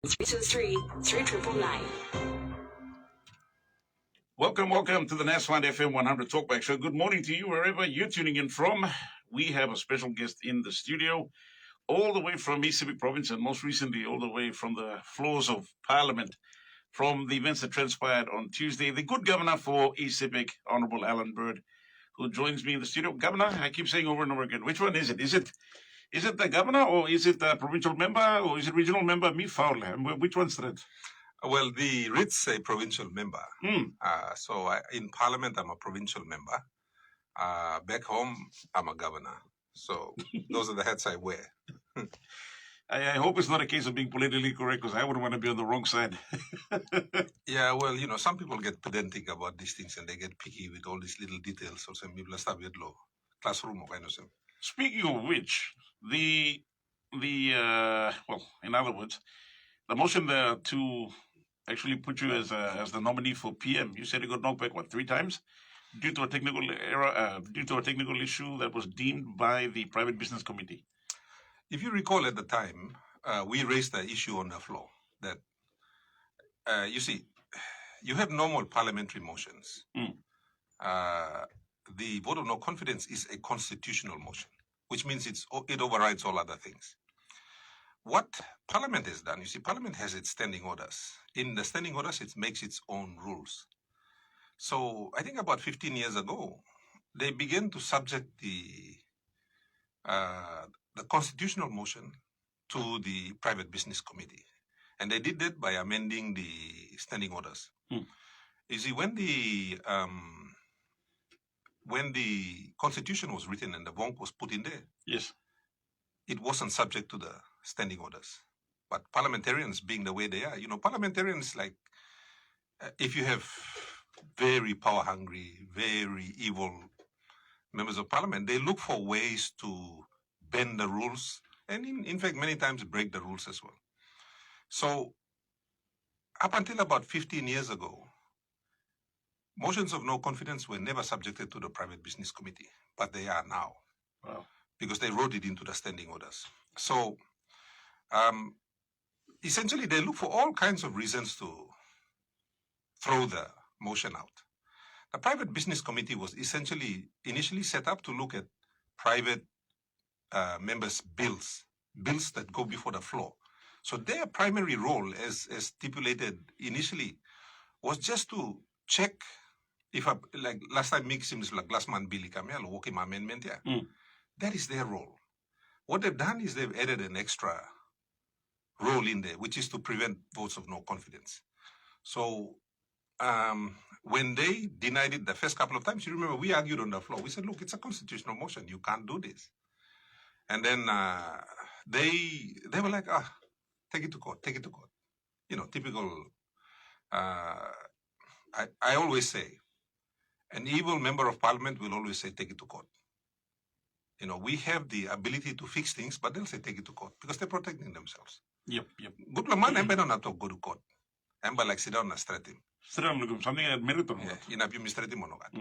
323-3999. Welcome to the Nassfund FM100 Talkback Show. Good morning to you, wherever you're tuning in from. We have a special guest in the studio, all the way from East Sepik Province, and most recently, all the way from the floors of Parliament, from the events that transpired on Tuesday. The good governor for East Sepik, Honorable Allan Bird, who joins me in the studio. Governor, I keep saying over and over again, which one is it? Is it the governor, or is it the provincial member, or is it regional member? Me foul. Which one's that? Well, the writs say provincial member. In Parliament, I'm a provincial member. Back home, I'm a governor. So those are the hats I wear. I hope it's not a case of being politically correct, because I wouldn't want to be on the wrong side. Yeah, well, some people get pedantic about these things and they get picky with all these little details. So some people are classroom. Speaking of which, well, in other words, the motion there to actually put you as the nominee for PM, you said it got knocked back, 3 times? Due to a technical error, due to a technical issue that was deemed by the Private Business Committee. If you recall at the time, we raised the issue on the floor that, you see, you have normal parliamentary motions. The vote of no confidence is a constitutional motion, which means it overrides all other things. What Parliament has done, you see, Parliament has its standing orders. In the standing orders, it makes its own rules. So I think about 15 years ago, they began to subject the constitutional motion to the Private Business Committee. And they did that by amending the standing orders. You see, when the Constitution was written and the VoNC was put in there, yes, it wasn't subject to the standing orders. But parliamentarians, being the way they are, parliamentarians, like, if you have very power-hungry, very evil members of parliament, they look for ways to bend the rules and, in fact, many times break the rules as well. So, up until about 15 years ago, motions of no confidence were never subjected to the Private Business Committee, but they are now. Wow. Because they wrote it into the standing orders. So, essentially, they look for all kinds of reasons to throw the motion out. The Private Business Committee was initially set up to look at private members' bills that go before the floor. So their primary role, as stipulated initially, was just to check if, like last time, seems like last month, Billy Kamel, working amendment here. That is their role. What they've done is they've added an extra role in there, which is to prevent votes of no confidence. So when they denied it the first couple of times, you remember we argued on the floor. We said, look, it's a constitutional motion. You can't do this. And then they were like, take it to court, take it to court. Typical. I always say, an evil member of parliament will always say, take it to court. We have the ability to fix things, but they'll say, take it to court, because they're protecting themselves. Yep. Good man, I'm better not to go to court. I'm like sit down and stret him. Something I admitted on that.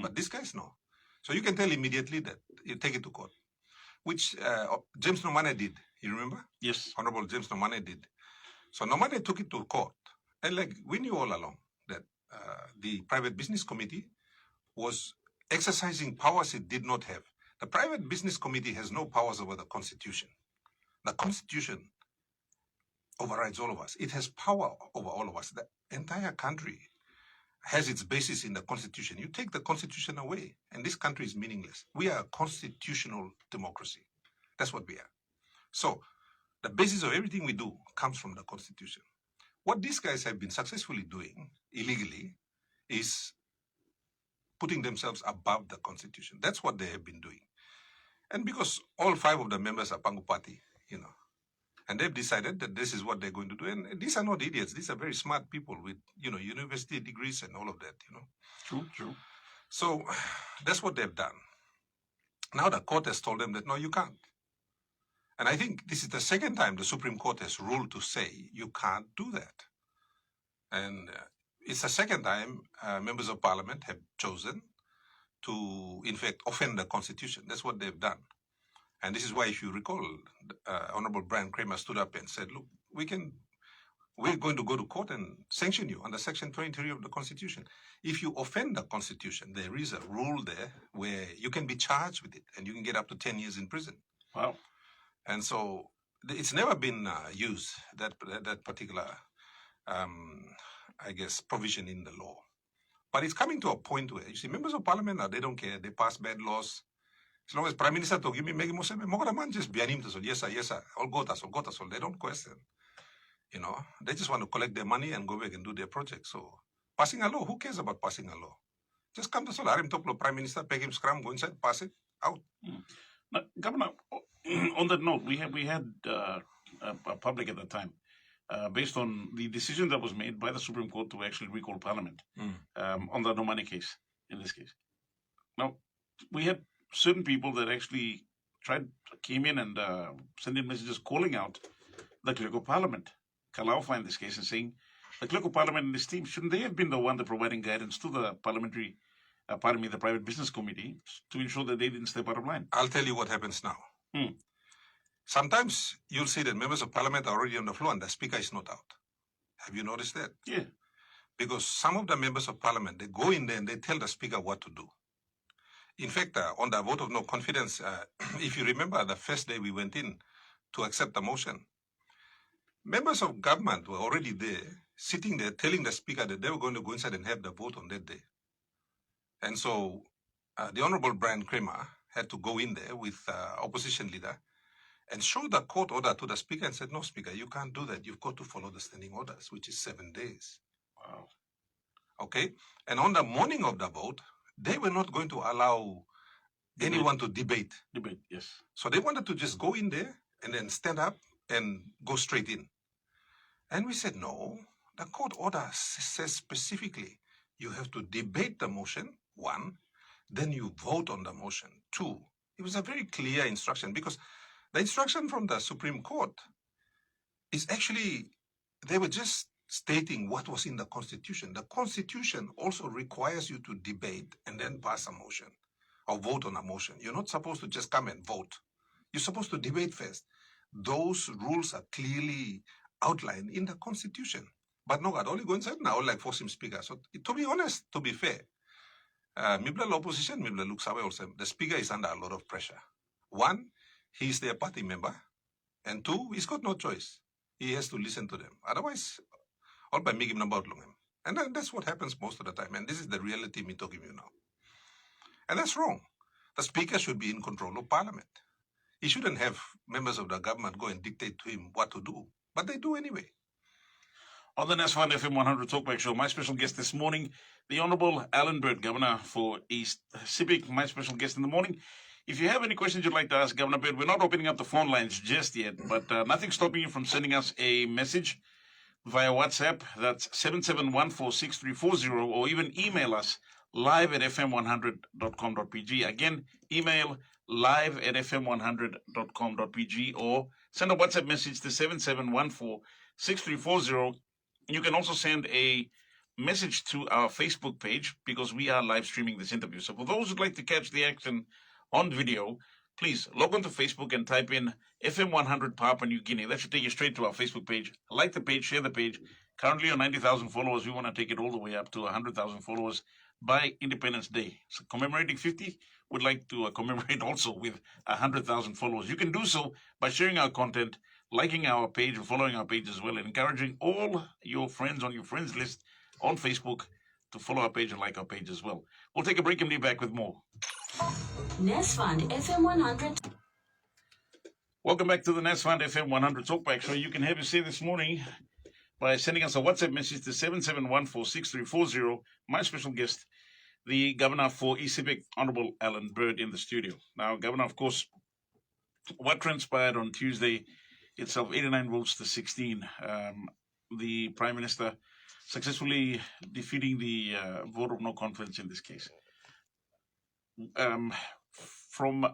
But these guys know. So you can tell immediately that you take it to court, which James Nomane did. You remember? Yes. Honorable James Nomane did. So Nomane took it to court. And like we knew all along that the Private Business Committee was exercising powers it did not have. The Private Business Committee has no powers over the Constitution. The Constitution overrides all of us. It has power over all of us. The entire country has its basis in the Constitution. You take the Constitution away, and this country is meaningless. We are a constitutional democracy. That's what we are. So, the basis of everything we do comes from the Constitution. What these guys have been successfully doing, illegally, is putting themselves above the Constitution. That's what they have been doing. And because all 5 of the members are Pangupati, and they've decided that this is what they're going to do. And these are not idiots. These are very smart people with, university degrees and all of that, True. So that's what they've done. Now the court has told them that, no, you can't. And I think this is the second time the Supreme Court has ruled to say you can't do that. And it's the second time members of parliament have chosen to, in fact, offend the Constitution. That's what they've done. And this is why, if you recall, Honorable Brian Kramer stood up and said, look, we're going to go to court and sanction you under Section 23 of the Constitution. If you offend the Constitution, there is a rule there where you can be charged with it and you can get up to 10 years in prison. Wow. And so it's never been used, that particular, I guess, provision in the law. But it's coming to a point where, you see, members of parliament, they don't care. They pass bad laws. As long as Prime Minister to give me make most man just behind him to say, yes, sir, all got us. They don't question. You know, they just want to collect their money and go back and do their project. So passing a law, who cares about passing a law? Just come to Solarim, talk to Prime Minister, peg him scrum, go inside, pass it, out. Now, Governor, on that note, we had a public at the time, based on the decision that was made by the Supreme Court to actually recall Parliament on the no money case, in this case. Now, we had certain people that actually came in and sent in messages calling out the clerk of Parliament, Kalaufa in this case, and saying the clerk of Parliament and his team, shouldn't they have been the one that providing guidance to the parliamentary, the Private Business Committee to ensure that they didn't step out of line? I'll tell you what happens now. Sometimes you'll see that members of parliament are already on the floor and the speaker is not out. Have you noticed that? Yeah. Because some of the members of parliament, they go in there and they tell the speaker what to do. In fact, on the vote of no confidence, if you remember the first day we went in to accept the motion, members of government were already there, sitting there, telling the speaker that they were going to go inside and have the vote on that day. And so the Honorable Brian Kramer had to go in there with opposition leader and show the court order to the speaker and said, no, speaker, you can't do that. You've got to follow the standing orders, which is 7 days. Wow. Okay? And on the morning of the vote, they were not going to allow anyone to debate. Debate, yes. So they wanted to just go in there and then stand up and go straight in. And we said, no, the court order says specifically you have to debate the motion, 1, then you vote on the motion, 2. It was a very clear instruction because the instruction from the Supreme Court is actually, they were just stating what was in the Constitution. The Constitution also requires you to debate and then pass a motion or vote on a motion. You're not supposed to just come and vote. You're supposed to debate first. Those rules are clearly outlined in the Constitution. But no, God only go inside now, like force him speaker. So to be honest, to be fair, Mibla opposition, Mibla looks away also. The speaker is under a lot of pressure. 1, he's their party member. And 2, he's got no choice. He has to listen to them. Otherwise, all by making them about long. And then that's what happens most of the time. And this is the reality me talking to you now. And that's wrong. The speaker should be in control of parliament. He shouldn't have members of the government go and dictate to him what to do. But they do anyway. On the NAS1 FM100 Talkback Show, my special guest this morning, the Honorable Allan Bird, Governor for East Sepik, my special guest in the morning. If you have any questions you'd like to ask Governor Bird, we're not opening up the phone lines just yet, but nothing stopping you from sending us a message via WhatsApp. That's 77146340, or even email us live at fm100.com.pg. Again, email live at fm100.com.pg, or send a WhatsApp message to 77146340. You can also send a message to our Facebook page because we are live streaming this interview. So for those who'd like to catch the action on video, please log on to Facebook and type in FM100 Papua New Guinea. That should take you straight to our Facebook page. Like the page, share the page. Currently on 90,000 followers. We want to take it all the way up to 100,000 followers by Independence Day. So commemorating 50, we'd like to commemorate also with 100,000 followers. You can do so by sharing our content, liking our page and following our page as well, and encouraging all your friends on your friends list on Facebook to follow our page and like our page as well. We'll take a break and be back with more. NASFund FM100. Welcome back to the NASFund FM100 Talkback Show. You can have your say this morning by sending us a WhatsApp message to 77146340. My special guest, the Governor for East Sepik, Honorable Allan Bird, in the studio. Now, Governor, of course, what transpired on Tuesday itself, 89 votes to 16. The Prime Minister successfully defeating the vote of no confidence in this case. From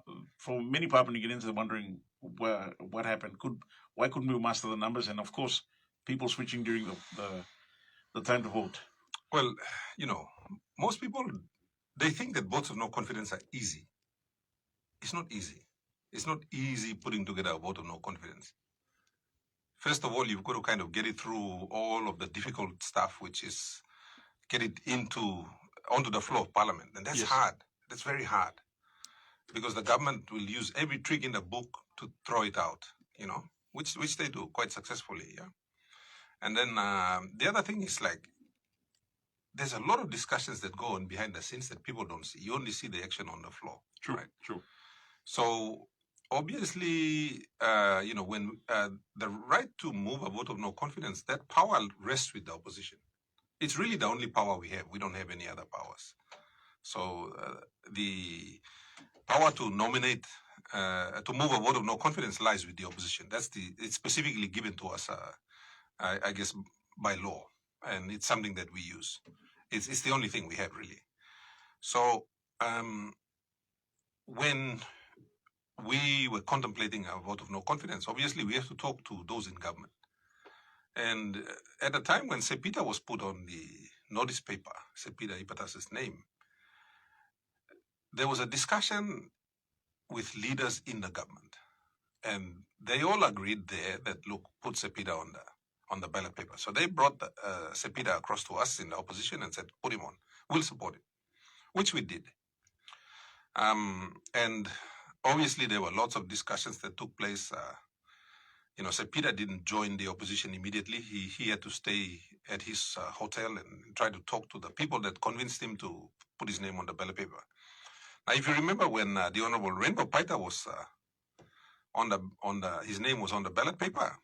many Papua New Guineans, they're wondering what happened. Why couldn't we master the numbers? And of course, people switching during the time to vote. Well, you know, most people, they think that votes of no confidence are easy. It's not easy. It's not easy putting together a vote of no confidence. first of all, you've got to kind of get it through all of the difficult stuff, which is get it onto the floor of Parliament. And that's hard. That's very hard. Because the government will use every trick in the book to throw it out, which they do quite successfully, yeah. And then the other thing is like, there's a lot of discussions that go on behind the scenes that people don't see. You only see the action on the floor. True, right? true. So obviously, when the right to move a vote of no confidence, that power rests with the opposition. It's really the only power we have. We don't have any other powers. So the power to nominate, to move a vote of no confidence lies with the opposition. It's specifically given to us, I guess, by law, and it's something that we use. It's the only thing we have, really. So when we were contemplating a vote of no confidence, obviously we have to talk to those in government. And at the time when Sepita was put on the notice paper, Sepita Ipatas's name, there was a discussion with leaders in the government. And they all agreed there that, look, put Sepita on the ballot paper. So they brought Sepita across to us in the opposition and said, put him on. We'll support him, which we did. And obviously there were lots of discussions that took place. Sepita didn't join the opposition immediately. He had to stay at his hotel and try to talk to the people that convinced him to put his name on the ballot paper. Now, if you remember when the Honorable Rainbow Paita was his name was on the ballot paper,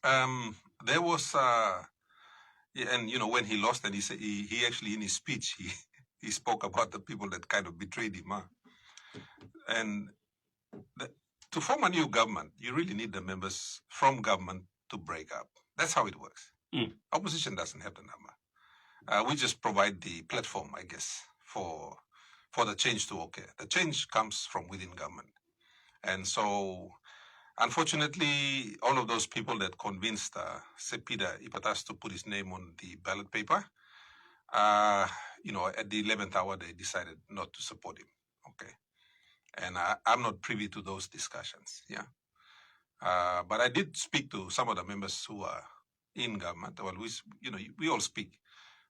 there was, when he lost, and he actually in his speech he spoke about the people that kind of betrayed him. And to form a new government, you really need the members from government to break up. That's how it works. Opposition doesn't have the number. We just provide the platform, I guess, for the change to occur. The change comes from within government. And so, unfortunately, all of those people that convinced Sepita Ipatas to put his name on the ballot paper, at the 11th hour, they decided not to support him. Okay. And I'm not privy to those discussions, yeah. But I did speak to some of the members who are in government. Well, we all speak.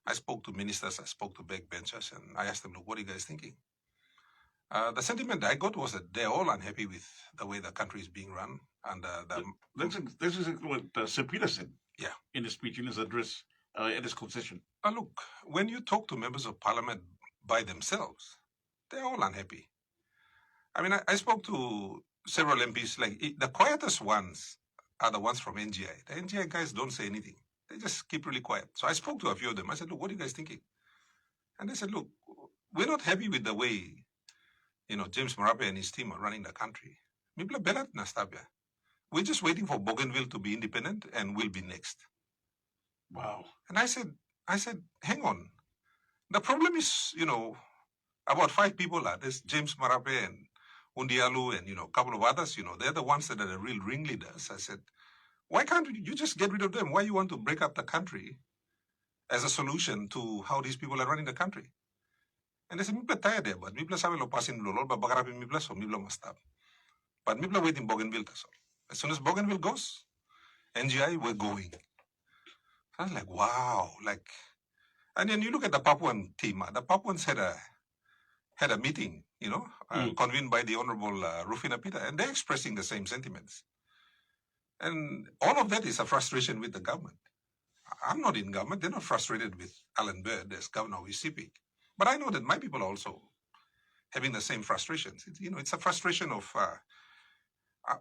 I spoke to ministers, I spoke to backbenchers, and I asked them, look, what are you guys thinking? The sentiment I got was that they're all unhappy with the way the country is being run. And That's exactly what Sepita said in his speech, in his address, at his concession. Look, when you talk to members of parliament by themselves, they're all unhappy. I mean, I spoke to several MPs, the quietest ones are the ones from NGI. The NGI guys don't say anything. They just keep really quiet. So I spoke to a few of them. I said, look, what are you guys thinking? And they said, look, we're not happy with the way, James Marape and his team are running the country. We're just waiting for Bougainville to be independent and we'll be next. Wow. And I said, hang on. The problem is, about 5 people are. There's James Marape and Undialu and, a couple of others, they're the ones that are the real ringleaders. I said, why can't you just get rid of them? Why you want to break up the country as a solution to how these people are running the country? And they said, Mipla tired there, but Mipla sabe lo pasin lo but bagarapin Mipla, so Mipla must stop. But Mipla waiting Bougainville. As soon as Bougainville goes, NGI, we're going. I was like, wow. And then you look at the Papuan team. The Papuans had a meeting, convened by the Honorable Rufina Pita, and they're expressing the same sentiments. And all of that is a frustration with the government. I'm not in government. They're not frustrated with Allan Bird as governor of Sepik. But I know that my people are also having the same frustrations. It's a frustration of,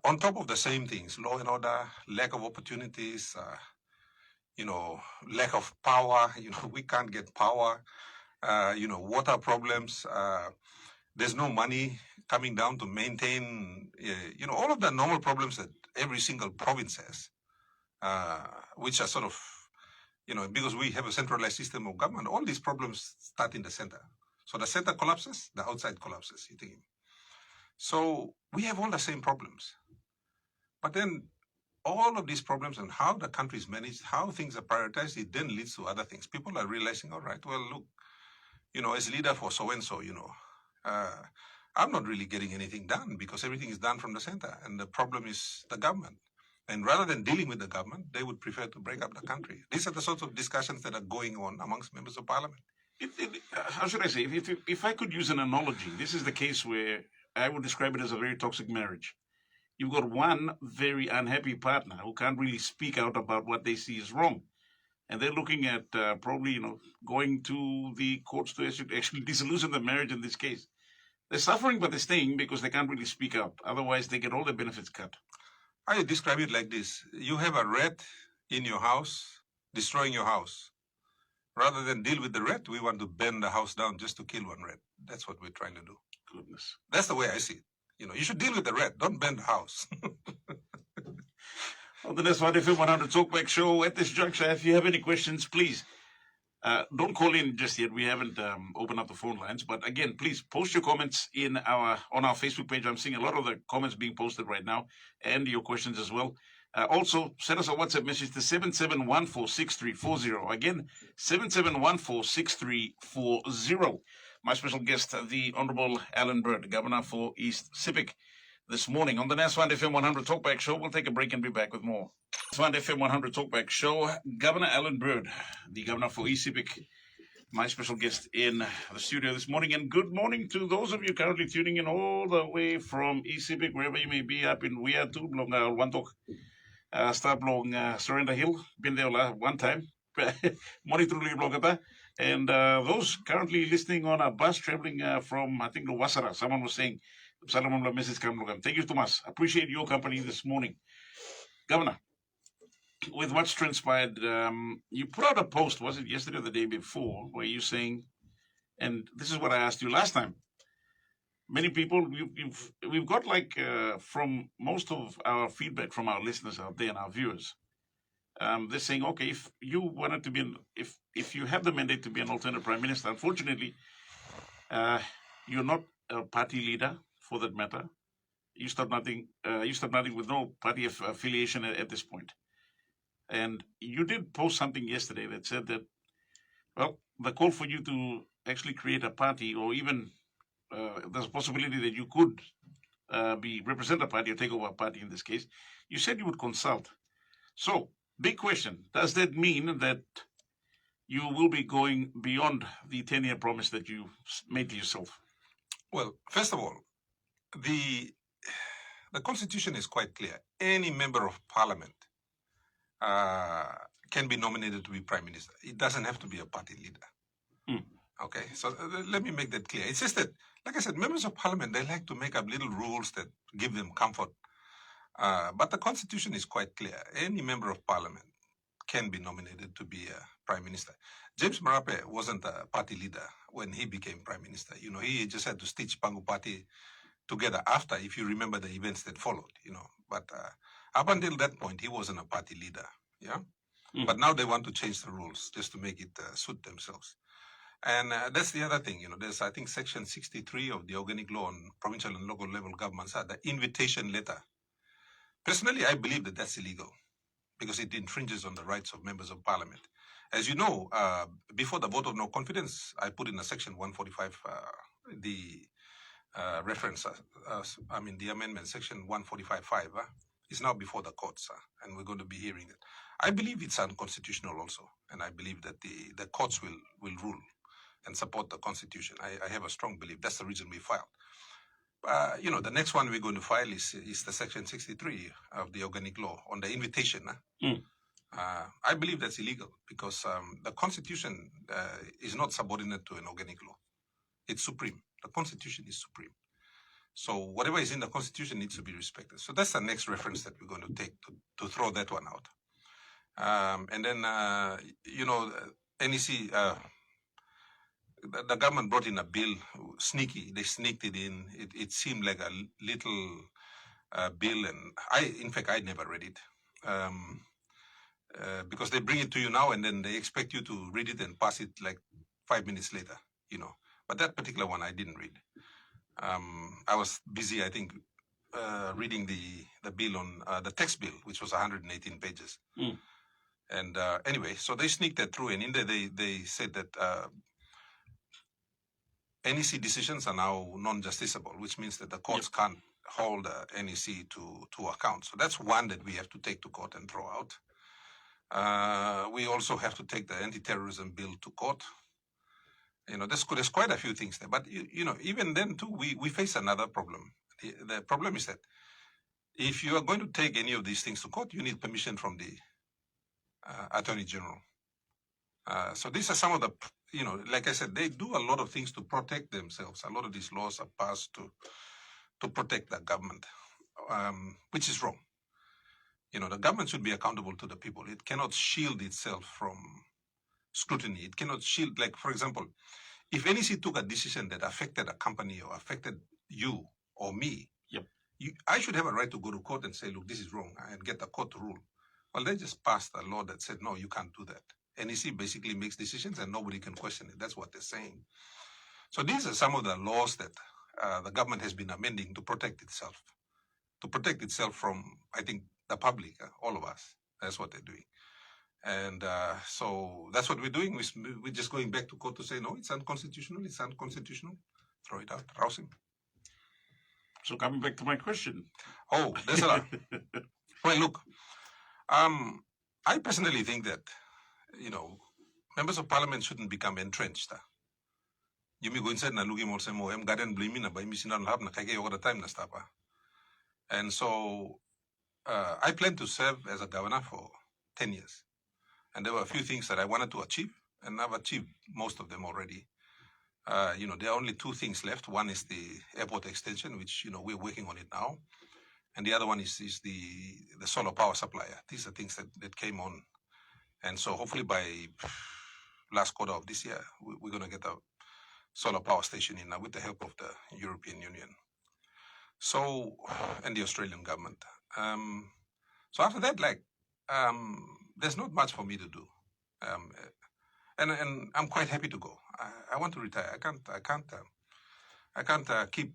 on top of the same things, law and order, lack of opportunities, lack of power. We can't get power. Water problems. There's no money coming down to maintain, all of the normal problems that every single province has, which are sort of, because we have a centralized system of government, all these problems start in the center. So the center collapses, the outside collapses. So we have all the same problems. But then all of these problems and how the country is managed, how things are prioritized, it then leads to other things. People are realizing, all right, well, look, as leader for so-and-so, I'm not really getting anything done because everything is done from the center. And the problem is the government. And rather than dealing with the government, they would prefer to break up the country. These are the sorts of discussions that are going on amongst members of parliament. How should I say? If I could use an analogy, this is the case where I would describe it as a very toxic marriage. You've got one very unhappy partner who can't really speak out about what they see is wrong. And they're looking at probably, going to the courts to actually dissolution the marriage in this case. They're suffering, but they're staying because they can't really speak out. Otherwise, they get all their benefits cut. I describe it like this. You have a rat in your house, destroying your house. Rather than deal with the rat, we want to burn the house down just to kill one rat. That's what we're trying to do. Goodness. That's the way I see it. You should deal with the rat. Don't burn the house. On the Nesfand FM100 Talkback Show at this juncture, if you have any questions, please don't call in just yet. We haven't opened up the phone lines. But again, please post your comments on our Facebook page. I'm seeing a lot of the comments being posted right now and your questions as well. Also, send us a WhatsApp message to 77146340. Again, 77146340. My special guest, the Honorable Allan Bird, Governor for East Sepik, this morning on the Nesfand FM100 Talkback Show. We'll take a break and be back with more. Nesfand FM100 Talkback Show. Governor Allan Bird, the Governor for East Sepik, my special guest in the studio this morning. And good morning to those of you currently tuning in all the way from East Sepik, wherever you may be, up in Weatu, Blonga, Wantok, Starblong, Surrender Hill. Been there one time. Monitoruli Blogata. And those currently listening on a bus traveling from, I think, Wasara. Someone was saying, thank you, Thomas. Appreciate your company this morning. Governor, with what's transpired, you put out a post, was it yesterday or the day before, where you're saying, and this is what I asked you last time, many people, we've got from most of our feedback from our listeners out there and our viewers, they're saying, okay, if you wanted to be, if you have the mandate to be an alternate prime minister, unfortunately, you're not a party leader for that matter. You start nothing with no party affiliation at this point. And you did post something yesterday that said that, well, the call for you to actually create a party, or even there's a possibility that you could represent a party or take over a party in this case. You said you would consult. So, big question, does that mean that you will be going beyond the 10-year promise that you made to yourself? Well, first of all, the Constitution is quite clear. Any member of parliament can be nominated to be prime minister. It doesn't have to be a party leader. Okay, so let me make that clear. It's just that, like I said, members of parliament, they like to make up little rules that give them comfort. But the Constitution is quite clear. Any member of parliament can be nominated to be a prime minister. James Marape wasn't a party leader when he became prime minister. He just had to stitch Pangu party together after, if you remember the events that followed, But up until that point, he wasn't a party leader, yeah? But now they want to change the rules just to make it suit themselves. And that's the other thing, there's, I think, Section 63 of the Organic Law on Provincial and Local Level Governments, the invitation letter. Personally, I believe that that's illegal because it infringes on the rights of members of parliament. As you know, before the vote of no confidence, I put in a Section 145, the reference, the amendment, Section 145.5, is now before the courts, and we're going to be hearing it. I believe it's unconstitutional also, and I believe that the courts will rule and support the Constitution. I have a strong belief. That's the reason we filed. The next one we're going to file is the Section 63 of the Organic Law on the invitation. I believe that's illegal because the Constitution is not subordinate to an organic law. It's supreme. The Constitution is supreme. So whatever is in the Constitution needs to be respected. So that's the next reference that we're going to take to throw that one out. And then, NEC, the government brought in a bill, sneaky. They sneaked it in. It seemed like a little bill, and in fact, I never read it. Because they bring it to you now and then they expect you to read it and pass it like 5 minutes later, But that particular one I didn't read. I was busy, I think, reading the bill on the text bill, which was 118 pages. And anyway, so they sneaked that through, and in there they said that NEC decisions are now non-justiciable, which means that the courts can't hold NEC to account. So that's one that we have to take to court and throw out. We also have to take the anti-terrorism bill to court. There's quite a few things there. But, even then, too, we face another problem. The problem is that if you are going to take any of these things to court, you need permission from the Attorney General. So these are some of the, like I said, they do a lot of things to protect themselves. A lot of these laws are passed to protect the government, which is wrong. The government should be accountable to the people. It cannot shield itself from scrutiny. It cannot shield, like, for example, if NEC took a decision that affected a company or affected you or me, yep, I should have a right to go to court and say, look, this is wrong, and get the court to rule. Well, they just passed a law that said, no, you can't do that. NEC basically makes decisions and nobody can question it. That's what they're saying. So these are some of the laws that the government has been amending to protect itself from, I think, the public, all of us. That's what they're doing. And so that's what we're doing. We're just going back to court to say, no, it's unconstitutional. It's unconstitutional. Throw it out. Rouse him. So coming back to my question. Oh, there's a lot. Well, look, I personally think that, members of parliament shouldn't become entrenched. You may go inside and look him also more. I'm garden blaming by missing on have na over the time na stapa. And so I plan to serve as a governor for 10 years. And there were a few things that I wanted to achieve, and I've achieved most of them already. There are only two things left. One is the airport extension, which, we're working on it now. And the other one is the solar power supplier. These are things that came on. And so hopefully by last quarter of this year, we're going to get a solar power station in with the help of the European Union. So, and the Australian government. So after that, there's not much for me to do. And I'm quite happy to go. I want to retire. I can't keep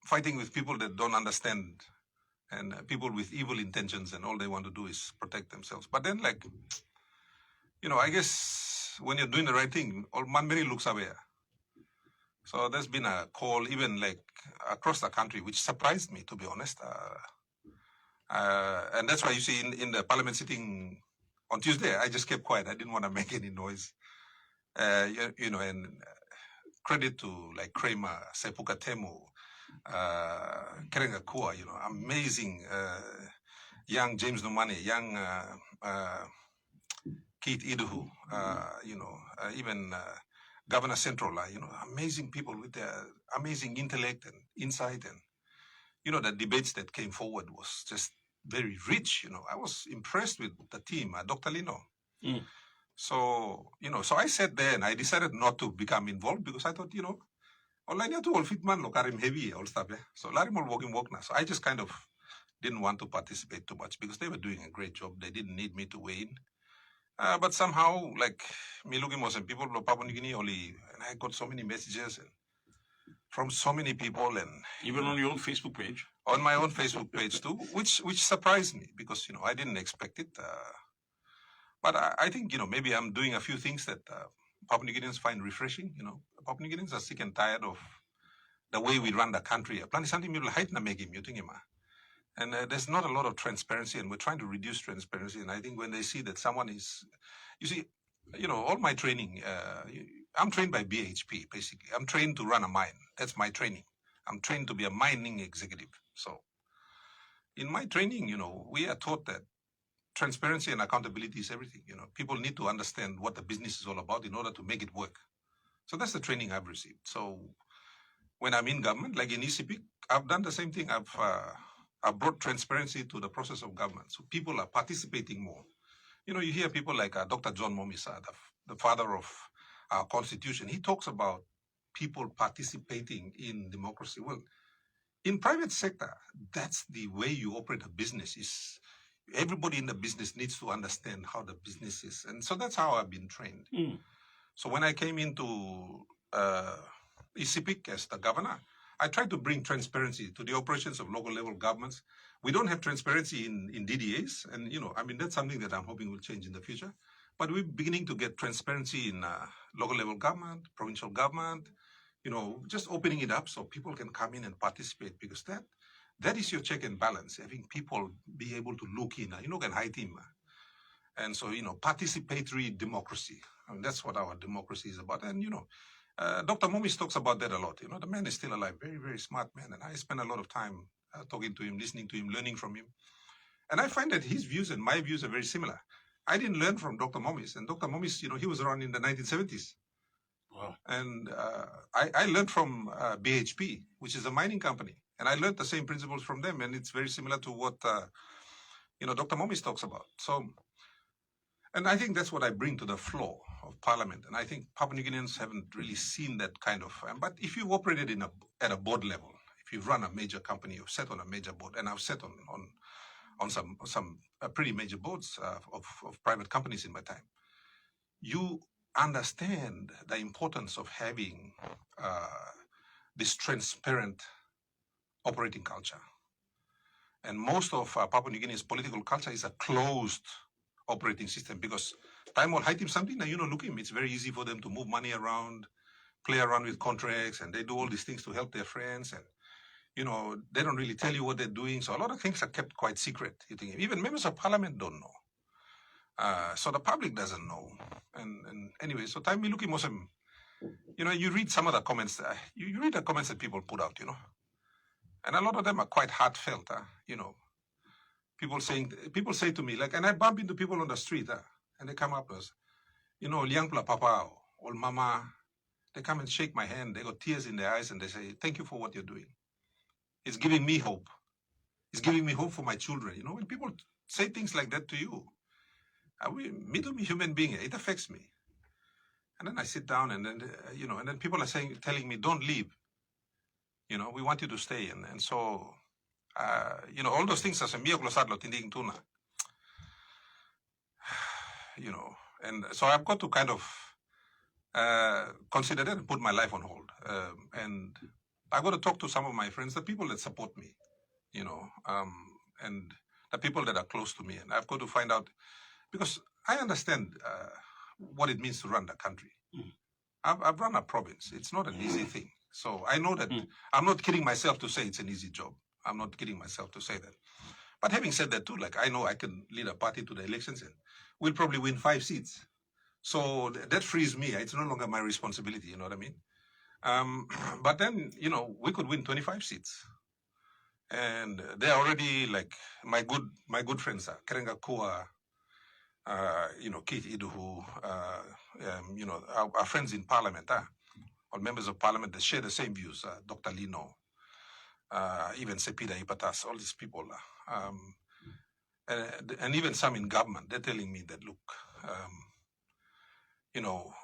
fighting with people that don't understand, and people with evil intentions, and all they want to do is protect themselves. But then, I guess when you're doing the right thing, all man many looks away. So there's been a call even across the country, which surprised me, to be honest. And that's why you see in the parliament sitting on Tuesday, I just kept quiet. I didn't want to make any noise. And credit to Kramer, Sepuka Temu, Kerenga Kua, amazing young James Numane, young Keith Iduhu, even Governor Central, amazing people with their amazing intellect and insight. And, the debates that came forward was just very rich. I was impressed with the team, Dr. Lino. Mm. So, so I sat there and I decided not to become involved because I thought, online to all fit man, look, I'm heavy, all stuff. So, Larry more working work now. So I just kind of didn't want to participate too much because they were doing a great job. They didn't need me to weigh in. But somehow, me looking at some people from Papua New Guinea only, and I got so many messages from so many people, and even on your own Facebook page. On my own Facebook page too, which surprised me because I didn't expect it. But I think maybe I'm doing a few things that Papua New Guineans find refreshing. Papua New Guineans are sick and tired of the way we run the country. And there's not a lot of transparency, and we're trying to reduce transparency. And I think when they see that someone is, all my training, I'm trained by BHP, basically. I'm trained to run a mine. That's my training. I'm trained to be a mining executive. So in my training, we are taught that transparency and accountability is everything. People need to understand what the business is all about in order to make it work. So that's the training I've received. So when I'm in government, like in Sepik, I've done the same thing. I've brought transparency to the process of government. So people are participating more. You hear people like Dr. John Momisa, the father of our constitution. He talks about people participating in democracy. Well, in private sector, that's the way you operate a business. Is everybody in the business needs to understand how the business is. And so that's how I've been trained. Mm. So when I came into Sepik as the governor, I tried to bring transparency to the operations of local level governments. We don't have transparency in DDAs. And, that's something that I'm hoping will change in the future. But we're beginning to get transparency in local level government, provincial government, just opening it up so people can come in and participate, because that that is your check and balance, having people be able to look in, can hide him. And so, participatory democracy. I mean, that's what our democracy is about. And, Dr. Momis talks about that a lot. The man is still alive, very, very smart man. And I spend a lot of time talking to him, listening to him, learning from him. And I find that his views and my views are very similar. I didn't learn from Dr. Momis. And Dr. Momis, he was around in the 1970s. Wow. And I learned from BHP, which is a mining company. And I learned the same principles from them. And it's very similar to what, Dr. Momis talks about. So, and I think that's what I bring to the floor of Parliament. And I think Papua New Guineans haven't really seen that kind of, but if you've operated at a board level, if you've run a major company, you've sat on a major board, and I've sat on some pretty major boards of private companies in my time, you understand the importance of having this transparent operating culture. And most of Papua New Guinea's political culture is a closed operating system, because time will hide him something, and look him, it's very easy for them to move money around, play around with contracts, and they do all these things to help their friends, and they don't really tell you what they're doing. So a lot of things are kept quite secret. You think even members of Parliament don't know. So the public doesn't know. And anyway, so time we look him awesome. You read some of the comments, you read the comments that people put out, and a lot of them are quite heartfelt, People say to me, like, and I bump into people on the street, and they come up to us, Liang Pula Papa or Mama, they come and shake my hand, they got tears in their eyes, and they say, thank you for what you're doing. It's giving me hope. It's giving me hope for my children. When people say things like that to you, me to be human being, it affects me. And then I sit down, and then, and then people are telling me, don't leave. We want you to stay. And so, all those things as a tuna. And so I've got to kind of consider that and put my life on hold. And I've got to talk to some of my friends, the people that support me, and the people that are close to me. And I've got to find out, because I understand what it means to run the country. I've run a province. It's not an easy thing. So I know that I'm not kidding myself to say it's an easy job. I'm not kidding myself to say that. But having said that too, like, I know I can lead a party to the elections and we'll probably win 5 seats. So that frees me. It's no longer my responsibility, you know what I mean? But then, we could win 25 seats. And they're already like my good friends, Kerenga Kua, Keith Iduhu, our friends in Parliament, or members of Parliament that share the same views, Dr. Lino, even Sepida Ipatas, all these people, and even some in government, they're telling me that, look,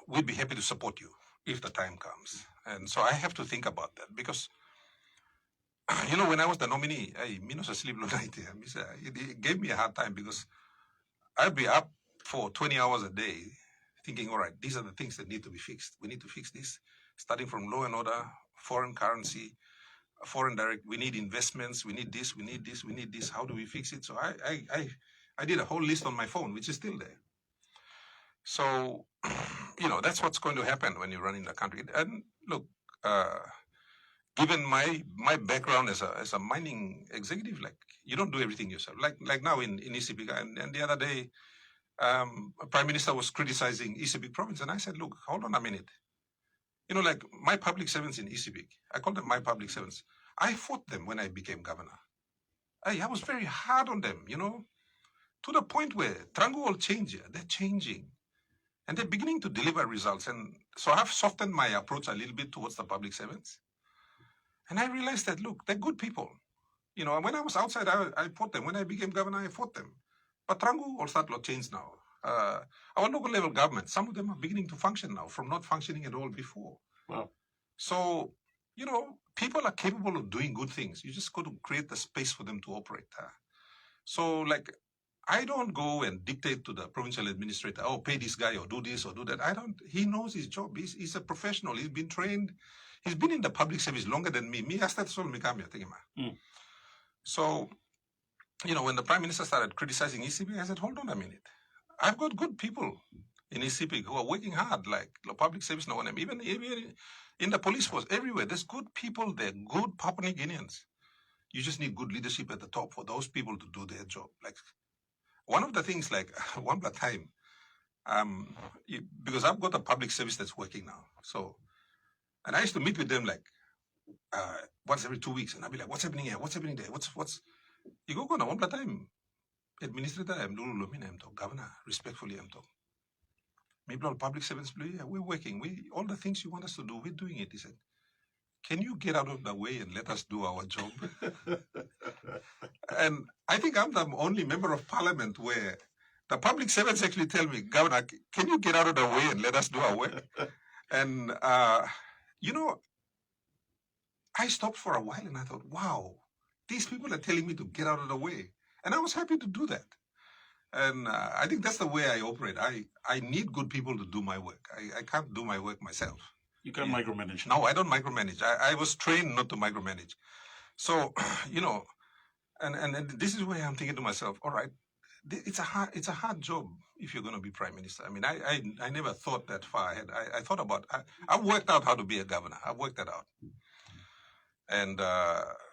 we'd be happy to support you if the time comes. And so I have to think about that, because, when I was the nominee, it gave me a hard time, because I'd be up for 20 hours a day thinking, all right, these are the things that need to be fixed. We need to fix this, starting from law and order, foreign currency, foreign direct, we need investments, we need this, we need this, we need this. How do we fix it? So I did a whole list on my phone, which is still there. So, that's what's going to happen when you run in the country. And look, given my background as a mining executive, like, you don't do everything yourself. Like now in Sepik, and the other day, Prime Minister was criticizing Sepik province, and I said, look, hold on a minute. Like my public servants in Sepik, I call them my public servants. I fought them when I became governor. I was very hard on them, to the point where Trangu will change. They're changing. And they're beginning to deliver results. And so I've softened my approach a little bit towards the public servants. And I realized that, look, they're good people. When I was outside, I fought them. When I became governor, I fought them. But Trangu will start to change now. Our local level government, some of them are beginning to function now from not functioning at all before. Wow. So, people are capable of doing good things. You just got to create the space for them to operate. So, like, I don't go and dictate to the provincial administrator, oh, pay this guy or do this or do that. He knows his job. He's a professional. He's been trained. He's been in the public service longer than me. So, when the Prime Minister started criticizing Sepik, I said, hold on a minute. I've got good people in Sepik who are working hard, like the public service, even in the police force, everywhere. There's good people there, good Papua New Guineans. you just need good leadership at the top for those people to do their job. Like one of the things, like one time, because I've got a public service that's working now. So, and I used to meet with them like once every 2 weeks, and I'd be like, "What's happening here? What's happening there? What's?" You go on one time. Administrator, I'm talking. Governor, respectfully, I'm talking. Maybe all public servants, yeah, we're working. All the things you want us to do, we're doing it. He said, "Can you get out of the way and let us do our job?" And I think I'm the only member of parliament where the public servants actually tell me, "Governor, can you get out of the way and let us do our work?" And, I stopped for a while and I thought, wow, these people are telling me to get out of the way. And I was happy to do that. And I think that's the way I operate. I need good people to do my work. I can't do my work myself. You can't micromanage. No, I don't micromanage. I was trained not to micromanage. So, and this is where I'm thinking to myself, all right, it's a hard job if you're going to be prime minister. I mean, I never thought that far ahead. I thought about, I've worked out how to be a governor. I've worked that out. And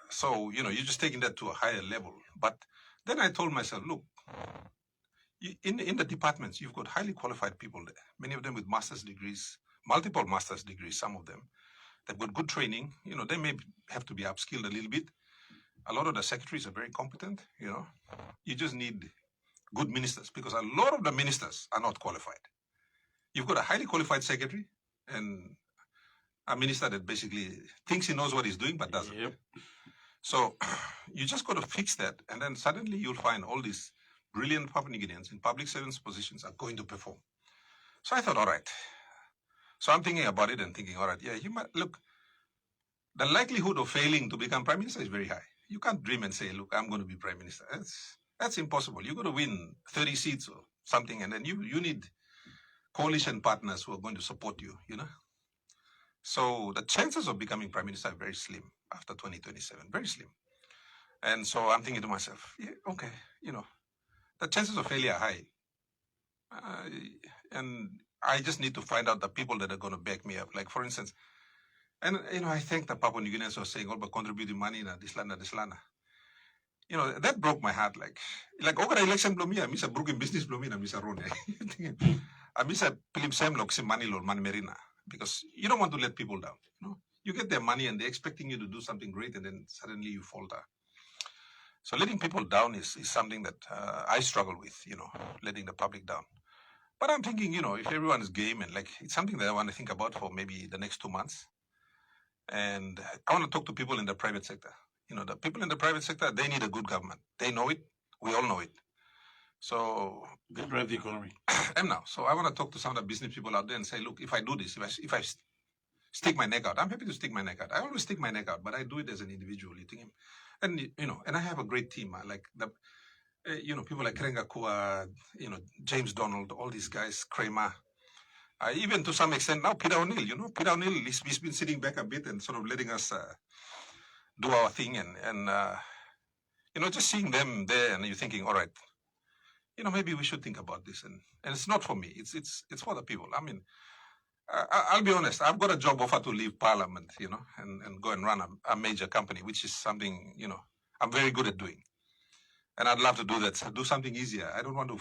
so, you're just taking that to a higher level. But then I told myself, look, in the departments, you've got highly qualified people there, many of them with master's degrees, multiple master's degrees, some of them. They've got good training. They may have to be upskilled a little bit. A lot of the secretaries are very competent, You just need good ministers because a lot of the ministers are not qualified. You've got a highly qualified secretary and a minister that basically thinks he knows what he's doing but doesn't. Yep. So you just got to fix that, and then suddenly you'll find all these brilliant Papua New Guineans in public service positions are going to perform. So I thought, all right. So I'm thinking about it and thinking, all right, yeah, you might look. The likelihood of failing to become prime minister is very high. You can't dream and say, look, I'm going to be prime minister. That's impossible. You've got to win 30 seats or something, and then you need coalition partners who are going to support you, So the chances of becoming prime minister are very slim after 2027, very slim. And so I'm thinking to myself, yeah, okay, the chances of failure are high. And I just need to find out the people that are going to back me up. Like, for instance, and, I thank the Papua New Guineans for saying, all about contributing money na dislana. That broke my heart. Like over the election, I miss a broken business, I miss a road. I miss a Philip Sam money, man merina. Because you don't want to let people down. You get their money and they're expecting you to do something great, and then suddenly you falter. So letting people down is something that I struggle with, letting the public down. But I'm thinking, if everyone is game and it's something that I want to think about for maybe the next 2 months. And I want to talk to people in the private sector. The people in the private sector, they need a good government. They know it. We all know it. So they drive the economy. And now, so I want to talk to some of the business people out there and say, look, if I do this, if I stick my neck out, I'm happy to stick my neck out. I always stick my neck out, but I do it as an individual. And and I have a great team. I like the, people like Krenga Kua, James Donald, all these guys, Kramer. Even to some extent now, Peter O'Neill. Peter O'Neill, he's been sitting back a bit and sort of letting us do our thing, and just seeing them there, and you're thinking, all right. Maybe we should think about this, and it's not for me. It's for the people. I mean, I'll be honest. I've got a job offer to leave Parliament, and go and run a major company, which is something I'm very good at doing, and I'd love to do that. Do something easier. I don't want to.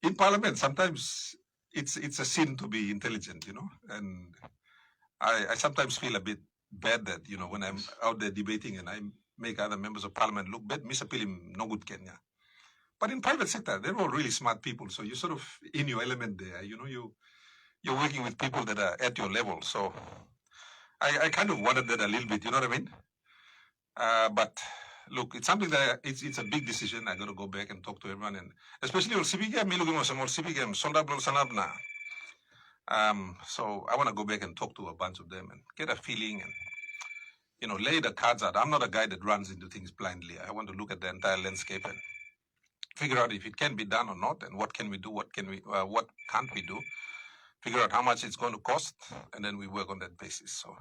In Parliament, sometimes it's a sin to be intelligent, and I sometimes feel a bit bad that when I'm out there debating and I make other members of Parliament look bad. Mr. Pilim, no good Kenya. But in private sector, they're all really smart people. So you're sort of in your element there. You're working with people that are at your level. So I kind of wanted that a little bit, you know what I mean? But look, it's something that it's a big decision. I got to go back and talk to everyone, and especially on CBG, so I want to go back and talk to a bunch of them and get a feeling and lay the cards out. I'm not a guy that runs into things blindly. I want to look at the entire landscape and figure out if it can be done or not, and what can we do, what can't we do, figure out how much it's going to cost, and then we work on that basis. So,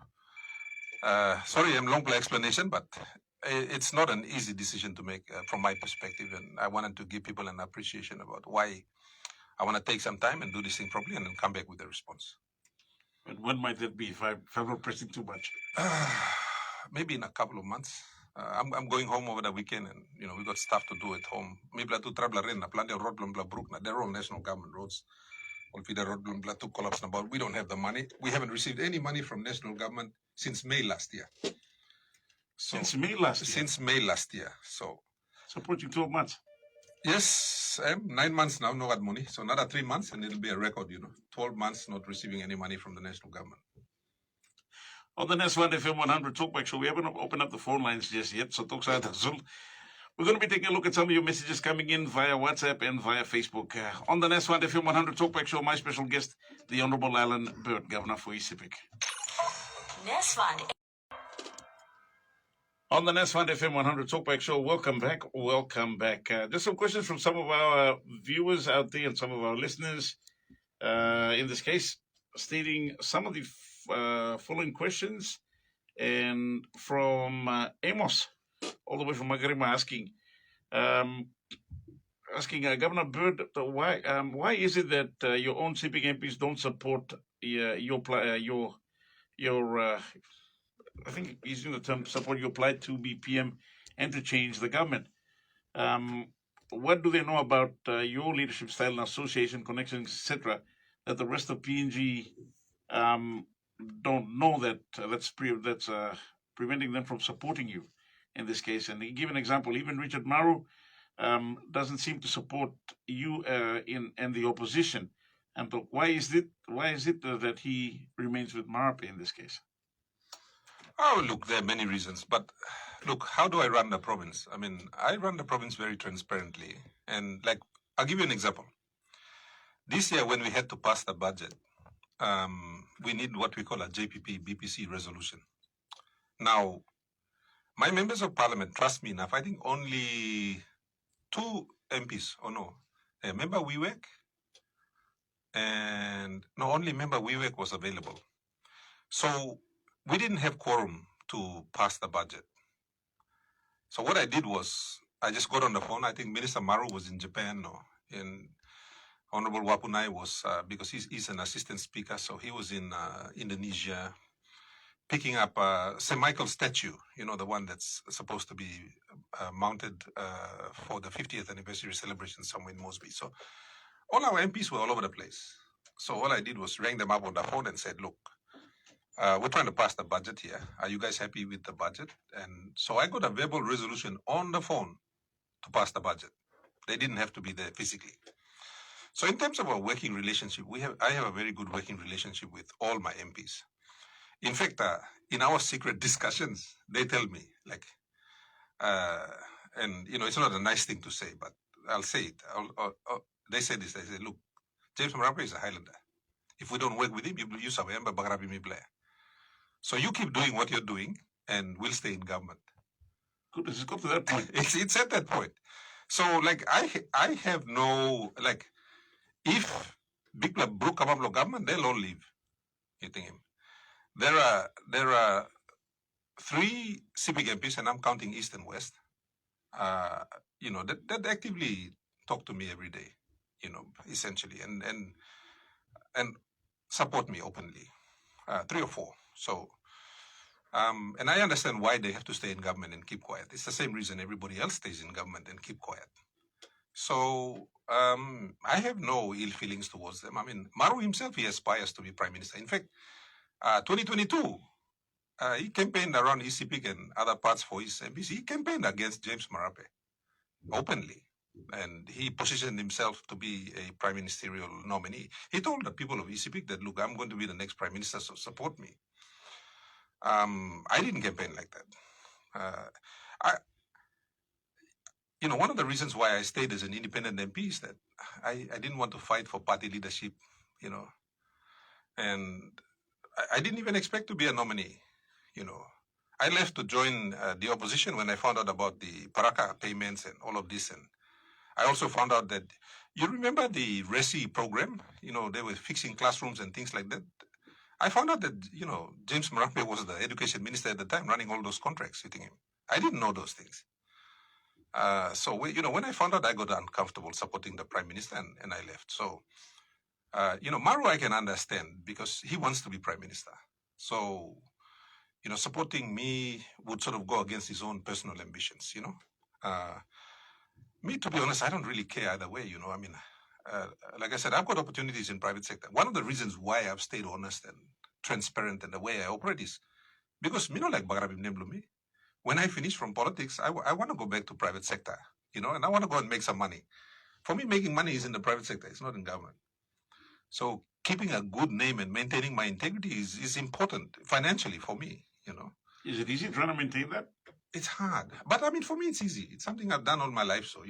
sorry, I'm long explanation, but it's not an easy decision to make from my perspective, and I wanted to give people an appreciation about why I want to take some time and do this thing properly, and then come back with a response. But when might that be if I'm not pressing too much? maybe in a couple of months. I'm going home over the weekend, and we got stuff to do at home. Maybe to travel around, plenty of road, Brooklyn. They're all national government roads. The road to collapse about. We don't have the money. We haven't received any money from national government since May last year. So, since May last year. Since May last year. So approaching 12 months. Yes, 9 months now, no got money. So another 3 months, and it'll be a record. 12 months not receiving any money from the national government. On the Nesfund FM100 Talkback Show, we haven't opened up the phone lines just yet, so talk We're going to be taking a look at some of your messages coming in via WhatsApp and via Facebook. On the Nesfund FM100 Talkback Show, my special guest, the Honorable Allan Bird, Governor for Sepik. Nesfund. On the Nesfund FM100 Talkback Show, welcome back. Just some questions from some of our viewers out there and some of our listeners. In this case, stating some of the following questions, and from Amos, all the way from Magarima, asking Governor Bird, why is it that your own Sepik MPs don't support your I think he's using the term support your plight to be PM and to change the government. What do they know about your leadership style and association connections, etc., that the rest of PNG don't know that's preventing them from supporting you in this case? And he gave an example. Even Richard Maru doesn't seem to support you in the opposition. And why is it that he remains with Marape in this case? Oh, look, there are many reasons. But look, how do I run the province? I mean, I run the province very transparently. And I'll give you an example. This year, when we had to pass the budget, we need what we call a JPP BPC resolution. Now, my members of parliament trust me enough. I think only 2 MPs, member WeWork, and no, only member WeWork was available. So we didn't have quorum to pass the budget. So what I did was I just got on the phone. I think Minister Maru was in Japan, and Honorable Wapunai was, because he's an assistant speaker, so he was in Indonesia, picking up St. Michael's statue, the one that's supposed to be mounted for the 50th anniversary celebration somewhere in Mosby. So all our MPs were all over the place. So all I did was rang them up on the phone and said, look, we're trying to pass the budget here. Are you guys happy with the budget? And so I got a verbal resolution on the phone to pass the budget. They didn't have to be there physically. So in terms of our working relationship, I have a very good working relationship with all my MPs. In fact, in our secret discussions, they tell me, and it's not a nice thing to say, but I'll say it. They say this. They say, look, James Marape is a Highlander. If we don't work with him, you saw him, but so you keep doing what you're doing, and we'll stay in government. Goodness, it's got to that point. It's at that point. So, I have no, if Big Brook come up with government, they'll all leave. You think him. There are 3 Sepik MPs, and I'm counting East and West. That actively talk to me every day. Essentially, and support me openly. 3 or 4. So, and I understand why they have to stay in government and keep quiet. It's the same reason everybody else stays in government and keep quiet. So, I have no ill feelings towards them. I mean, Maru himself, he aspires to be Prime Minister. In fact, 2022, he campaigned around Sepik and other parts for his MPs. He campaigned against James Marape openly. And he positioned himself to be a prime ministerial nominee. He told the people of Sepik that, look, I'm going to be the next prime minister, so support me. I didn't campaign like that. One of the reasons why I stayed as an independent MP is that I didn't want to fight for party leadership, and I didn't even expect to be a nominee, I left to join the opposition when I found out about the Paraka payments and all of this. And I also found out that, you remember the RESI program? They were fixing classrooms and things like that. I found out that, James Marape was the education minister at the time running all those contracts, hitting him. I didn't know those things. So, when I found out, I got uncomfortable supporting the prime minister and I left. So, Maru I can understand because he wants to be prime minister. So, supporting me would sort of go against his own personal ambitions, Me, to be honest, I don't really care either way, I mean, like I said, I've got opportunities in private sector. One of the reasons why I've stayed honest and transparent in the way I operate is because, like Bagarabim Nemblumi, when I finish from politics, I want to go back to private sector, and I want to go and make some money. For me, making money is in the private sector. It's not in government. So keeping a good name and maintaining my integrity is important financially for me, Is it easy trying to maintain that? It's hard. But I mean, for me, it's easy. It's something I've done all my life. So,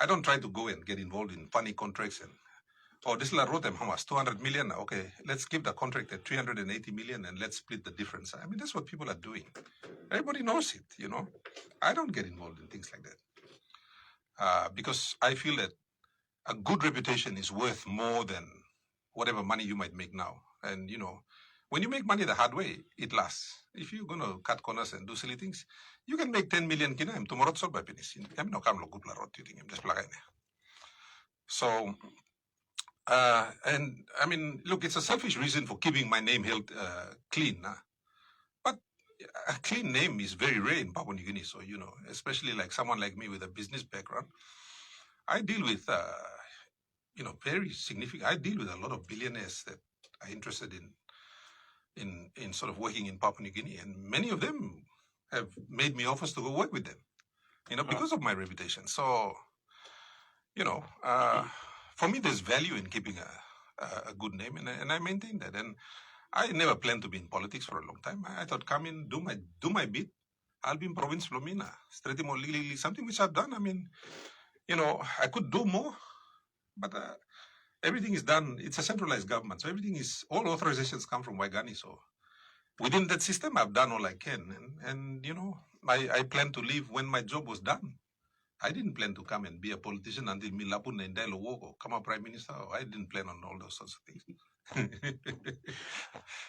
I don't try to go and get involved in funny contracts and, this is wrote them how much? 200 million. Okay, let's give the contract at 380 million and let's split the difference. I mean, that's what people are doing. Everybody knows it, I don't get involved in things like that. Because I feel that a good reputation is worth more than whatever money you might make now. And, when you make money the hard way, it lasts. If you're going to cut corners and do silly things, you can make 10 million kina tomorrow solve by penis. I'm not going to just plug in. So, and I mean, look, it's a selfish reason for keeping my name held clean. But a clean name is very rare in Papua New Guinea. So, especially like someone like me with a business background, I deal with, very significant, I deal with a lot of billionaires that are interested in sort of working in Papua New Guinea. And many of them have made me offers to go work with them, because of my reputation. So, for me, there's value in keeping a good name, and I maintain that. And I never planned to be in politics for a long time. I thought, come in, do my bit. I'll be in province Flomina, something which I've done. I mean, I could do more, but everything is done. It's a centralized government, so all authorizations come from Waigani. So within that system, I've done all I can, and I plan to leave when my job was done. I didn't plan to come and be a politician until Milapun and Dailo or come a prime minister. I didn't plan on all those sorts of things.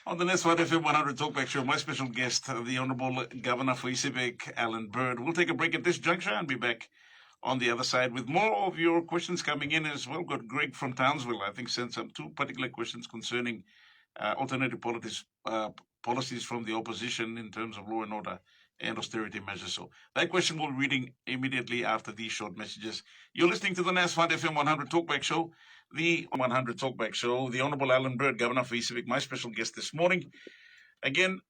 On the next one, FM100 Talkback Show, my special guest, the Honourable Governor for Sepik, Allan Bird. We'll take a break at this juncture and be back on the other side with more of your questions coming in as well. Got Greg from Townsville, I think, sent some 2 particular questions concerning alternative policies from the opposition in terms of law and order and austerity measures. So that question we'll be reading immediately after these short messages. You're listening to the NASFund FM100 Talkback Show, the 100 Talkback Show. The Honourable Allan Bird, Governor for Sepik, my special guest this morning. Again,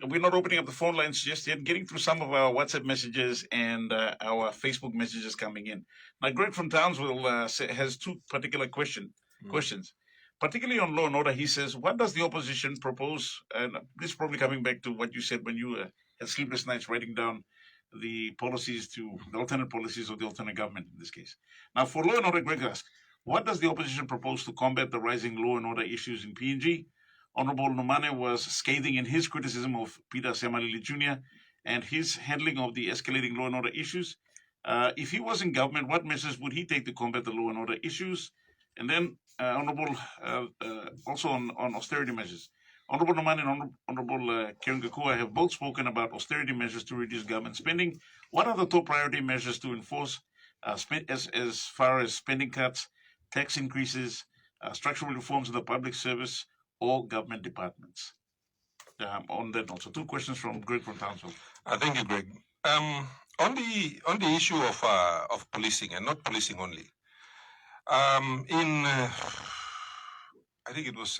we're not opening up the phone lines just yet, getting through some of our WhatsApp messages and our Facebook messages coming in. Now, Greg from Townsville has 2 particular questions, particularly on law and order. He says, what does the opposition propose? And this is probably coming back to what you said when you had sleepless nights writing down the alternate policies of the alternate government in this case. Now, for law and order, Greg asks, what does the opposition propose to combat the rising law and order issues in PNG? Honourable Nomane was scathing in his criticism of Peter Semalili Jr. and his handling of the escalating law and order issues. If he was in government, what measures would he take to combat the law and order issues? And then, also on austerity measures. Honourable Nomane and Honourable Karen Gakua have both spoken about austerity measures to reduce government spending. What are the top priority measures to enforce as far as spending cuts, tax increases, structural reforms of the public service or government departments? On that also, 2 questions from Greg from Townsville. Thank you, Greg. On the issue of policing, and not policing only, I think it was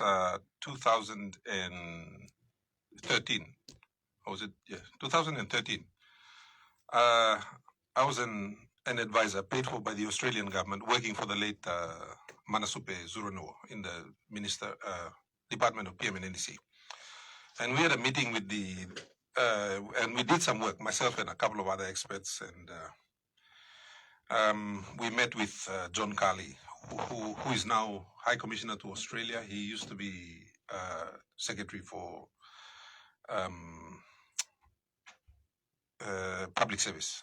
2013. Or was it? Yeah, 2013. I was an advisor paid for by the Australian government, working for the late Manasupe Zurano in the Department of PM and NDC. And we had a meeting with and we did some work, myself and a couple of other experts, and we met with John Carley, who is now High Commissioner to Australia. He used to be Secretary for Public Service,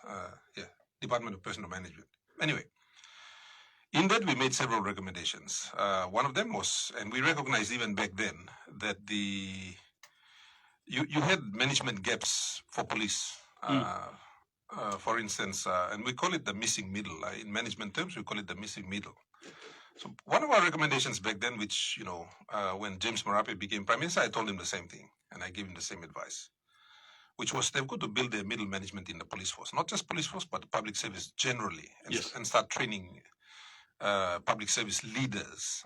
Department of Personal Management. Anyway, in that we made several recommendations. One of them was, and we recognized even back then, that you had management gaps for police. For instance, and we call it the missing middle. In management terms, we call it the missing middle. So one of our recommendations back then, which, when James Marape became Prime Minister, I told him the same thing, and I gave him the same advice. which was they've got to build their middle management in the police force, not just police force, but the public service generally, and start training public service leaders.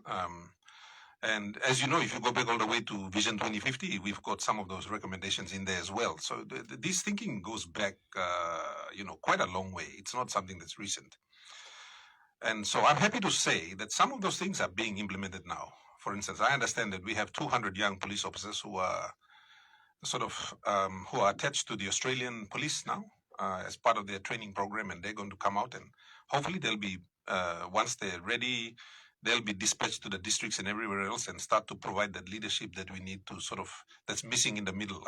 And as you know, if you go back all the way to Vision 2050, we've got some of those recommendations in there as well. So this thinking goes back, quite a long way. It's not something that's recent. And so I'm happy to say that some of those things are being implemented now. For instance, I understand that we have 200 young police officers who are who are attached to the Australian police now as part of their training program, and they're going to come out, and hopefully they'll be, once they're ready, they'll be dispatched to the districts and everywhere else and start to provide that leadership that we need to that's missing in the middle.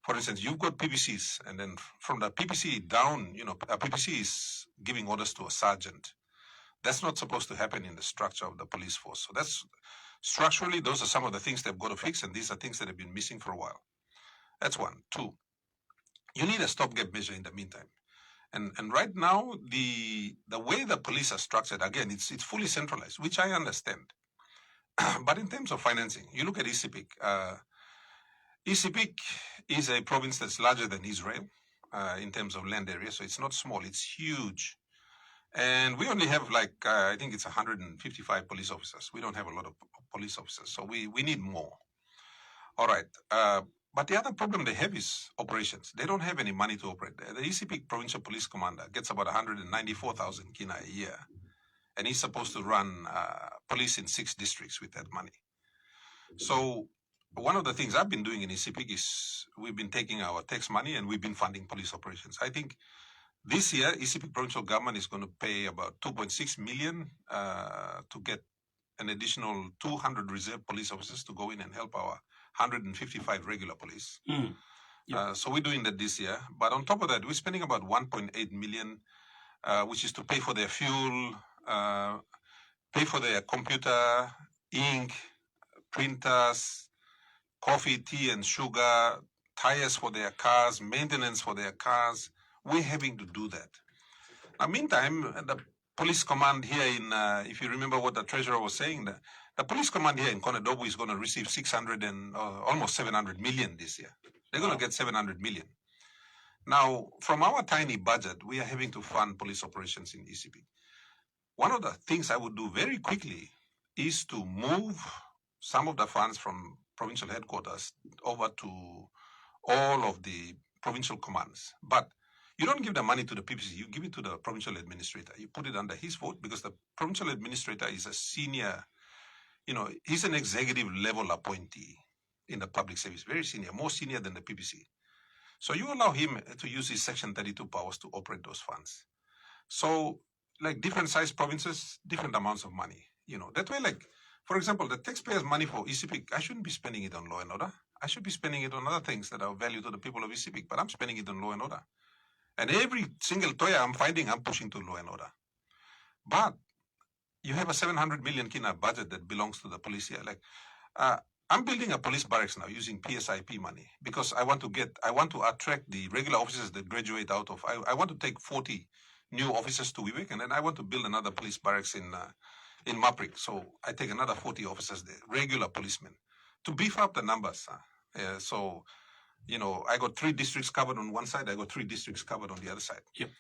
For instance, you've got PPCs, and then from the PPC down, a PPC is giving orders to a sergeant. That's not supposed to happen in the structure of the police force. So structurally, those are some of the things they've got to fix, and these are things that have been missing for a while. That's one. Two, you need a stopgap measure in the meantime. And right now, the way the police are structured, again, it's fully centralized, which I understand. But in terms of financing, you look at Sepik. Sepik is a province that's larger than Israel in terms of land area, so it's not small, it's huge. And we only have I think it's 155 police officers. We don't have a lot of police officers, so we need more. All right. But the other problem they have is operations. They don't have any money to operate. The Sepik Provincial Police Commander gets about 194,000 kina a year. And he's supposed to run police in 6 districts with that money. So one of the things I've been doing in Sepik is we've been taking our tax money and we've been funding police operations. I think this year, Sepik Provincial Government is going to pay about 2.6 million to get an additional 200 reserve police officers to go in and help our 155 regular police. So we're doing that this year. But on top of that, we're spending about 1.8 million, which is to pay for their fuel, pay for their computer, ink, printers, coffee, tea and sugar, tires for their cars, maintenance for their cars. We're having to do that. Now, meantime, the police command here in, if you remember what the treasurer was saying, the police command here in Konedobu is going to receive 600 and almost 700 million this year. They're going to get 700 million. Now, from our tiny budget, we are having to fund police operations in Sepik. One of the things I would do very quickly is to move some of the funds from provincial headquarters over to all of the provincial commands. But you don't give the money to the PPC, you give it to the provincial administrator. You put it under his vote because the provincial administrator is a senior, he's an executive level appointee in the public service, very senior, more senior than the PPC. So you allow him to use his Section 32 powers to operate those funds. So different sized provinces, different amounts of money, that way, for example, the taxpayers' money for Sepik, I shouldn't be spending it on law and order. I should be spending it on other things that are of value to the people of Sepik, but I'm spending it on law and order. And every single toya I'm finding, I'm pushing to law and order. But you have a 700 million kina budget that belongs to the police here. I'm building a police barracks now using PSIP money because I want to attract the regular officers that graduate out of, I want to take 40 new officers to Wewak, and then I want to build another police barracks in Maprik. So I take another 40 officers there, regular policemen, to beef up the numbers. So I got 3 districts covered on one side, I got 3 districts covered on the other side. Yep.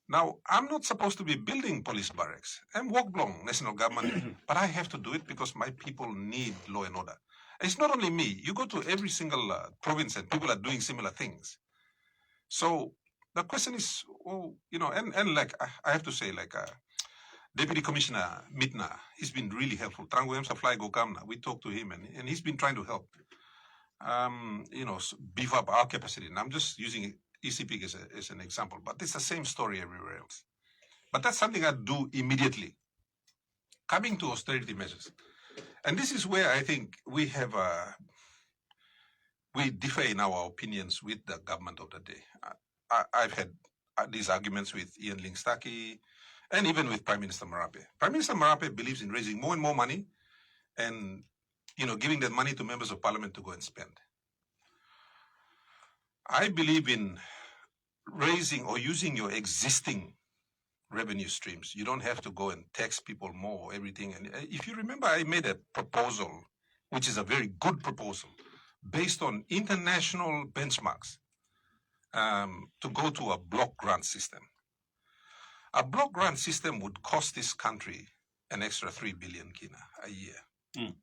Now, I'm not supposed to be building police barracks. I'm Wokblong, national government, but I have to do it because my people need law and order. It's not only me. You go to every single province and people are doing similar things. So the question is, I have to say, Deputy Commissioner Mitna, he's been really helpful. Tranguem Safly Gokamna, we talked to him and he's been trying to help, beef up our capacity. And I'm just using Sepik as an example, but it's the same story everywhere else. But that's something I do immediately. Coming to austerity measures. And this is where I think we differ in our opinions with the government of the day. I've had these arguments with Ian Lingstaki and even with Prime Minister Marape. Prime Minister Marape believes in raising more and more money and, giving that money to members of parliament to go and spend. I believe in raising or using your existing revenue streams. You don't have to go and tax people more or everything. And if you remember, I made a proposal, which is a very good proposal, based on international benchmarks. to go to a block grant system. A block grant system would cost this country an extra 3 billion kina a year. Mm.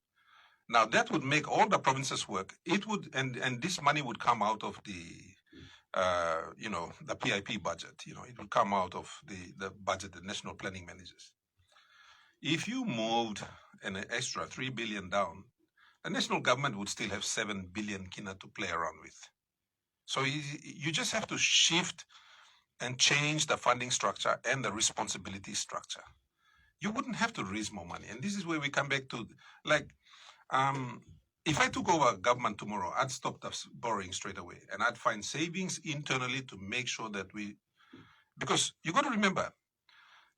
Now that would make all the provinces work. It would, and this money would come out of the, the PIP budget. It would come out of the budget, the national planning managers. If you moved an extra 3 billion down, the national government would still have 7 billion kina to play around with. So you just have to shift and change the funding structure and the responsibility structure. You wouldn't have to raise more money. And this is where we come back to, if I took over government tomorrow, I'd stop the borrowing straight away. And I'd find savings internally to make sure that because you got to remember,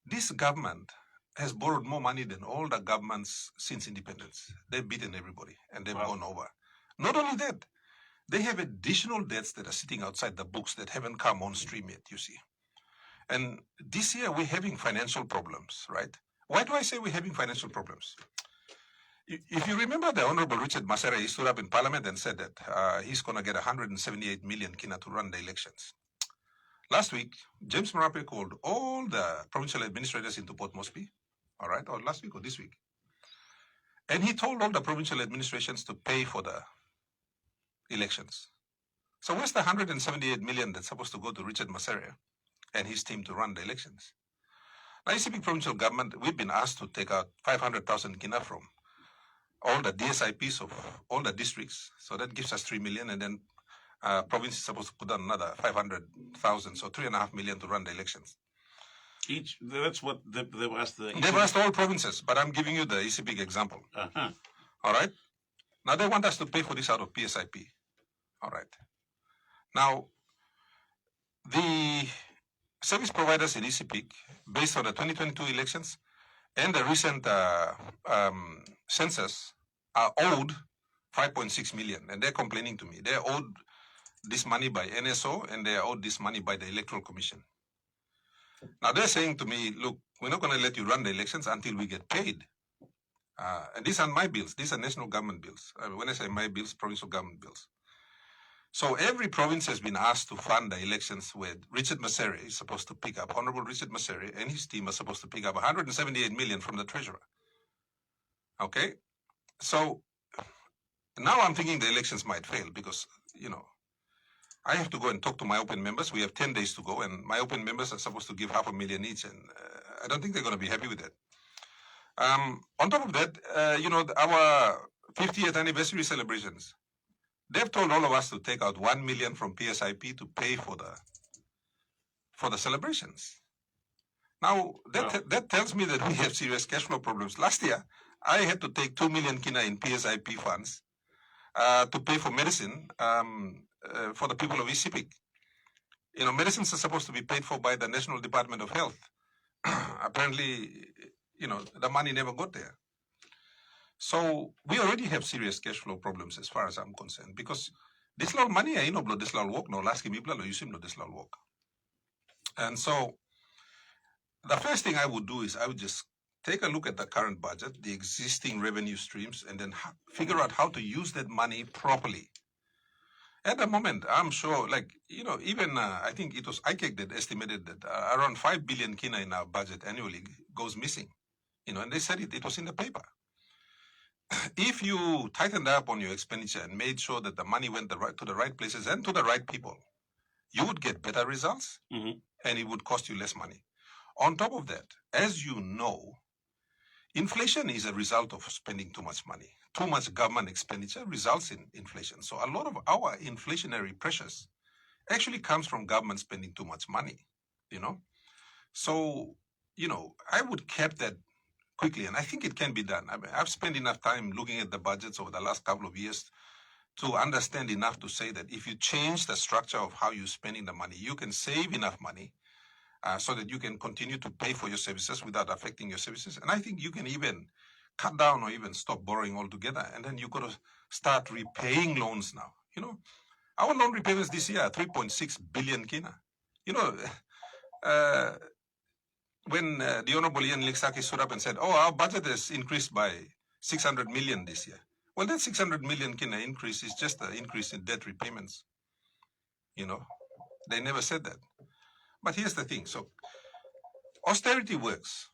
this government has borrowed more money than all the governments since independence. They've beaten everybody and they've gone over. Not only that, they have additional debts that are sitting outside the books that haven't come on stream yet, you see. And this year we're having financial problems, right? Why do I say we're having financial problems? If you remember, the Honorable Richard Masere, he stood up in Parliament and said that he's going to get 178 million kina to run the elections. Last week, James Marape called all the provincial administrators into Port Moresby, all right, or last week or this week. And he told all the provincial administrations to pay for the elections. So where's the 178 million that's supposed to go to Richard Masere and his team to run the elections? Now, Sepik provincial government, we've been asked to take out 500,000 kina from all the DSIPs of all the districts. So that gives us 3 million, and then province is supposed to put on another 500,000, so 3.5 million to run the elections. That's what they've asked the... They've asked all provinces, but I'm giving you the Sepik example. All right? Now they want us to pay for this out of PSIP. All right. Now, the service providers in Sepik, based on the 2022 elections and the recent census, are owed 5.6 million, and they're complaining to me. They're owed this money by NSO, and they are owed this money by the Electoral Commission. Now they're saying to me, look, we're not going to let you run the elections until we get paid. And these are my bills. These are national government bills. When I say my bills, provincial government bills. So every province has been asked to fund the elections where Richard Masere is supposed to pick up, Honorable Richard Masere and his team are supposed to pick up 178 million from the treasurer. Okay? So now I'm thinking the elections might fail because, I have to go and talk to my open members. We have 10 days to go, and my open members are supposed to give 500,000 each, and I don't think they're going to be happy with that. On top of that, our 50th anniversary celebrations, they've told all of us to take out 1 million from PSIP to pay for the celebrations. Now, that tells me that we have serious cash flow problems. Last year, I had to take 2 million kina in PSIP funds to pay for medicine for the people of Sepik. Medicines are supposed to be paid for by the National Department of Health. Apparently, the money never got there. So we already have serious cash flow problems as far as I'm concerned, because this lot money, I know, this lot work, no last people, you seem no this lot work. And so the first thing I would do is I would just take a look at the current budget, the existing revenue streams, and then figure out how to use that money properly. At the moment, I'm sure, even I think it was ICAC that estimated that around 5 billion kina in our budget annually goes missing. And they said it was in the paper. If you tightened up on your expenditure and made sure that the money went to the right places and to the right people, you would get better results, and it would cost you less money. On top of that, as you know, inflation is a result of spending too much money. Too much government expenditure results in inflation. So a lot of our inflationary pressures actually comes from government spending too much money, So, I would cap that quickly, and I think it can be done. I've spent enough time looking at the budgets over the last couple of years to understand enough to say that if you change the structure of how you're spending the money, you can save enough money so that you can continue to pay for your services without affecting your services. And I think you can even cut down or even stop borrowing altogether. And then you've got to start repaying loans now. Our loan repayments this year are 3.6 billion kina. When the Honorable Ian Liksaki stood up and said, our budget has increased by 600 million this year. Well, that 600 million kina increase is just an increase in debt repayments. They never said that. But here's the thing. So austerity works.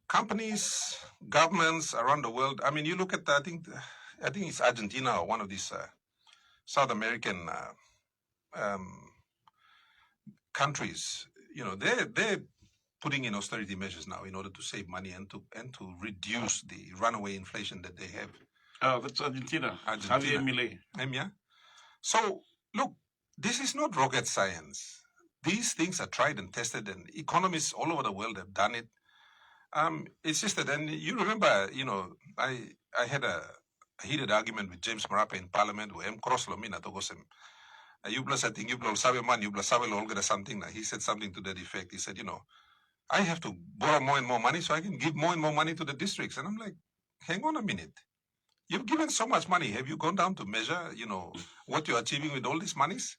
Companies, governments around the world. I mean, you look at, I think it's Argentina or one of these South American countries. They're putting in austerity measures now in order to save money and to reduce the runaway inflation that they have. Oh, that's Argentina. Javier Milei. Yeah. So look, this is not rocket science. These things are tried and tested, and economists all over the world have done it. It's just that, and you remember, I had a heated argument with James Marape in Parliament where Cross-Lomina Togosem. Something. He said something to that effect. He said, I have to borrow more and more money so I can give more and more money to the districts. And I'm like, hang on a minute. You've given so much money. Have you gone down to measure, what you're achieving with all these monies?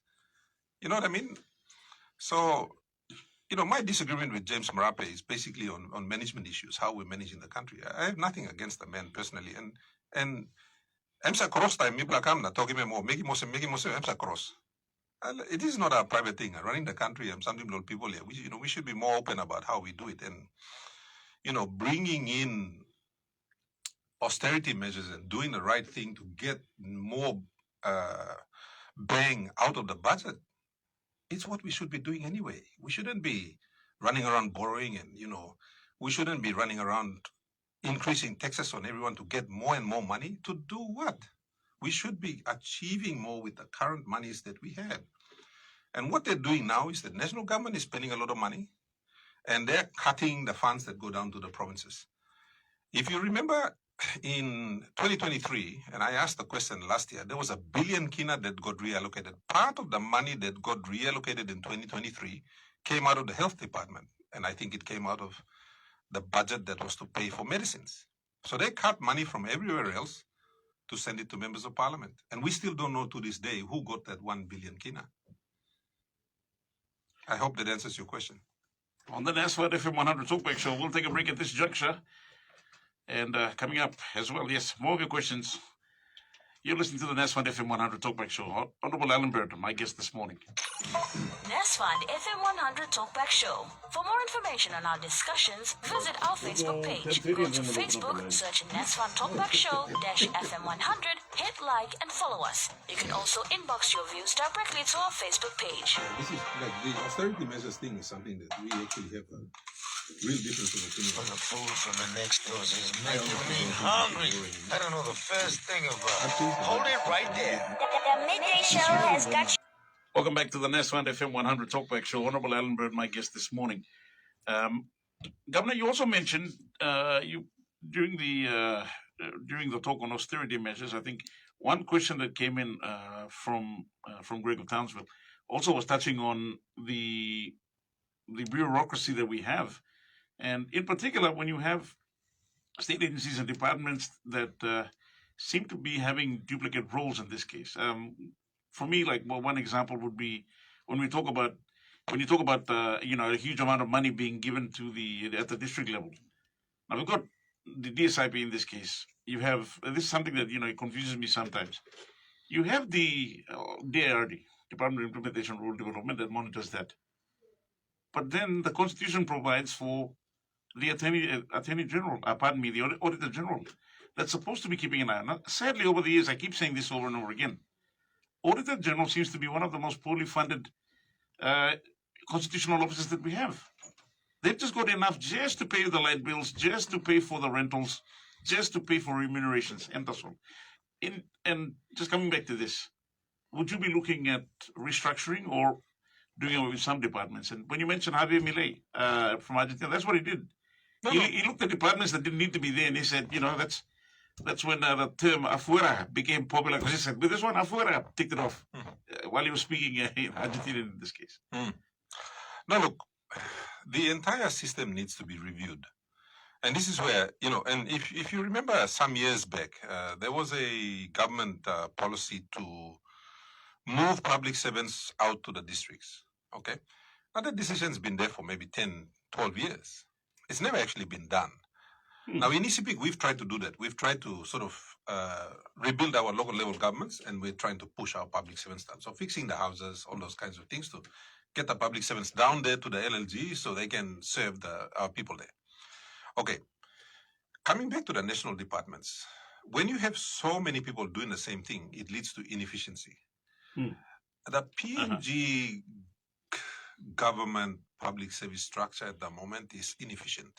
You know what I mean? So, my disagreement with James Marape is basically on management issues, how we're managing the country. I have nothing against the man personally. And EMSA cross time, talking more, making more EMSA cross. It is not a private thing. Running the country and something little people here. We should be more open about how we do it, and bringing in austerity measures and doing the right thing to get more bang out of the budget. It's what we should be doing anyway. We shouldn't be running around borrowing, and we shouldn't be running around increasing taxes on everyone to get more and more money. To do what? We should be achieving more with the current monies that we have. And what they're doing now is the national government is spending a lot of money, and they're cutting the funds that go down to the provinces. If you remember in 2023, and I asked the question last year, there was $1 billion kina that got reallocated. Part of the money that got reallocated in 2023 came out of the health department, and I think it came out of the budget that was to pay for medicines. So they cut money from everywhere else to send it to members of parliament. And we still don't know to this day who got that 1 billion kina. I hope that answers your question. On the NASFAD FM100 Talkback Show, we'll take a break at this juncture. And coming up as well, yes, more of your questions. You're listening to the NASFAD FM100 Talkback Show. Honorable Allan Bird, my guest this morning. NASFAD FM100 Talkback Show. For more information on our discussions, visit our Facebook page. Go to Facebook, search NASFAD Talkback Show -FM100, hit like and follow us. You can also inbox your views directly to our Facebook page. This is like the austerity measures thing is something that we actually have a real difference of opinion. From the food from the next door is making me hungry. I don't know the first thing about it. Hold it right there. The midday show has got you. Welcome back to the NASFAD FM100 Talkback Show. Honorable Allan Bird, my guest this morning. Governor, you also mentioned during the talk on austerity measures. I think one question that came in from Greg of Townsville also was touching on the bureaucracy that we have, and in particular when you have state agencies and departments that seem to be having duplicate roles in this case. For me, one example would be when you talk about a huge amount of money being given to at the district level. Now we've got the DSIP in this case. You have this is something that it confuses me sometimes. You have the DIRD, Department of Implementation Rule Development, that monitors that. But then the Constitution provides for the Attorney General, the Auditor General, that's supposed to be keeping an eye on it. Sadly, over the years, I keep saying this over and over again. Auditor General seems to be one of the most poorly funded constitutional offices that we have. They've just got enough just to pay the light bills, just to pay for the rentals, just to pay for remunerations, and that's all. And just coming back to this, would you be looking at restructuring or doing away with some departments? And when you mentioned Javier Milei from Argentina, that's what he did. He looked at departments that didn't need to be there, and he said, that's when the term afuera became popular, because he said, with this one, afuera, ticked it off while he was speaking in Argentina in this case. No, look, the entire system needs to be reviewed. And this is where, and if you remember some years back, there was a government policy to move public servants out to the districts, okay? Now, that decision's been there for maybe 10, 12 years. It's never actually been done. Now, in Sepik, we've tried to do that. We've tried to sort of rebuild our local level governments, and we're trying to push our public servants down. So fixing the houses, all those kinds of things to get the public servants down there to the LLG so they can serve our people there. Okay, coming back to the national departments, when you have so many people doing the same thing, it leads to inefficiency. The PNG government public service structure at the moment is inefficient.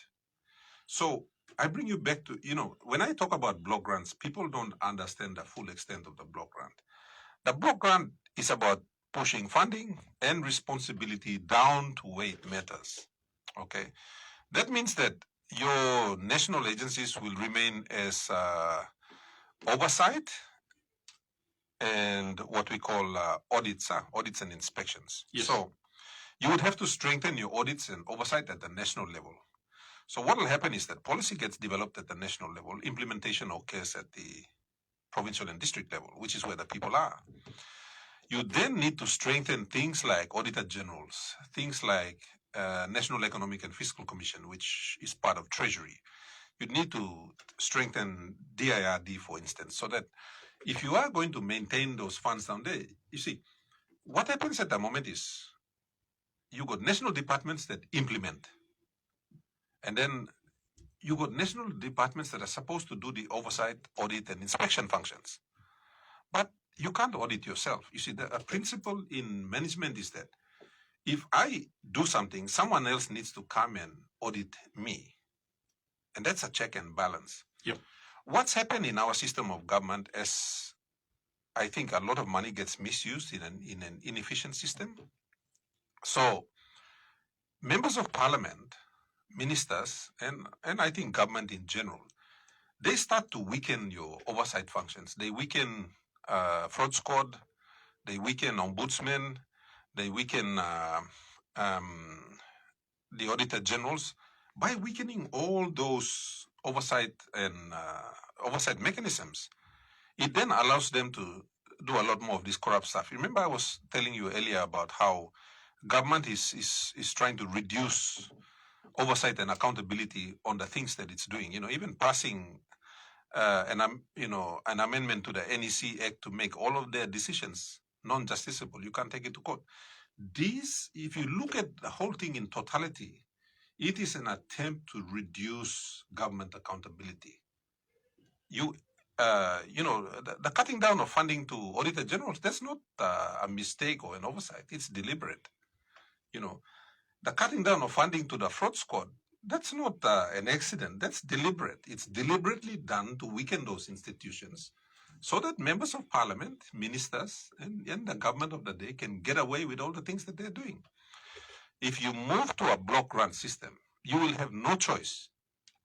So I bring you back to, when I talk about block grants, people don't understand the full extent of the block grant. The block grant is about pushing funding and responsibility down to where it matters. Okay, that means that your national agencies will remain as oversight and what we call audits and inspections. Yes. So you would have to strengthen your audits and oversight at the national level. So what will happen is that policy gets developed at the national level, implementation occurs at the provincial and district level, which is where the people are. You then need to strengthen things like auditor generals, things like National Economic and Fiscal Commission, which is part of Treasury. You need to strengthen DIRD, for instance, so that if you are going to maintain those funds down there, you see, what happens at the moment is you got national departments that implement, and then you got national departments that are supposed to do the oversight, audit, and inspection functions. But you can't audit yourself. You see, the principle in management is that if I do something, someone else needs to come and audit me. And that's a check and balance. Yep. What's happened in our system of government is, I think a lot of money gets misused in an inefficient system. So members of parliament, ministers, and I think government in general, they start to weaken your oversight functions. They weaken fraud squad, they weaken ombudsmen, they weaken the auditor generals by weakening all those oversight and oversight mechanisms. It then allows them to do a lot more of this corrupt stuff. Remember, I was telling you earlier about how government is trying to reduce oversight and accountability on the things that it's doing. Even passing an amendment to the NEC Act to make all of their decisions non-justiciable. You can't take it to court. This, if you look at the whole thing in totality, it is an attempt to reduce government accountability. The cutting down of funding to auditor generals, that's not a mistake or an oversight. It's deliberate. The cutting down of funding to the fraud squad, that's not an accident. That's deliberate. It's deliberately done to weaken those institutions so that members of parliament, ministers, and the government of the day can get away with all the things that they're doing. If you move to a block grant system, you will have no choice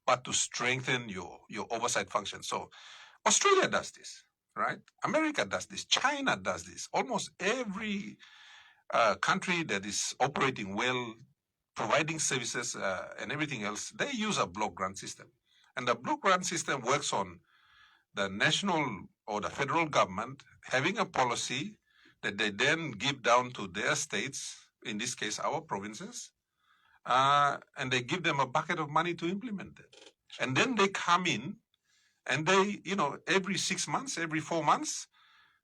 but to strengthen your oversight function. So Australia does this, right? America does this. China does this. Almost every country that is operating well, providing services and everything else, they use a block grant system. And the block grant system works on the national or the federal government having a policy that they then give down to their states, in this case our provinces, and they give them a bucket of money to implement it. And then they come in and they, every 6 months, every 4 months,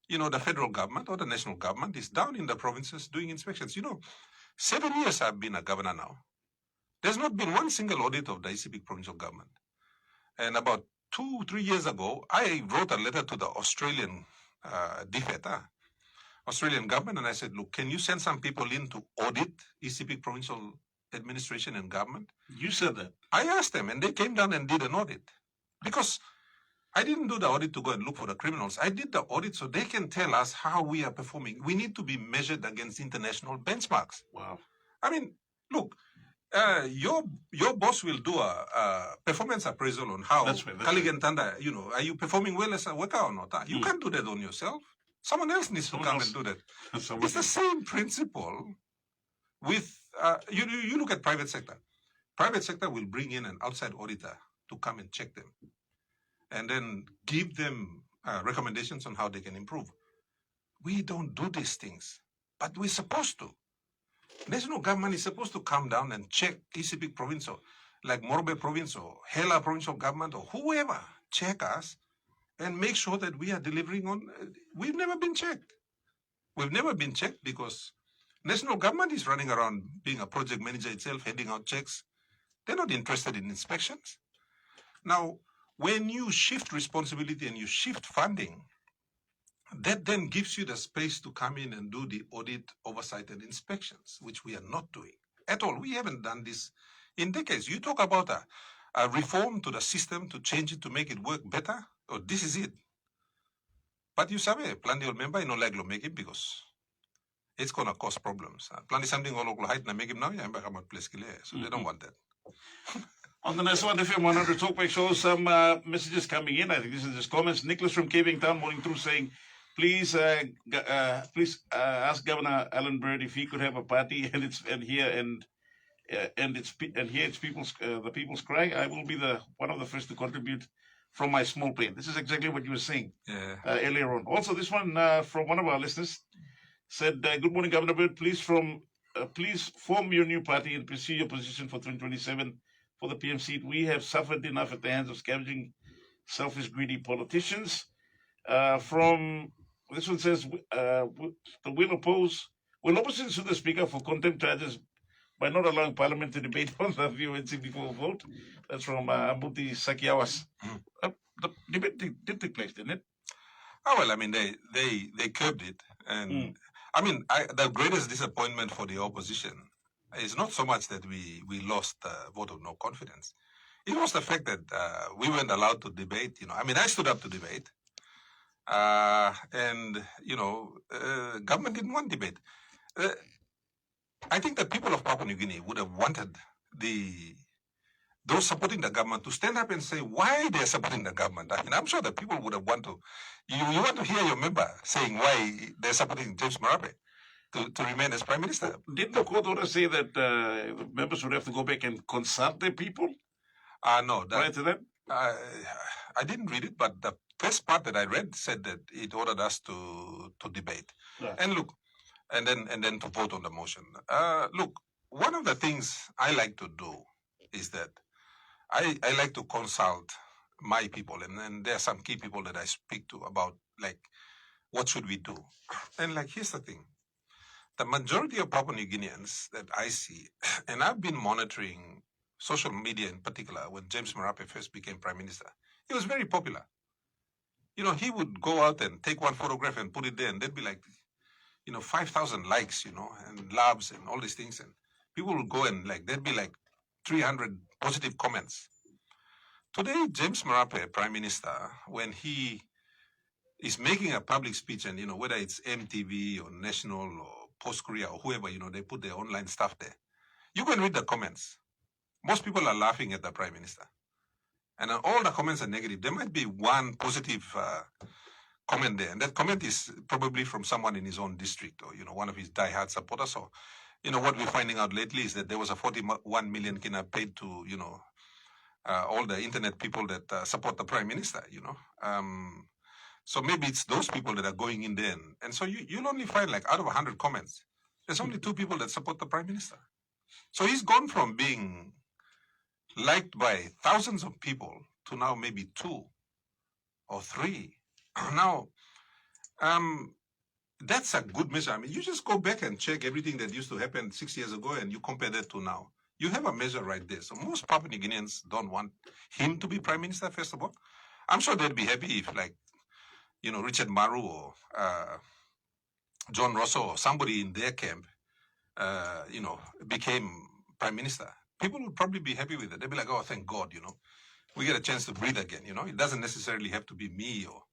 the federal government or the national government is down in the provinces doing inspections. 7 years I've been a governor now. There's not been one single audit of the Sepik provincial government. And about 2-3 years ago, I wrote a letter to the Australian Australian government, and I said, look, can you send some people in to audit Sepik provincial administration and government? You said that. I asked them, and they came down and did an audit. Because I didn't do the audit to go and look for the criminals. I did the audit so they can tell us how we are performing. We need to be measured against international benchmarks. Wow. I mean, look, your boss will do a performance appraisal on how CULLIGHAN TANDA, are you performing well as a worker or not? You can't do that on yourself. Someone else needs to come and do that. It's the same principle with, you look at private sector. Private sector will bring in an outside auditor to come and check them and then give them recommendations on how they can improve. We don't do these things, but we're supposed to. National government is supposed to come down and check Sepik province, like Marape province or Hela provincial government or whoever, check us and make sure that we are delivering on. We've never been checked. We've never been checked because National government is running around being a project manager itself, handing out checks. They're not interested in inspections. Now, when you shift responsibility and you shift funding, that then gives you the space to come in and do the audit, oversight, and inspections, which we are not doing at all. We haven't done this in decades. You talk about a reform to the system to change it, to make it work better. Oh, this is it. But you sabe, plan the old member, you know, like lo make it because it's going to cause problems. Plan something all over height, na make him now, yeah, I'm not place so they don't want that. On the next one, FM100 Talkback Show, some messages coming in. I think this is just comments. Nicholas from Caving Town morning through saying, please ask Governor Allan Bird if he could have a party and hear its people's the people's cry. I will be one of the first to contribute from my small plane. This is exactly what you were saying earlier on. Also, this one from one of our listeners said, "Good morning, Governor Bird. Please form your new party and pursue your position for 2027 for the PM seat. We have suffered enough at the hands of scavenging, selfish, greedy politicians." From this one says, will opposition sue the Speaker for contempt charges by not allowing Parliament to debate on the VoNC before a vote. That's from Abuti Sakiawas. The debate did take place, didn't it? Oh, well, I mean, they curbed it. And I mean, the greatest disappointment for the opposition is not so much that we lost the vote of no confidence. It was the fact that we weren't allowed to debate. You know, I mean, I stood up to debate. Government didn't want debate. I think the people of Papua New Guinea would have wanted those supporting the government to stand up and say why they're supporting the government. I mean, I'm sure the people would have wanted to. You want to hear your member saying why they're supporting James Marape to remain as Prime Minister. Didn't the court order say that members would have to go back and consult their people? No. Prior to that? I didn't read it, but the first part that I read said that it ordered us to debate. Yeah. And look, and then to vote on the motion. Look, one of the things I like to do is that I like to consult my people, and there are some key people that I speak to about, like, what should we do? And, like, here's the thing. The majority of Papua New Guineans that I see, and I've been monitoring social media in particular, when James Marape first became Prime Minister, he was very popular. You know, he would go out and take one photograph and put it there, and there'd be like, 5,000 likes, and loves and all these things. And people would go and, like, there'd be like 300 positive comments. Today, James Marape, Prime Minister, when he is making a public speech, and, whether it's MTV or National or Post Korea or whoever, they put their online stuff there. You can read the comments. Most people are laughing at the Prime Minister. And all the comments are negative. There might be one positive comment there. And that comment is probably from someone in his own district or, one of his diehard supporters. So, what we're finding out lately is that there was a 41 million kina paid to, all the internet people that support the Prime Minister, So maybe it's those people that are going in there. And so you'll only find, like, out of 100 comments, there's only 2 people that support the Prime Minister. So he's gone from being liked by thousands of people to now maybe 2 or 3. Now, that's a good measure. I mean, you just go back and check everything that used to happen 6 years ago and you compare that to now. You have a measure right there. So most Papua New Guineans don't want him to be Prime Minister, first of all. I'm sure they'd be happy if, like, Richard Maru or John Rosso or somebody in their camp, became Prime Minister. People would probably be happy with it. They'd be like, oh, thank God, we get a chance to breathe again, It doesn't necessarily have to be me or,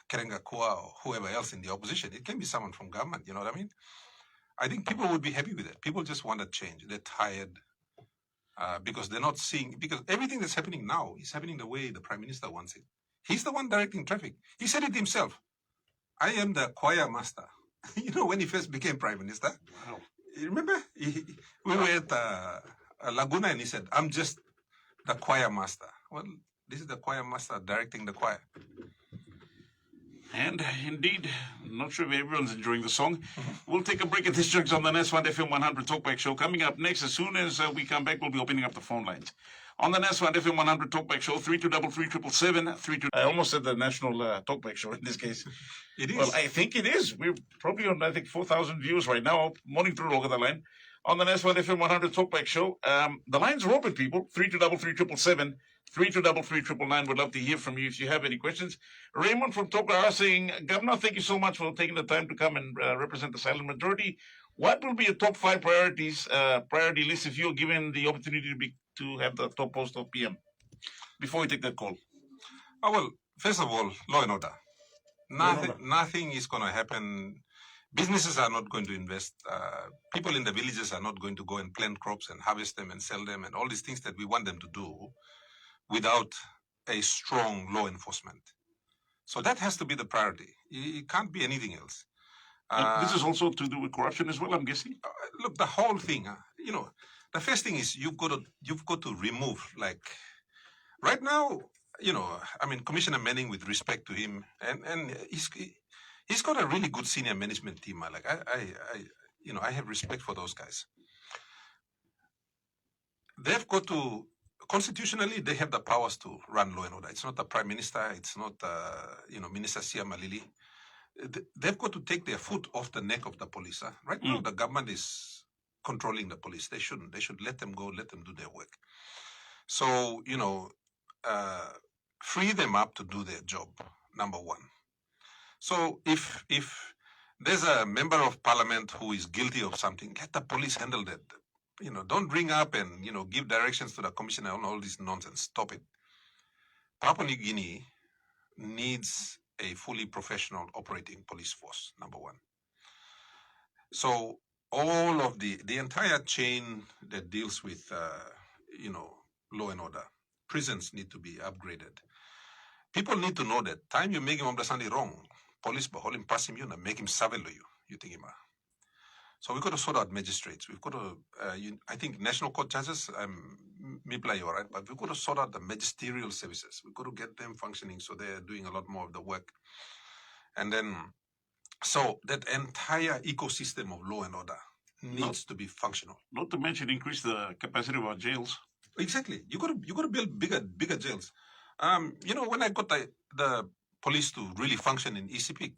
Kerenga Kua or whoever else in the opposition. It can be someone from government, you know what I mean? I think people would be happy with it. People just want a change. They're tired because they're not seeing, because everything that's happening now is happening the way the Prime Minister wants it. He's the one directing traffic. He said it himself. I am the choir master. When he first became Prime Minister, Wow. You remember? We were at Laguna and he said, I'm just the choir master. Well, this is the choir master directing the choir. And indeed, not sure if everyone's enjoying the song. We'll take a break at this juncture on the Nesfund FM100 Talkback Show. Coming up next, as soon as we come back, we'll be opening up the phone lines. On the Nesfund FM100 Talkback Show, 32337777. I almost said the National Talkback Show in this case. It is. Well, I think it is. We're probably on, 4,000 views right now, morning through over the line. On the Nesfund FM100 Talkback Show, the lines are open, people. 32337777. 323399. Would love to hear from you if you have any questions. Raymond from Tokara saying, Governor, thank you so much for taking the time to come and represent the silent majority. What will be your top 5 priorities, priority list if you're given the opportunity to have the top post of PM? Before we take that call. Oh, well, first of all, law and order. Nothing is going to happen. Businesses are not going to invest. People in the villages are not going to go and plant crops and harvest them and sell them and all these things that we want them to do without a strong law enforcement. So that has to be the priority. It can't be anything else. This is also to do with corruption as well, I'm guessing. Look, the whole thing. The first thing is you've got to remove. Like right now, Commissioner Manning, with respect to him, and he's got a really good senior management team. I have respect for those guys. They've got to. Constitutionally, they have the powers to run law and order. It's not the Prime Minister. It's not, Minister Sia Malili. They've got to take their foot off the neck of the police. Right now, the government is controlling the police. They shouldn't. They should let them go, let them do their work. So, free them up to do their job, number one. So if there's a member of parliament who is guilty of something, let the police handle that. Don't ring up and, give directions to the commissioner on all this nonsense. Stop it. Papua New Guinea needs a fully professional operating police force, number one. So all of the entire chain that deals with, law and order, prisons need to be upgraded. People need to know that time you make him something wrong, police hold him pass him, make him savelo you think him. So we've got to sort out magistrates. We've got to, I think national court judges, me play all right, but we've got to sort out the magisterial services. We've got to get them functioning so they're doing a lot more of the work. And then, so that entire ecosystem of law and order needs to be functional. Not to mention increase the capacity of our jails. Exactly. You got to build bigger jails. When I got the police to really function in Sepik,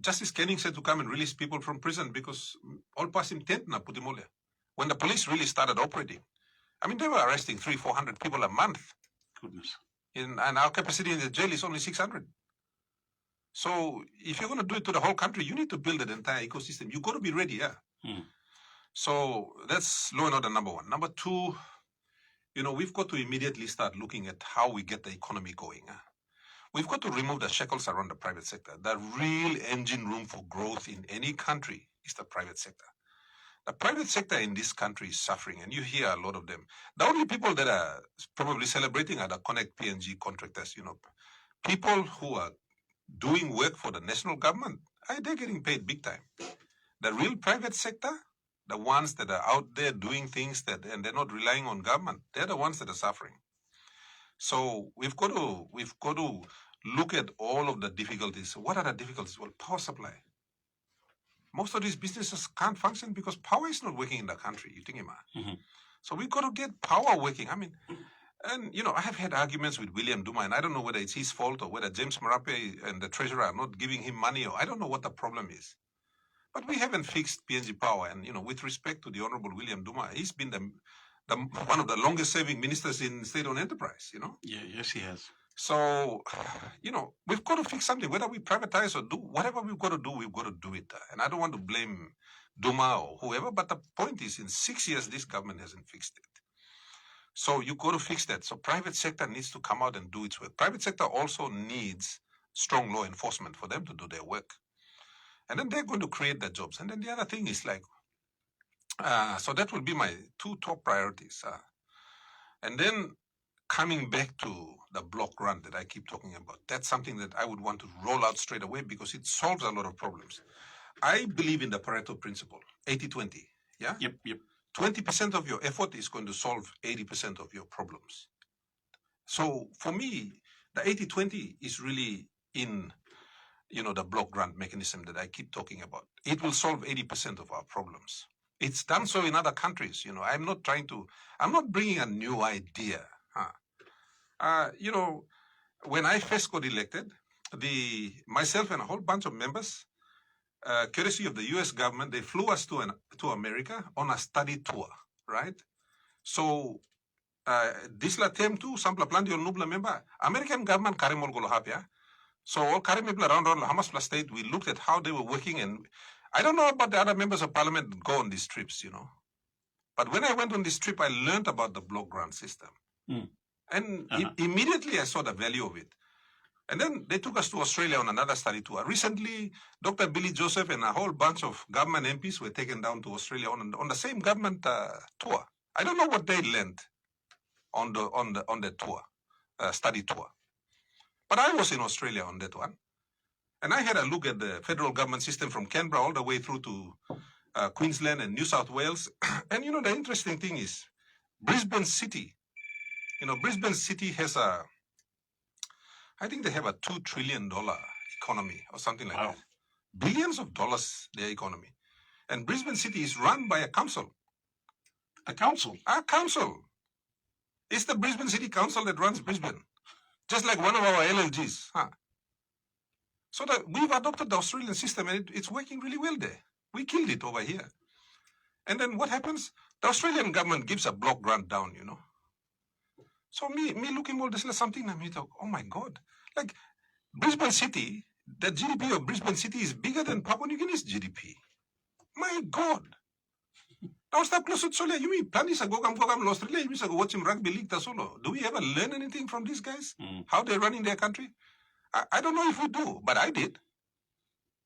Justice Kenning said to come and release people from prison because all past him tent na putimole. When the police really started operating, they were arresting 300-400 people a month. Goodness. And our capacity in the jail is only 600. So if you're going to do it to the whole country, you need to build an entire ecosystem. You've got to be ready, yeah. So that's law and order number one. Number two, we've got to immediately start looking at how we get the economy going. We've got to remove the shackles around the private sector. The real engine room for growth in any country is the private sector. The private sector in this country is suffering, and you hear a lot of them. The only people that are probably celebrating are the Connect PNG contractors, people who are doing work for the national government. They're getting paid big time. The real private sector, the ones that are out there doing things and they're not relying on government, they're the ones that are suffering. So we've got to look at all of the difficulties. What are the difficulties? Well, power supply. Most of these businesses can't function because power is not working in the country. You think, So we've got to get power working. I have had arguments with William Duma, and I don't know whether it's his fault or whether James Marape and the treasurer are not giving him money, or I don't know what the problem is. But we haven't fixed PNG Power, and with respect to the Honorable William Duma, he's been one of the longest-serving ministers in state-owned enterprise, Yeah, yes, he has. So, we've got to fix something. Whether we privatize or do whatever we've got to do it. And I don't want to blame Duma or whoever, but the point is, in 6 years, this government hasn't fixed it. So you've got to fix that. So private sector needs to come out and do its work. Private sector also needs strong law enforcement for them to do their work. And then they're going to create the jobs. And then the other thing is so that will be my 2 top priorities. And then coming back to the block grant that I keep talking about, that's something that I would want to roll out straight away because it solves a lot of problems. I believe in the Pareto principle, 80-20. Yeah? Yep. 20% of your effort is going to solve 80% of your problems. So for me, the 80-20 is really in, the block grant mechanism that I keep talking about. It will solve 80% of our problems. It's done so in other countries. I'm not bringing a new idea. When I first got elected, myself and a whole bunch of members, courtesy of the U.S. government, they flew us to America on a study tour, right? So, disla tem tu sampla plan di nubla member American government karimol golo hapya. So all karimibla around Hamas plus state, we looked at how they were working, and I don't know about the other members of parliament that go on these trips, But when I went on this trip, I learned about the block grant system. And immediately I saw the value of it. And then they took us to Australia on another study tour. Recently, Dr. Billy Joseph and a whole bunch of government MPs were taken down to Australia on the same government tour. I don't know what they learned on the tour, study tour. But I was in Australia on that one. And I had a look at the federal government system from Canberra all the way through to Queensland and New South Wales. And the interesting thing is Brisbane City. Brisbane City has I think they have a $2 trillion economy or something like that. Billions of dollars, their economy. And Brisbane City is run by a council. A council? A council. It's the Brisbane City Council that runs Brisbane. Just like one of our LLGs. So that we've adopted the Australian system, and it's working really well there. We killed it over here. And then what happens? The Australian government gives a block grant down, So me looking all this like something, and me talk, oh my God. Like Brisbane City, the GDP of Brisbane City is bigger than Papua New Guinea's GDP. My God. Now stop close to Australia. You mean Planis go come Australia, you go watch him rugby league solo. Do we ever learn anything from these guys? How they're running their country? I don't know if we do, but I did.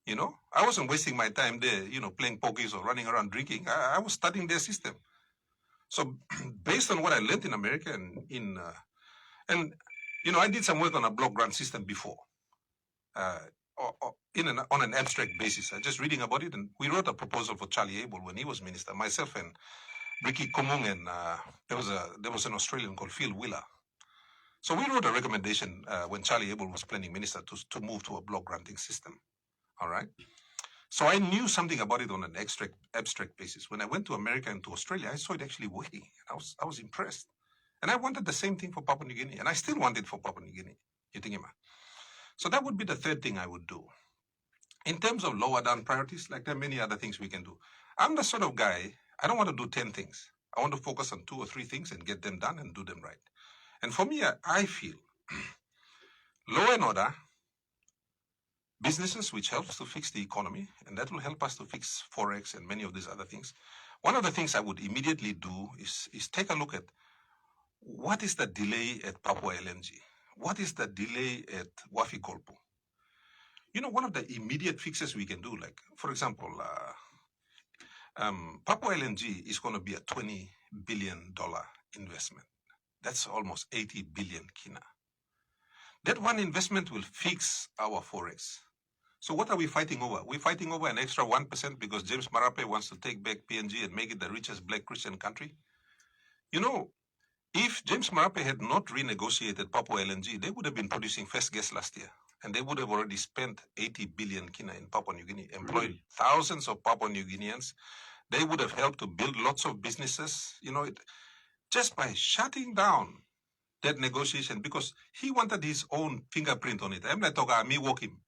I wasn't wasting my time there, playing pokies or running around drinking. I was studying their system. So based on what I learned in America and I did some work on a block grant system before, on an abstract basis. I just reading about it, and we wrote a proposal for Charlie Abel when he was minister. Myself and Ricky Komung, and there was an Australian called Phil Wheeler. So we wrote a recommendation when Charlie Abel was planning minister to move to a block granting system. All right. So I knew something about it on an abstract basis. When I went to America and to Australia, I saw it actually working. I was impressed. And I wanted the same thing for Papua New Guinea, and I still want it for Papua New Guinea. So that would be the third thing I would do. In terms of lower down priorities, like there are many other things we can do. I'm the sort of guy, I don't want to do 10 things. I want to focus on 2 or 3 things and get them done and do them right. And for me, I feel law and order, businesses, which helps to fix the economy, and that will help us to fix Forex and many of these other things. One of the things I would immediately do is take a look at what is the delay at Papua LNG? What is the delay at Wafi Golpu? One of the immediate fixes we can do, like, for example, Papua LNG is going to be a $20 billion investment. That's almost 80 billion kina. That one investment will fix our Forex. So what are we fighting over? We're fighting over an extra 1% because James Marape wants to take back PNG and make it the richest black Christian country. If James Marape had not renegotiated Papua LNG, they would have been producing first gas last year. And they would have already spent 80 billion kina in Papua New Guinea, employed thousands of Papua New Guineans. They would have helped to build lots of businesses, just by shutting down that negotiation, because he wanted his own fingerprint on it. I'm not talking, me walk him.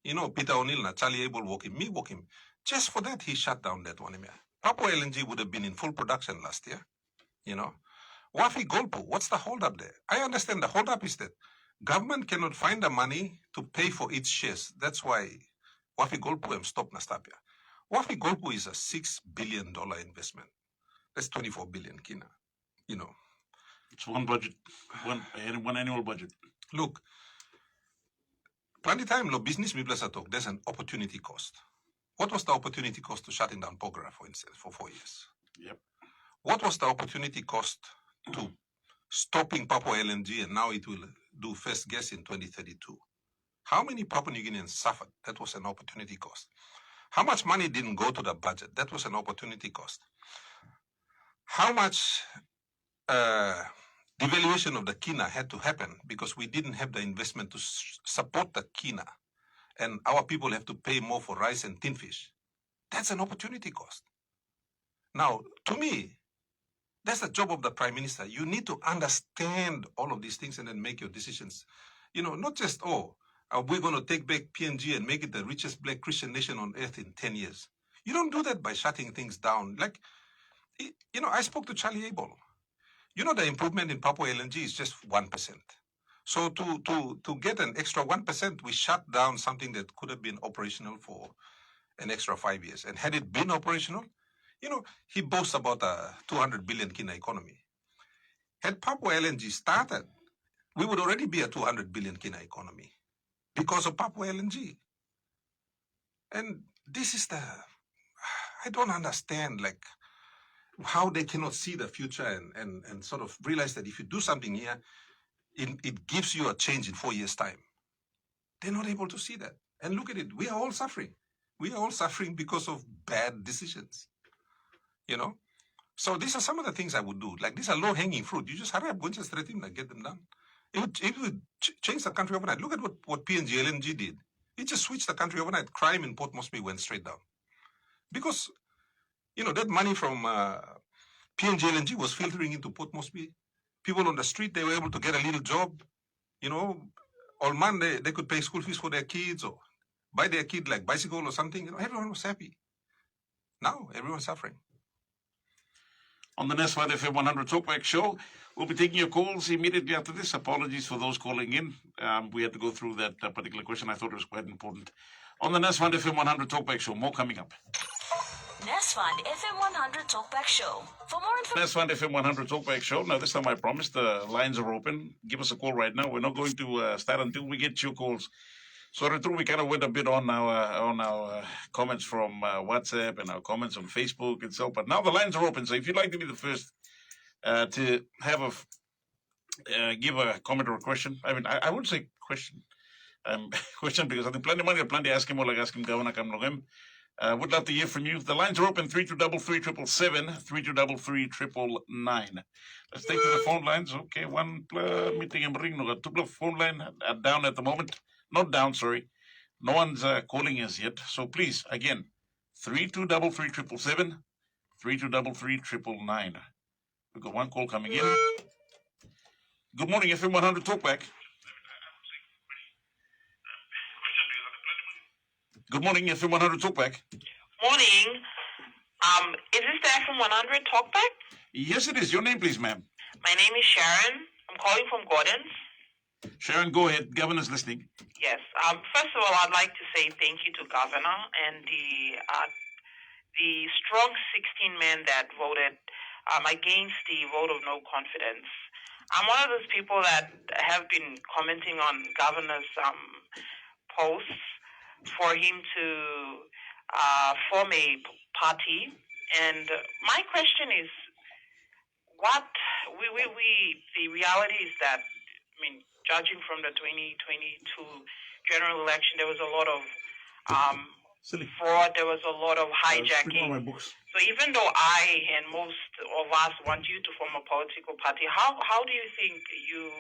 Peter O'Neill, Charlie Abel walk him, me walk him. Just for that, he shut down that one. Papua LNG would have been in full production last year. Wafi Golpu, what's the holdup there? I understand the holdup is that government cannot find the money to pay for its shares. That's why Wafi Golpu am stopped Nastapia. Wafi Golpu is a $6 billion investment. That's 24 billion kina. It's one budget, one annual budget. Look, plenty time lo business people talk. There's an opportunity cost. What was the opportunity cost to shutting down Pogra, for instance, for 4 years? Yep. What was the opportunity cost to stopping Papua LNG, and now it will do first gas in 2032? How many Papua New Guineans suffered? That was an opportunity cost. How much money didn't go to the budget? That was an opportunity cost. How much devaluation of the kina had to happen because we didn't have the investment to support the kina, and our people have to pay more for rice and tin fish. That's an opportunity cost. Now, to me, that's the job of the Prime Minister. You need to understand all of these things and then make your decisions. Not just, we're going to take back PNG and make it the richest black Christian nation on earth in 10 years. You don't do that by shutting things down. I spoke to Charlie Abel. The improvement in Papua LNG is just 1%. So to get an extra 1%, we shut down something that could have been operational for an extra 5 years. And had it been operational, he boasts about a 200 billion kina economy. Had Papua LNG started, we would already be a 200 billion kina economy because of Papua LNG. And this is I don't understand, how they cannot see the future and sort of realize that if you do something here, it gives you a change in 4 years' time. They're not able to see that. And look at it, we are all suffering. We are all suffering because of bad decisions. So these are some of the things I would do. These are low-hanging fruit. You just hurry up, go and just threaten and get them done. It would change the country overnight. Look at what PNG LNG did. It just switched the country overnight. Crime in Port Moresby went straight down. Because, that money from PNG LNG was filtering into Port Moresby. People on the street, they were able to get a little job. All month they could pay school fees for their kids or buy their kid bicycle or something. Everyone was happy. Now everyone's suffering. On the Nesfat FM100 Talkback Show, we'll be taking your calls immediately after this. Apologies for those calling in. We had to go through that particular question. I thought it was quite important. On the Nesfat FM100 Talkback Show, more coming up. Nesfat FM100 Talkback Show. For more information. Nesfat FM100 Talkback Show. Now, this time I promised the lines are open. Give us a call right now. We're not going to start until we get your calls. So, we kind of went a bit on our comments from WhatsApp and our comments on Facebook itself. But now the lines are open. So if you'd like to be the first to have give a comment or a question, I would say question. Question because I think plenty of money, plenty asking more like asking Governor Kamlogem. Would love to hear from you. The lines are open 3233 777 Let's take to the phone lines. Okay, one meeting in ring. No, two phone line down at the moment. Not down, sorry. No one's calling us yet. So please, again, 3233 777 We've got one call coming in. Good morning, FM100 Talkback. Good morning, FM100 Talkback. Morning. Is this the FM100 Talkback? Yes, it is. Your name, please, ma'am. My name is Sharon. I'm calling from Gordon's. Sharon, go ahead. Governor's listening. Yes. First of all, I'd like to say thank you to Governor and the strong 16 men that voted against the vote of no confidence. I'm one of those people that have been commenting on Governor's posts for him to form a party. And my question is, the reality is that, judging from the 2022 general election, there was a lot of fraud, there was a lot of hijacking. So even though I and most of us want you to form a political party, how do you think you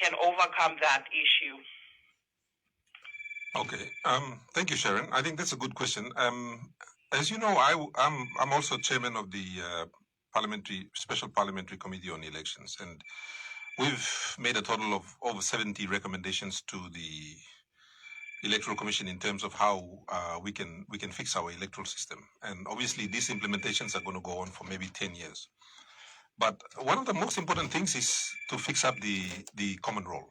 can overcome that issue? Okay. Thank you, Sharon. I think that's a good question. As you know, I'm also chairman of the Special Parliamentary Committee on Elections, and we've made a total of over 70 recommendations to the Electoral Commission in terms of how we can fix our electoral system. And obviously, these implementations are going to go on for maybe 10 years. But one of the most important things is to fix up the common role.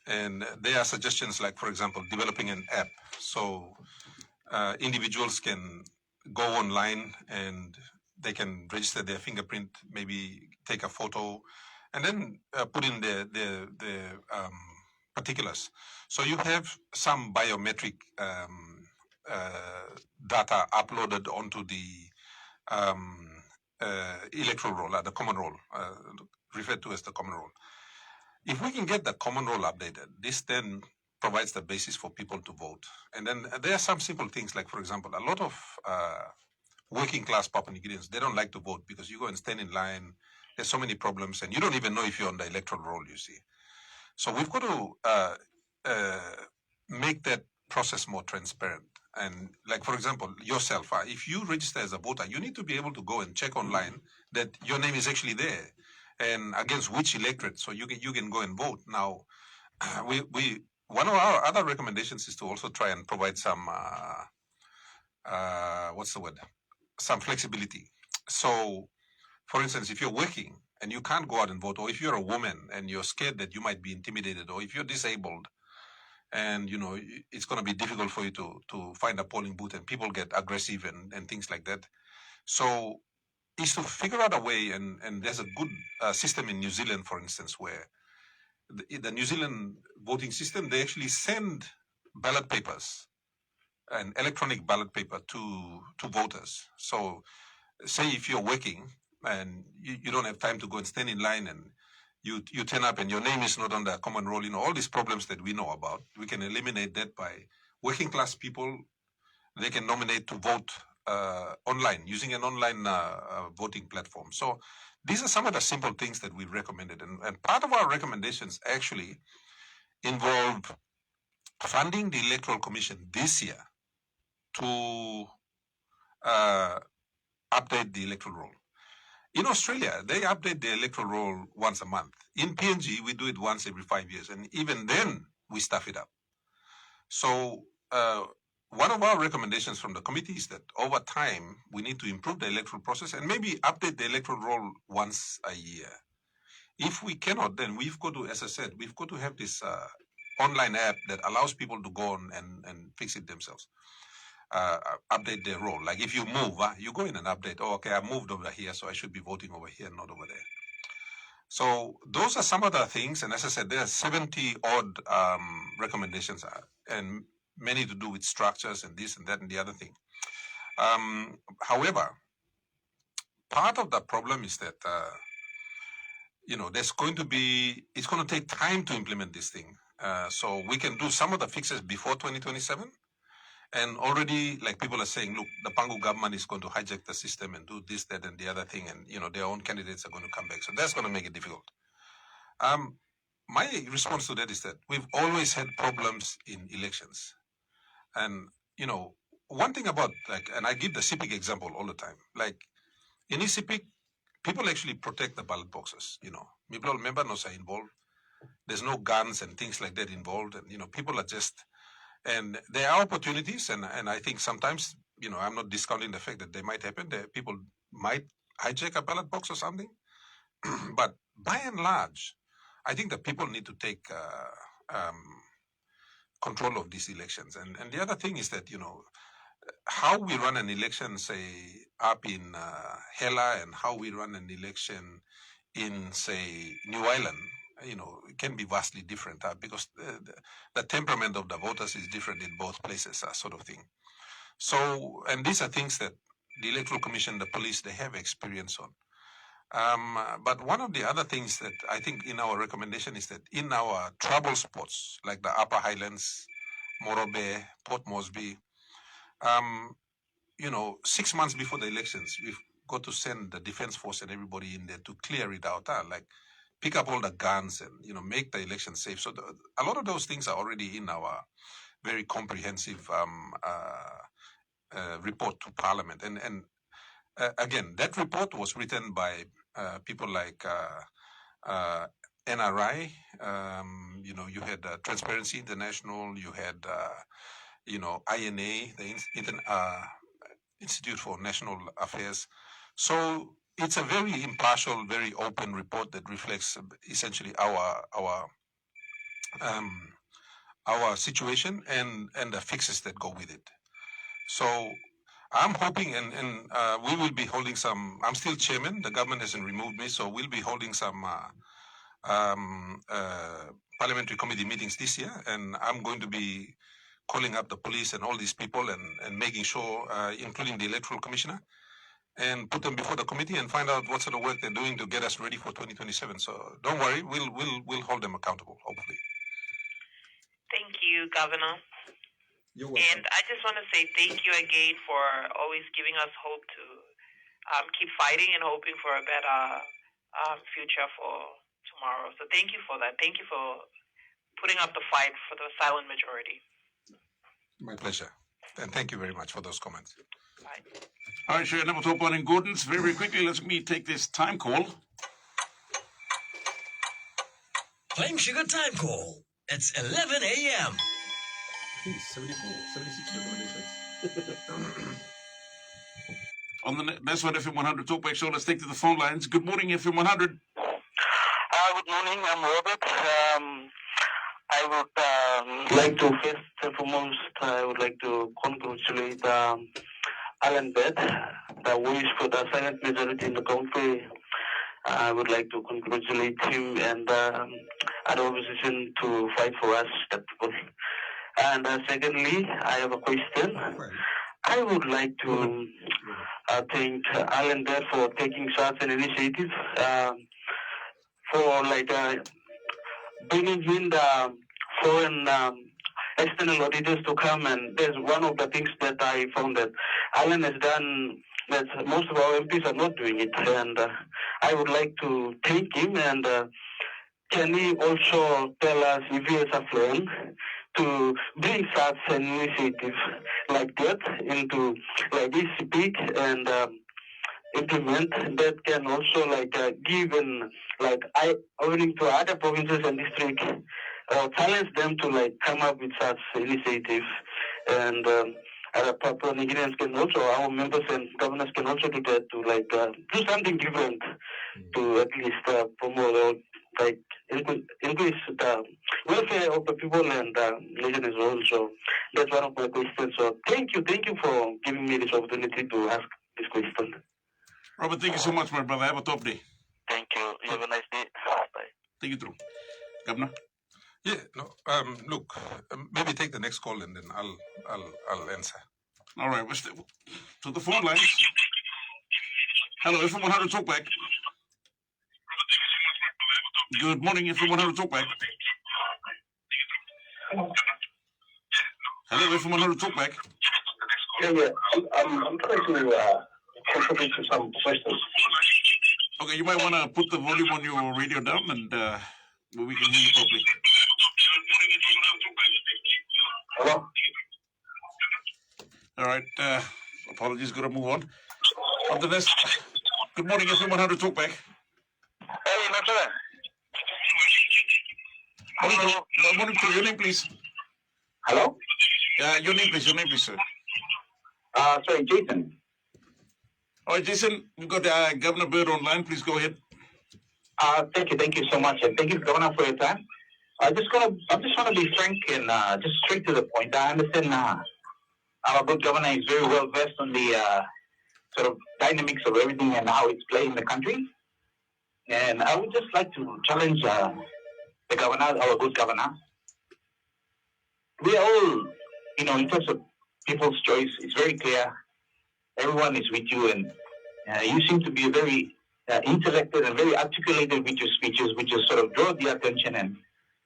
And there are suggestions like, for example, developing an app so individuals can go online and they can register their fingerprint, maybe take a photo, and then put in the particulars. So you have some biometric data uploaded onto the electoral roll, the common roll, referred to as the common roll. If we can get the common roll updated, this then provides the basis for people to vote. And then there are some simple things like, for example, a lot of working class Papua New Guineans, they don't like to vote because you go and stand in line There's so many problems, and you don't even know if you're on the electoral roll, you see. So we've got to make that process more transparent. And like, for example, yourself, if you register as a voter, you need to be able to go and check online that your name is actually there and against which electorate, so you can go and vote. Now, one of our other recommendations is to also try and provide some, some flexibility. So, for instance, if you're working and you can't go out and vote, or if you're a woman and you're scared that you might be intimidated, or if you're disabled, and it's going to be difficult for you to find a polling booth, and people get aggressive and things like that. So is to figure out a way, and there's a good system in New Zealand, for instance, where the New Zealand voting system, they actually send ballot papers, an electronic ballot paper to voters. So say if you're working and you don't have time to go and stand in line, and you turn up and your name is not on the common roll, all these problems that we know about, we can eliminate that by working class people. They can nominate to vote online, using an online voting platform. So these are some of the simple things that we recommended. And part of our recommendations actually involve funding the Electoral Commission this year to update the electoral roll. In Australia, they update the electoral roll once a month. In PNG, we do it once every 5 years, and even then, we stuff it up. So one of our recommendations from the committee is that over time, we need to improve the electoral process and maybe update the electoral roll once a year. If we cannot, then we've got to, as I said, we've got to have this online app that allows people to go on and fix it themselves. Update their role. Like if you move, you go in and update. Oh, okay, I moved over here, so I should be voting over here, not over there. So those are some of the things. And as I said, there are 70 odd recommendations, and many to do with structures and this and that and the other thing. However, part of the problem is that it's going to take time to implement this thing. So we can do some of the fixes before 2027. And already, like, people are saying, look, the Pangu government is going to hijack the system and do this, that, and the other thing, and their own candidates are going to come back. So that's going to make it difficult. My response to that is that we've always had problems in elections. And, one thing about, and I give the Sepik example all the time, like, in Sepik, people actually protect the ballot boxes, People member are involved. There's no guns and things like that involved, and, people are just... And there are opportunities, and I think sometimes, I'm not discounting the fact that they might happen. That people might hijack a ballot box or something. But by and large, I think that people need to take control of these elections. And the other thing is that, how we run an election, say, up in Hela, and how we run an election in, say, New Ireland, it can be vastly different because the temperament of the voters is different in both places, sort of thing. So, and these are things that the Electoral Commission, the police, they have experience on. But one of the other things that I think in our recommendation is that in our trouble spots, like the Upper Highlands, Morobe, Port Moresby, 6 months before the elections, we've got to send the defense force and everybody in there to clear it out, like pick up all the guns and, make the election safe. So a lot of those things are already in our very comprehensive report to Parliament. And again, that report was written by people like NRI. You had Transparency International. You had, INA, the Institute for National Affairs. So it's a very impartial, very open report that reflects essentially our situation and the fixes that go with it. So I'm hoping, and we will be holding some. I'm still chairman. The government hasn't removed me, so we'll be holding some parliamentary committee meetings this year, and I'm going to be calling up the police and all these people and making sure, including the electoral commissioner, and put them before the committee and find out what sort of work they're doing to get us ready for 2027. So don't worry, we'll hold them accountable, hopefully. Thank you, Governor. You're welcome. And I just want to say thank you again for always giving us hope to keep fighting and hoping for a better future for tomorrow. So thank you for that. Thank you for putting up the fight for the silent majority. My pleasure. And thank you very much for those comments. Bye. All right, sure. Number 12 in Gordon's. Very, very quickly, let me take this time call. Plain Sugar Time Call. It's 11 a.m. 74, 76. On the That's what FM100 Talkback Show. Let's take to the phone lines. Good morning, FM100. Good morning. I'm Robert. I would like to first and foremost, I would like to congratulate Allan Bird, the voice for the silent majority in the country. I would like to congratulate him and other opposition to fight for us, the people. And secondly, I have a question. I would like to thank Allan Bird for taking such an initiative for bringing in the foreign external auditors to come. And there's one of the things that I found that Allan has done that most of our MPs are not doing it. And I would like to thank him. And can he also tell us if he has a plan to bring such an initiative like that into this Sepik and implement that can also give an eye-opening to other provinces and districts, challenge them to come up with such initiative. And other Papua New Guineans can also, our members and governors can also do that to do something different to at least promote or increase the welfare of the people and the nation as well. So that's one of my questions. So thank you for giving me this opportunity to ask this question. Robert, thank you so much, my brother. Have a top day. Thank you. You have a nice day. Bye. Thank you, too. Governor? Yeah, no. Look, maybe take the next call and then I'll answer. All right, to the phone lines. Hello, FM100 Talkback. Good morning, FM100 Talkback. Hello, FM100 Talkback. Yeah. I'm trying to contribute to some questions. Okay, you might want to put the volume on your radio down and we can hear you properly. Hello? All right, apologies, got to move on. On the next, good morning, FM100 Talkback. Hey, my brother. Morning to your name, please. Hello? Your name, please, sir. Sorry, Jason. All right, Jason, we've got Governor Bird online. Please go ahead. Thank you so much, and thank you, Governor, for your time. I just want to be frank and just straight to the point. I understand our good governor is very well versed on the sort of dynamics of everything and how it's playing in the country. And I would just like to challenge the governor, our good governor. We are all, in terms of people's choice, it's very clear. Everyone is with you, and you seem to be very intellectual and very articulated with your speeches, which just sort of draw the attention. And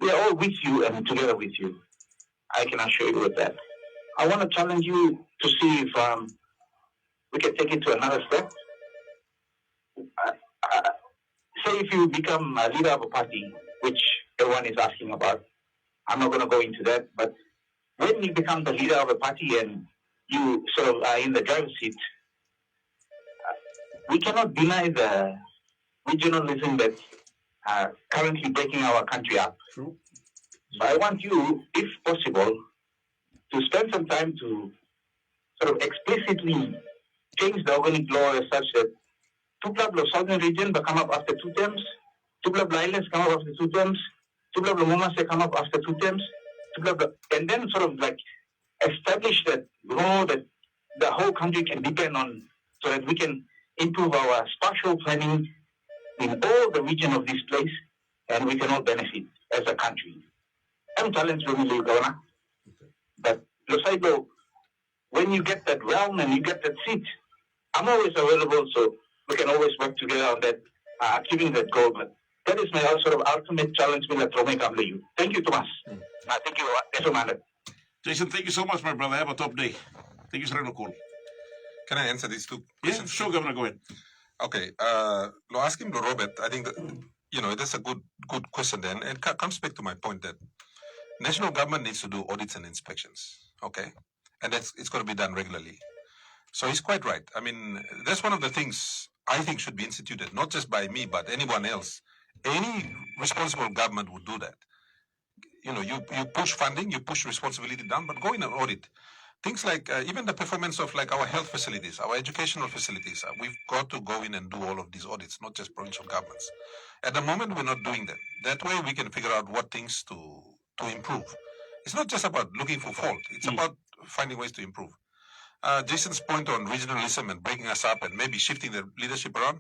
we are all with you and together with you. I can assure you of that. I want to challenge you to see if we can take it to another step. Say if you become a leader of a party, which everyone is asking about. I'm not going to go into that, but when you become the leader of a party and you sort of are in the driver's seat, we cannot deny the regionalism that's currently breaking our country up. True. So I want you, if possible, to spend some time to sort of explicitly change the organic law as such that Tuplablo Southern Region will come up after 2 terms, Tuplablo Islands come up after 2 terms, Tuplablo Momase come up after 2 terms, and then sort of establish that law that the whole country can depend on so that we can improve our spatial planning in all the region of this place and we can all benefit as a country. I'm challenged with you, Governor. But Losaido, when you get that realm and you get that seat, I'm always available so we can always work together on that, achieving that goal. But that is my sort of ultimate challenge with you. Thank you, Thomas. Thank you, Esomanda. Jason, thank you so much, my brother. Have a top day. Thank you, sir. Can I answer these two Yeah, questions? sure, Governor. Go ahead. Okay, lo asking lo Robert, I think that, that's a good question then, and it comes back to my point that national government needs to do audits and inspections, okay, and it's going to be done regularly. So he's quite right. I mean, that's one of the things I think should be instituted, not just by me, but anyone else. Any responsible government would do that. You push funding, you push responsibility down, but go in and audit. Things like even the performance of like our health facilities, our educational facilities. We've got to go in and do all of these audits, not just provincial governments. At the moment, we're not doing that. That way we can figure out what things to improve. It's not just about looking for fault. It's about finding ways to improve. Jason's point on regionalism and breaking us up and maybe shifting the leadership around.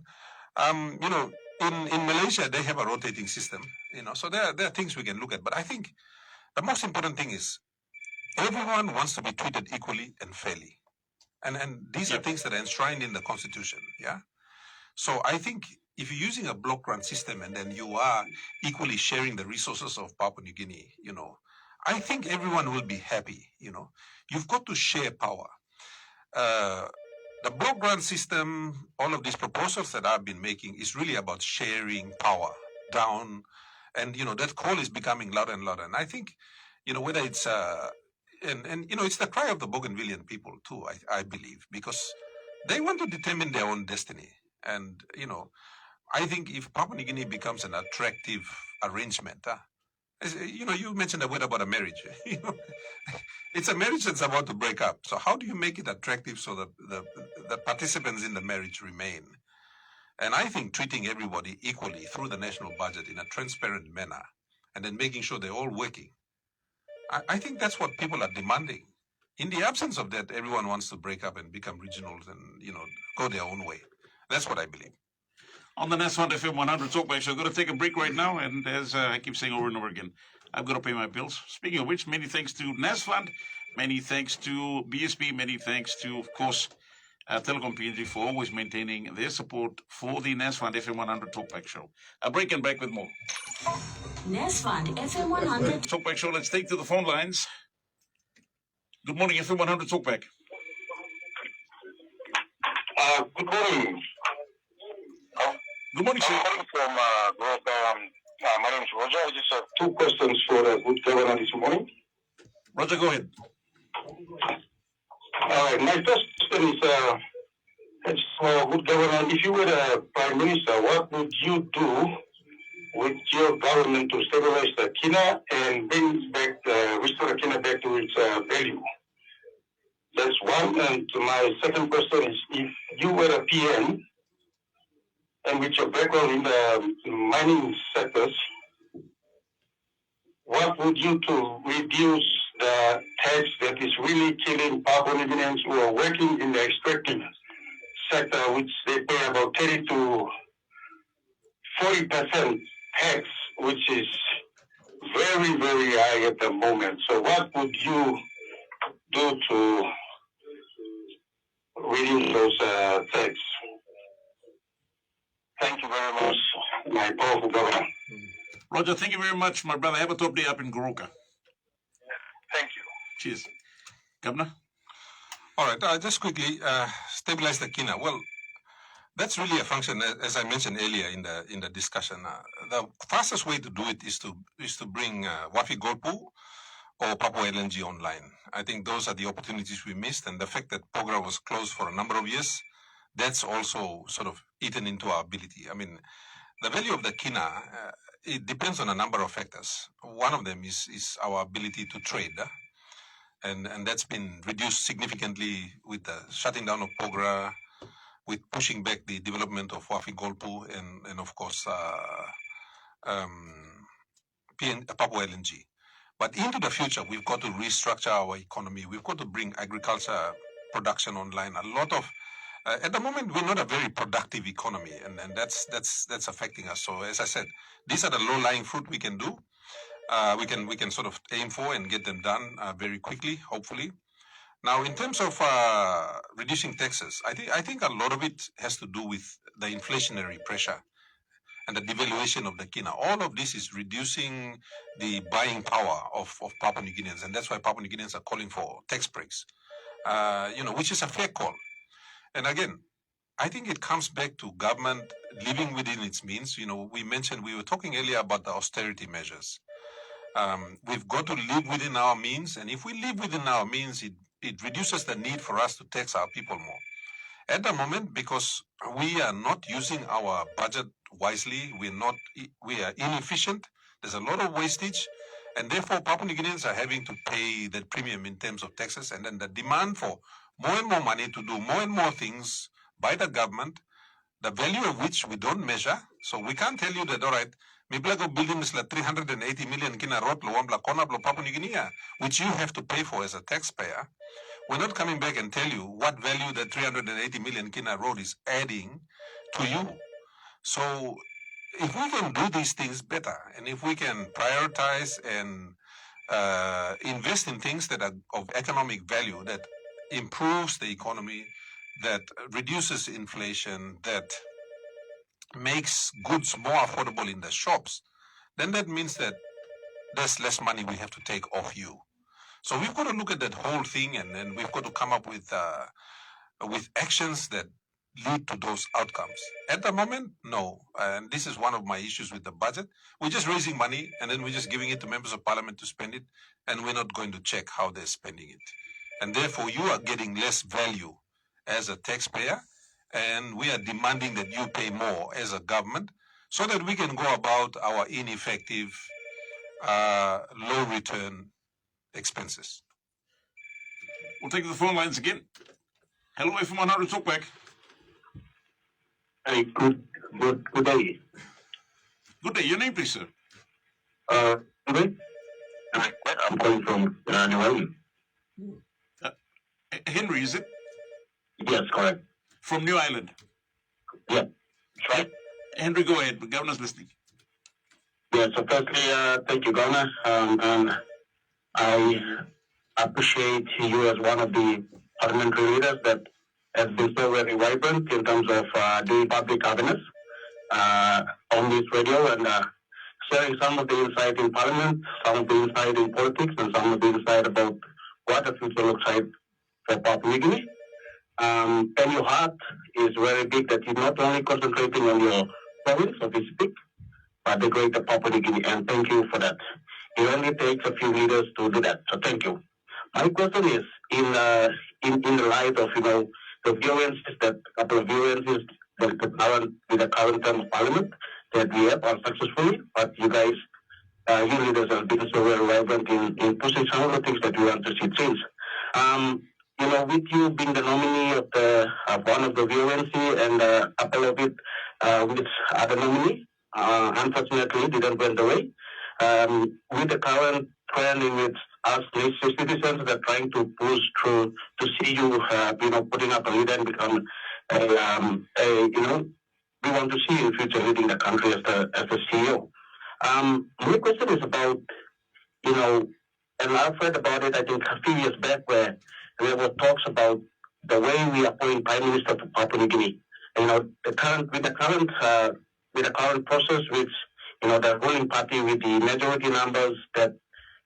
In Malaysia, they have a rotating system, so there are things we can look at. But I think the most important thing is everyone wants to be treated equally and fairly. And these are things that are enshrined in the Constitution, yeah? So I think if you're using a block grant system and then you are equally sharing the resources of Papua New Guinea, I think everyone will be happy, You've got to share power. The block grant system, all of these proposals that I've been making is really about sharing power down. And, that call is becoming louder and louder. And I think, whether it's, it's the cry of the Bougainvillean people too, I believe, because they want to determine their own destiny. And, I think if Papua New Guinea becomes an attractive arrangement, you mentioned a word about a marriage. It's a marriage that's about to break up. So how do you make it attractive so that the participants in the marriage remain? And I think treating everybody equally through the national budget in a transparent manner and then making sure they're all working. I think that's what people are demanding. In the absence of that, everyone wants to break up and become regionals and, go their own way. That's what I believe. On the NASFund FM100 Talkback Show, I'm going to take a break right now, and as I keep saying over and over again, I've got to pay my bills. Speaking of which, many thanks to NASFund, many thanks to BSP, many thanks to, of course, Telecom PNG for always maintaining their support for the NASFund FM100 Talkback Show. A break and back with more. NASFund FM100 Talkback Show, let's take to the phone lines. Good morning, FM100 Talkback. Good morning. Good morning, sir. I'm calling from my name is Roger. I just have two questions for good governor this morning. Roger, go ahead. My first question is for good governor. If you were the Prime Minister, what would you do with your government to stabilize the Kina and bring back, restore the Kina back to its value? That's one. And my second question is, if you were a PM, and with your background in the mining sectors, what would you do to reduce the tax that is really killing Papua New Guineans who are working in the extractive sector, which they pay about 30 to 40% tax, which is very, very high at the moment. So what would you do to reduce those tax? Thank you very much, my powerful governor. Roger, thank you very much, my brother. Have a top day up in Goroka. Thank you. Cheers. Governor? All right, just quickly, stabilize the Kina. Well, that's really a function, as I mentioned earlier in the discussion. The fastest way to do it is to bring Wafi Golpu or Papua LNG online. I think those are the opportunities we missed, and the fact that Pogra was closed for a number of years, that's also sort of eaten into our ability. I mean, the value of the Kina, it depends on a number of factors. One of them is our ability to trade, and that's been reduced significantly with the shutting down of Pogra, with pushing back the development of Wafi Golpu, and of course Papua LNG. But into the future, we've got to restructure our economy. We've got to bring agriculture production online. A lot of at the moment, we're not a very productive economy, and that's affecting us. So, as I said, these are the low-lying fruit we can do. We can sort of aim for and get them done very quickly, hopefully. Now, in terms of reducing taxes, I think a lot of it has to do with the inflationary pressure and the devaluation of the Kina. All of this is reducing the buying power of Papua New Guineans, and that's why Papua New Guineans are calling for tax breaks, which is a fair call. And again, I think it comes back to government living within its means. We were talking earlier about the austerity measures. We've got to live within our means, and if we live within our means, it reduces the need for us to tax our people more. At the moment, because we are not using our budget wisely, we are inefficient, there's a lot of wastage, and therefore Papua New Guineans are having to pay that premium in terms of taxes, and then the demand for more and more money to do more and more things by the government, the value of which we don't measure. So we can't tell you that, all right, Miplago building is like 380 million kina road lo wambla kona blo Papua New Guinea, which you have to pay for as a taxpayer. We're not coming back and tell you what value the 380 million kina road is adding to you. So if we can do these things better, and if we can prioritize and invest in things that are of economic value, that improves the economy, that reduces inflation, that makes goods more affordable in the shops, then that means that there's less money we have to take off you. So we've got to look at that whole thing, and then we've got to come up with actions that lead to those outcomes. At the moment, no. And this is one of my issues with the budget. We're just raising money, and then we're just giving it to members of parliament to spend it, and we're not going to check how they're spending it. And therefore, you are getting less value as a taxpayer, and we are demanding that you pay more as a government so that we can go about our ineffective, low return expenses. We'll take the phone lines again. Hello, FM100 Talkback. Hey, good day. Good day. Your name, please, sir? Today, I'm calling from New Ireland. Henry, is it? Yes, correct. From New Ireland? Yeah, that's right. Henry, go ahead. The governor's listening. Yeah, so firstly, thank you, Governor. And I appreciate you as one of the parliamentary leaders that has been so very vibrant in terms of doing public awareness on this radio and sharing some of the insight in parliament, some of the insight in politics, and some of the insight about what the future looks like for Papua New Guinea. And your heart is very big, that you're not only concentrating on your province of Sepik, but the greater Papua New Guinea, and thank you for that. It only takes a few leaders to do that, so thank you. My question is, in the light of, the violences, that couple of violences with the current term of parliament that we have unsuccessfully, but you guys, you leaders have been so very vibrant in pushing some of the things that we want to see change. With you being the nominee of one of the VoNC and a couple of it with other nominee, unfortunately didn't went away. With the current trend in which us citizens are trying to push through to see you, putting up a leader and become we want to see you in future leading the country as the CEO. My question is about, and I've read about it, I think, a few years back, where there were talks about the way we appoint Prime Minister for Papua New Guinea. With the current process, which the ruling party with the majority numbers that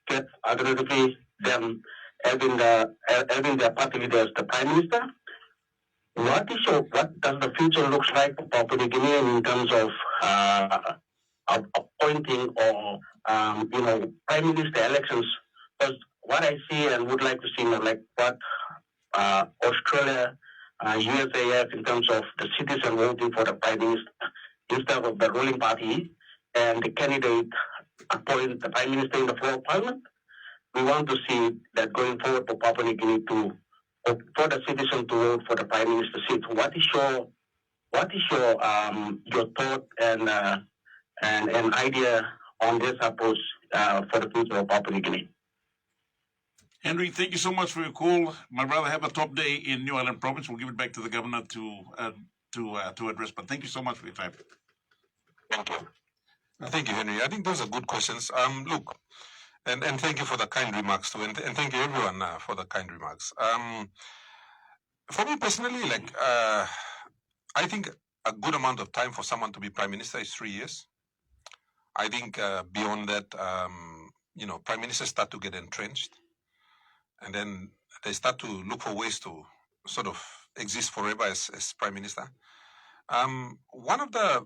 get alternatively them having their party leader as the Prime Minister. What does the future looks like for Papua New Guinea in terms of appointing or Prime Minister elections? Because what I see and would like to see more like what Australia, USA have in terms of the citizen voting for the Prime Minister instead of the ruling party and the candidate appoint the Prime Minister in the floor of Parliament. We want to see that going forward for Papua New Guinea for the citizen to vote for the Prime Minister seat. What is your thought and idea on this approach for the future of Papua New Guinea? Henry, thank you so much for your call. My brother, have a top day in New Ireland Province. We'll give it back to the governor to address. But thank you so much for your time. Thank you. Thank you, Henry. I think those are good questions. Look, and thank you for the kind remarks too, and thank you everyone for the kind remarks. For me personally, I think a good amount of time for someone to be Prime Minister is 3 years. I think beyond that, Prime Ministers start to get entrenched, and then they start to look for ways to sort of exist forever as Prime Minister. One of the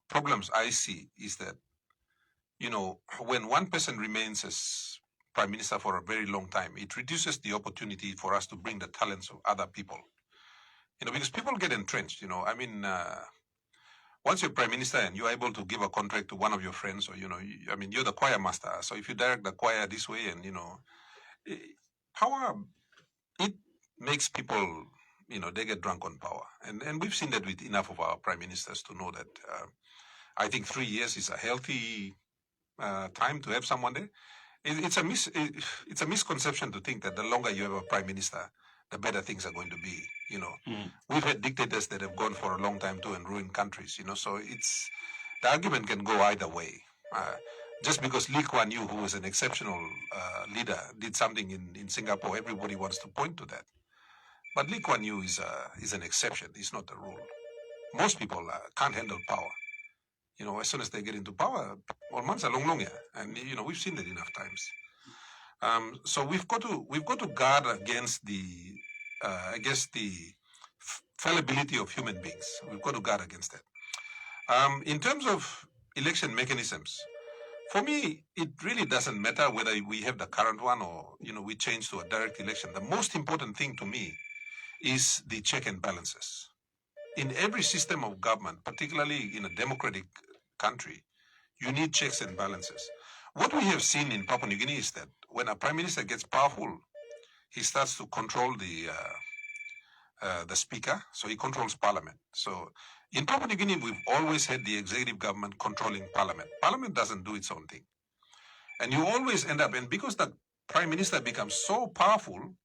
problems I see is that, when one person remains as Prime Minister for a very long time, it reduces the opportunity for us to bring the talents of other people. Because people get entrenched, once you're Prime Minister and you're able to give a contract to one of your friends, or, you're the choir master. So if you direct the choir this way and, power, it makes people, they get drunk on power. And we've seen that with enough of our Prime Ministers to know that I think 3 years is a healthy time to have someone there. It's a misconception to think that the longer you have a Prime Minister, the better things are going to be, We've had dictators that have gone for a long time too and ruined countries, so the argument can go either way. Just because Lee Kuan Yew, who was an exceptional leader, did something in Singapore, everybody wants to point to that. But Lee Kuan Yew is an exception, it's not the rule. Most people can't handle power. As soon as they get into power, all months are long, and we've seen that enough times. So we've got to guard against the fallibility of human beings. We've got to guard against that. In terms of election mechanisms, for me, it really doesn't matter whether we have the current one or we change to a direct election. The most important thing to me is the check and balances. In every system of government, particularly in a democratic country, you need checks and balances. What we have seen in Papua New Guinea is that when a Prime Minister gets powerful, he starts to control the speaker, so he controls parliament. So in Papua New Guinea, we've always had the executive government controlling parliament. Parliament doesn't do its own thing. And you always end up, and because the Prime Minister becomes so powerful,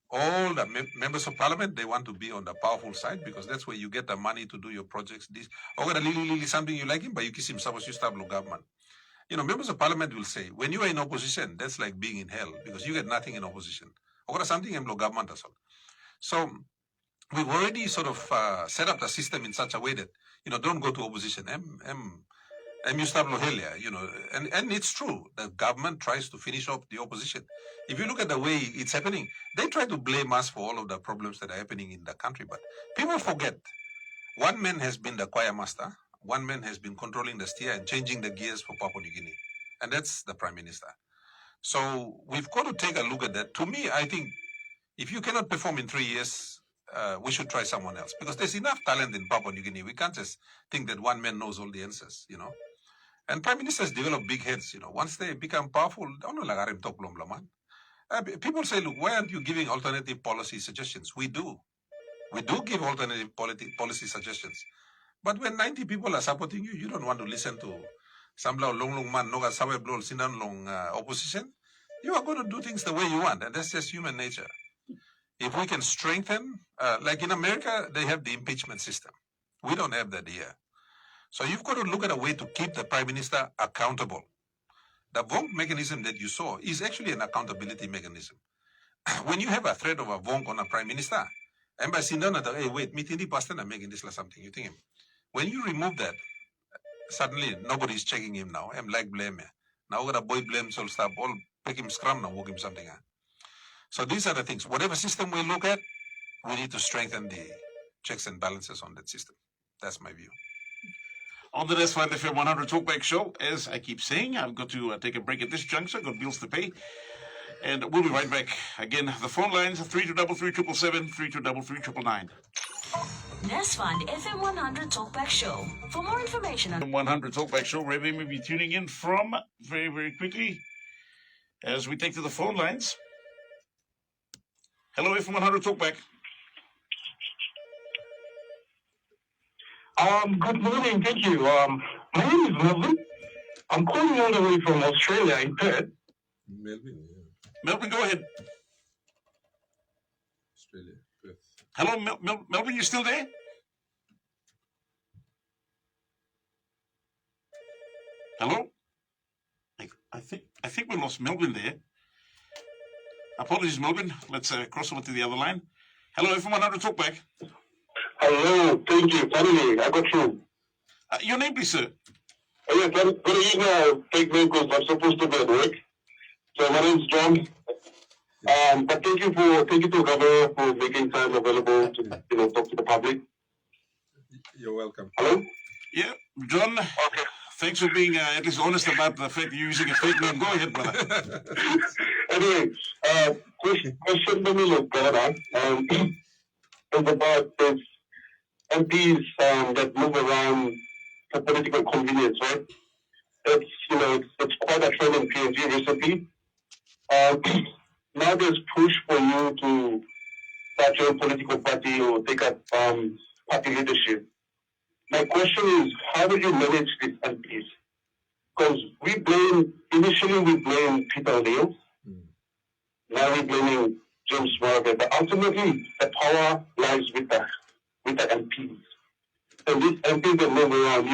all the members of parliament, they want to be on the powerful side because that's where you get the money to do your projects. This, something you like him, but you kiss him, suppose you start government. Members of parliament will say, when you are in opposition, that's like being in hell because you get nothing in opposition. Something in government as well. So we've already sort of set up the system in such a way that, don't go to opposition. And you start and it's true. The government tries to finish off the opposition. If you look at the way it's happening, they try to blame us for all of the problems that are happening in the country. But people forget, one man has been the choir master. One man has been controlling the steer and changing the gears for Papua New Guinea. And that's the Prime Minister. So we've got to take a look at that. To me, I think if you cannot perform in 3 years, we should try someone else. Because there's enough talent in Papua New Guinea. We can't just think that one man knows all the answers, And Prime Ministers develop big heads, Once they become powerful, people say, look, why aren't you giving alternative policy suggestions? We do. We do give alternative policy suggestions. But when 90 people are supporting you, you don't want to listen to some long man, no long opposition. You are going to do things the way you want, and that's just human nature. If we can strengthen, like in America, they have the impeachment system. We don't have that here. So you've got to look at a way to keep the Prime Minister accountable. The VoNC mechanism that you saw is actually an accountability mechanism. When you have a threat of a VoNC on a Prime Minister, embassy, hey, wait, meeting pastor and making this or something, you think him. When you remove that, suddenly nobody's checking him now. I'm like blame. Now got a boy blame, so stop all pick him scrum now, walk him something. So these are the things. Whatever system we look at, we need to strengthen the checks and balances on that system. That's my view. On the Nesfund FM100 Talkback Show, as I keep saying, I've got to take a break at this juncture, got bills to pay. And we'll be right back. Again, the phone lines are 3233 3233 Nesfund FM100 Talkback Show. For more information on FM100 Talkback Show, wherever you may be tuning in from, very, very quickly, as we take to the phone lines. Hello, FM100 Talkback. Good morning, thank you. My name is Melvin. I'm calling all the way from Australia in Perth. Melvin, yeah. Melvin, go ahead. Australia, Perth. Hello, Melvin, you still there? Hello? I think we lost Melvin there. Apologies, Melvin. Let's cross over to the other line. Hello, FM100 Talkback. Hello, thank you. Finally, I got you. Your name, please, sir? Yes, I'm going to use my fake name because I'm supposed to be at work. So my name's John. But thank you to Governor for making time available to talk to the public. You're welcome. Hello. Yeah, John. Okay. Thanks for being at least honest about the fact you're using a fake name. Go ahead, brother. Anyway, question for me, Governor, is about this MPs that move around for political convenience, right? It's quite a trend in PNG recently. Now there's push for you to start your own political party or take up party leadership. My question is, how will you manage these MPs? Because initially we blamed Peter O'Neill. Now we're blaming James Marape. But ultimately, the power lies with the MPs. And these MPs that move around,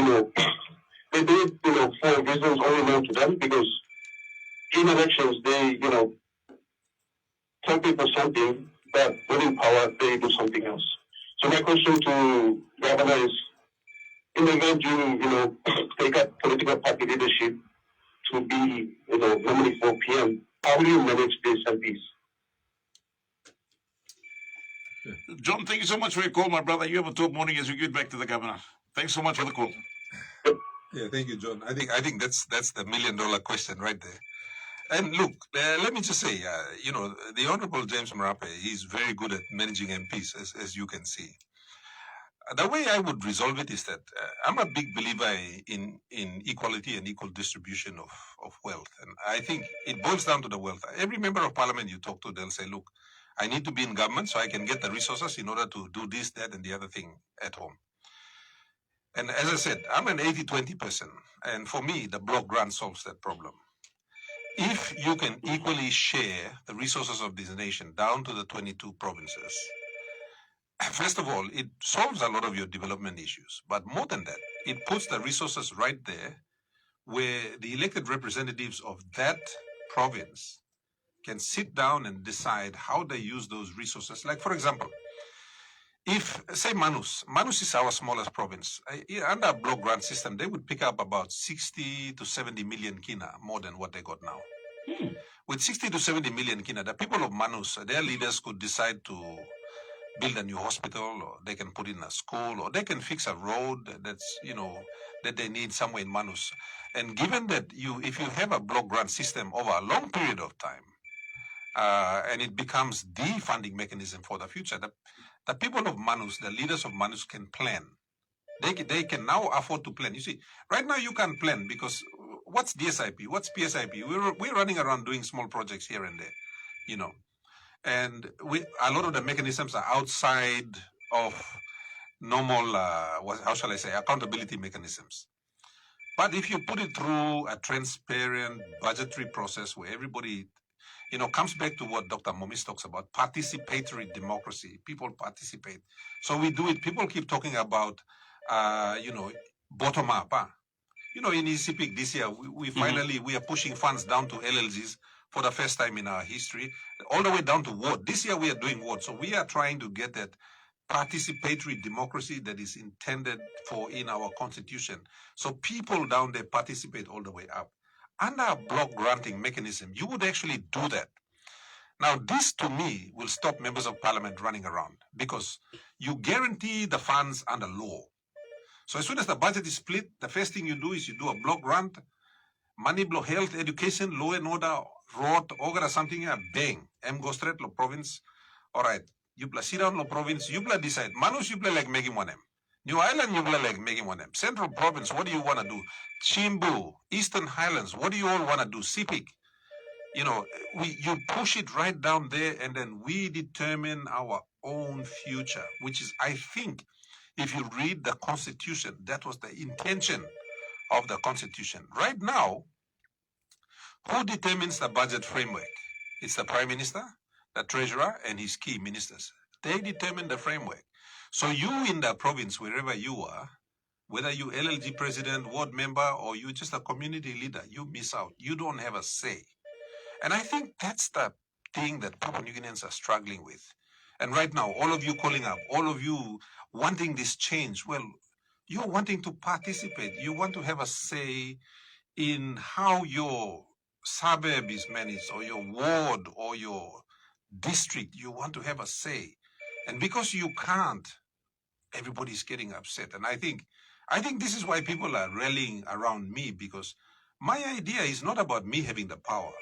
they do it, for reasons only known to them, because in elections, they, tell people something, but within power, they do something else. So my question to Governor is, in the event you take up political party leadership to be, nominee for PM, how will you manage these MPs? John, thank you so much for your call, my brother. You have a top morning as we get back to the governor. Thanks so much for the call. Yeah, thank you, John. I think that's the $1 million question right there. And look, let me just say, the Honorable James Marape, he's very good at managing MPs, as you can see. The way I would resolve it is that I'm a big believer in equality and equal distribution of wealth. And I think it boils down to the wealth. Every member of parliament you talk to, they'll say, look, I need to be in government so I can get the resources in order to do this, that, and the other thing at home. And as I said, I'm an 80-20 person. And for me, the block grant solves that problem. If you can equally share the resources of this nation down to the 22 provinces, first of all, it solves a lot of your development issues. But more than that, it puts the resources right there where the elected representatives of that province can sit down and decide how they use those resources. Like, for example, if, say, Manus is our smallest province. Under a block grant system, they would pick up about 60 to 70 million kina, more than what they got now. With 60 to 70 million kina, the people of Manus, their leaders could decide to build a new hospital, or they can put in a school, or they can fix a road that's, that they need somewhere in Manus. And given that if you have a block grant system over a long period of time, and it becomes the funding mechanism for the future, the people of Manus, the leaders of Manus can plan. They can now afford to plan. You see, right now you can't plan because what's DSIP? What's PSIP? We're running around doing small projects here and there, And a lot of the mechanisms are outside of normal, how shall I say, accountability mechanisms. But if you put it through a transparent budgetary process where everybody comes back to what Dr. Momis talks about, participatory democracy. People participate. So we do it. People keep talking about, bottom up. In Sepik this year, we are pushing funds down to LLGs for the first time in our history, all the way down to ward. This year we are doing ward. So we are trying to get that participatory democracy that is intended for in our constitution. So people down there participate all the way up. Under a block granting mechanism, you would actually do that. Now, this to me will stop members of parliament running around because you guarantee the funds under law. So as soon as the budget is split, the first thing you do is you do a block grant, money block, health, education, law and order, road, order something, bang, go straight to province. All right, you sit down in province, you decide. Manus, you play like making one. New Island, you play like making one. Central province, what do you want to do? Chimbu, Eastern Highlands, what do you all want to do? Sepik. You push it right down there and then we determine our own future, which is, I think, if you read the Constitution, that was the intention of the Constitution. Right now, who determines the budget framework? It's the Prime Minister, the Treasurer, and his key ministers. They determine the framework. So you in the province, wherever you are, whether you LLG president, ward member, or you just a community leader, you miss out. You don't have a say. And I think that's the thing that Papua New Guineans are struggling with. And right now, all of you calling up, all of you wanting this change, well, you're wanting to participate. You want to have a say in how your suburb is managed, or your ward, or your district, you want to have a say. And because you can't, everybody's getting upset. And I think this is why people are rallying around me, because my idea is not about me having the power.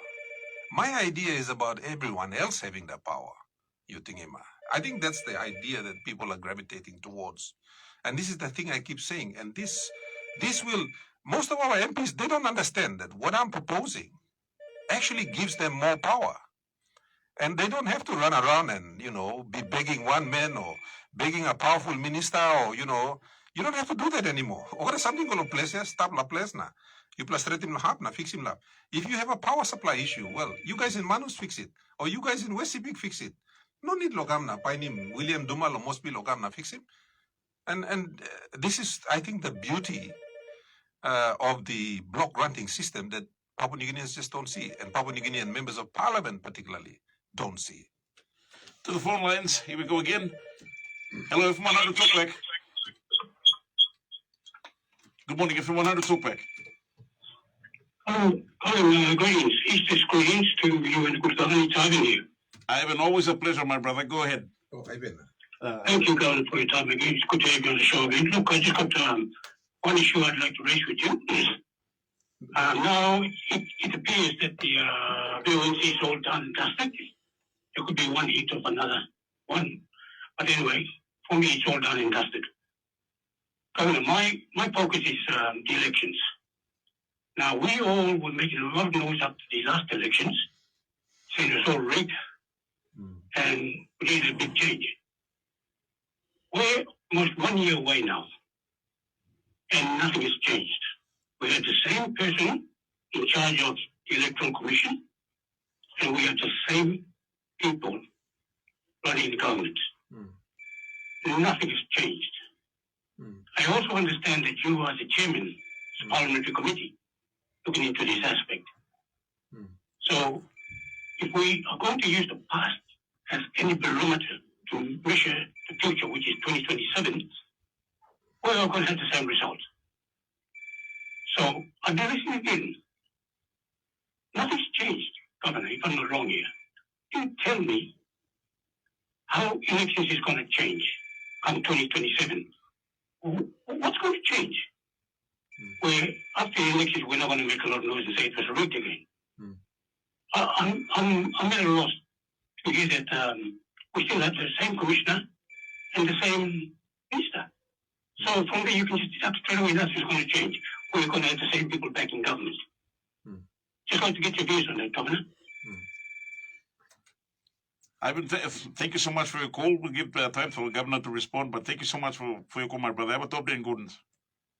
My idea is about everyone else having the power. I think that's the idea that people are gravitating towards. And this is the thing I keep saying. And this will, most of our MPs, they don't understand that what I'm proposing actually gives them more power. And they don't have to run around and, be begging one man or begging a powerful minister or, you don't have to do that anymore. Or something going to place here, stop la place na. You plus threat him na, fix him la. If you have a power supply issue, well, you guys in Manus fix it. Or you guys in West Sepik fix it. No need logam na, painim, William Dumal or Mosby logam na, fix him. And this is, I think, the beauty of the block granting system that Papua New Guineans just don't see. And Papua New Guinean members of parliament particularly don't see. To the phone lines, here we go again. Hello, FM100 Talkback. Good morning, FM100 Talkback. Greetings. Easter's greetings to you and good Governor Avenue. Ivan, always a pleasure, my brother. Go ahead. Oh, Ivan. Thank you, Governor, for your time again. It's good to have you on the show again. Look, I just got one issue I'd like to raise with you. Now, it appears that the VoNC is all done and dusted. There could be one hit of another one. But anyway, for me, it's all done and dusted. Governor, my focus is the elections. Now, we all were making a lot of noise up to the last elections, saying it was all rigged, and we needed a big change. We're almost 1 year away now, and nothing has changed. We had the same person in charge of the Electoral Commission, and we have the same people running the government. Nothing has changed. I also understand that you are the chairman of the Parliamentary Committee looking into this aspect. So, if we are going to use the past as any barometer to measure the future, which is 2027, we're all going to have the same result. So, I'll be listening again. Nothing's changed, Governor, if I'm not wrong here. You tell me how elections is going to change come 2027. What's going to change? Where after the elections, we're not going to make a lot of noise and say it was rigged again. I'm at a loss to hear that we still have the same commissioner and the same minister. So from there, you can just deduct straight away nothing's going to change. We're going to have the same people back in government. Just like to get your views on that, Governor. Ivan, thank you so much for your call. We'll give time for the governor to respond, but thank you so much for your call, my brother. Have a top day and good ones.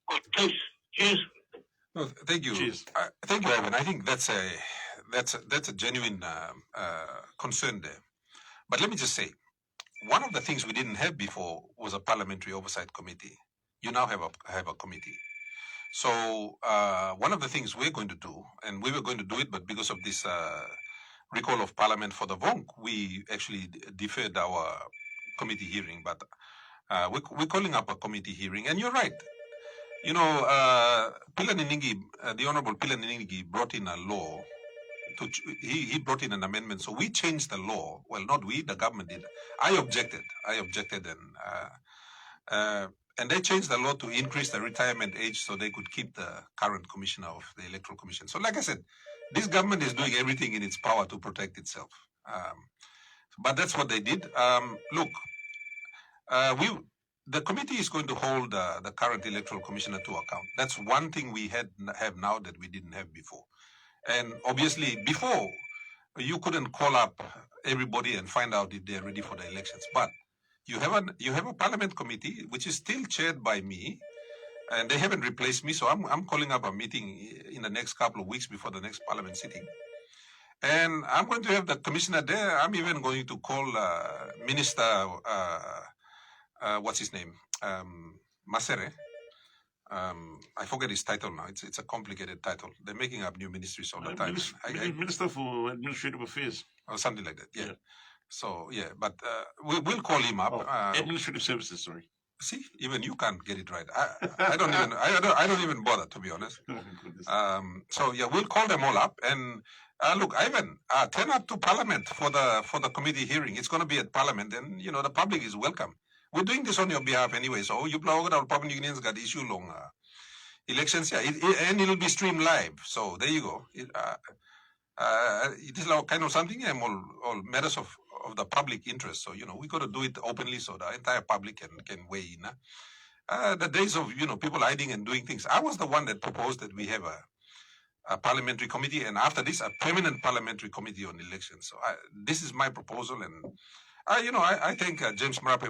Good, thanks. Cheers. No, thank you. Cheers. Thank you, Ivan. I think that's a genuine concern there. But let me just say, one of the things we didn't have before was a parliamentary oversight committee. You now have a committee. So one of the things we're going to do, and we were going to do it, but because of this recall of parliament for the VoNC, we actually deferred our committee hearing. But we're calling up a committee hearing, and you're right. You know, the Honorable Pila Niningi brought in a law. He brought in an amendment, so we changed the law. Well, not we, the government did. I objected, and they changed the law to increase the retirement age so they could keep the current commissioner of the Electoral Commission. So, like I said, this government is doing everything in its power to protect itself. But that's what they did. The committee is going to hold the current Electoral Commissioner to account. That's one thing we have now that we didn't have before. And obviously, before, you couldn't call up everybody and find out if they're ready for the elections. But you have a parliament committee, which is still chaired by me, and they haven't replaced me. So I'm calling up a meeting in the next couple of weeks before the next parliament sitting. And I'm going to have the commissioner there. I'm even going to call Minister, what's his name? Masere. I forget his title now. It's a complicated title. They're making up new ministries all the time. Minister for Administrative Affairs. Or something like that, yeah. So, yeah, but we'll call him up. Administrative Services, sorry. See, even you can't get it right. I don't even bother, to be honest. So, yeah, we'll call them all up. And Look, Ivan, turn up to Parliament for the committee hearing. It's going to be at Parliament, and the public is welcome. We're doing this on your behalf anyway. So you blow our Papua New Guineans got issue long elections, yeah, and it'll be streamed live. So there you go. It is like kind of something all matters of the public interest. So we got to do it openly so the entire public can weigh in. The days of people hiding and doing things. I was the one that proposed that we have a parliamentary committee, and after this, a permanent parliamentary committee on elections. So this is my proposal, and I thank James Marape.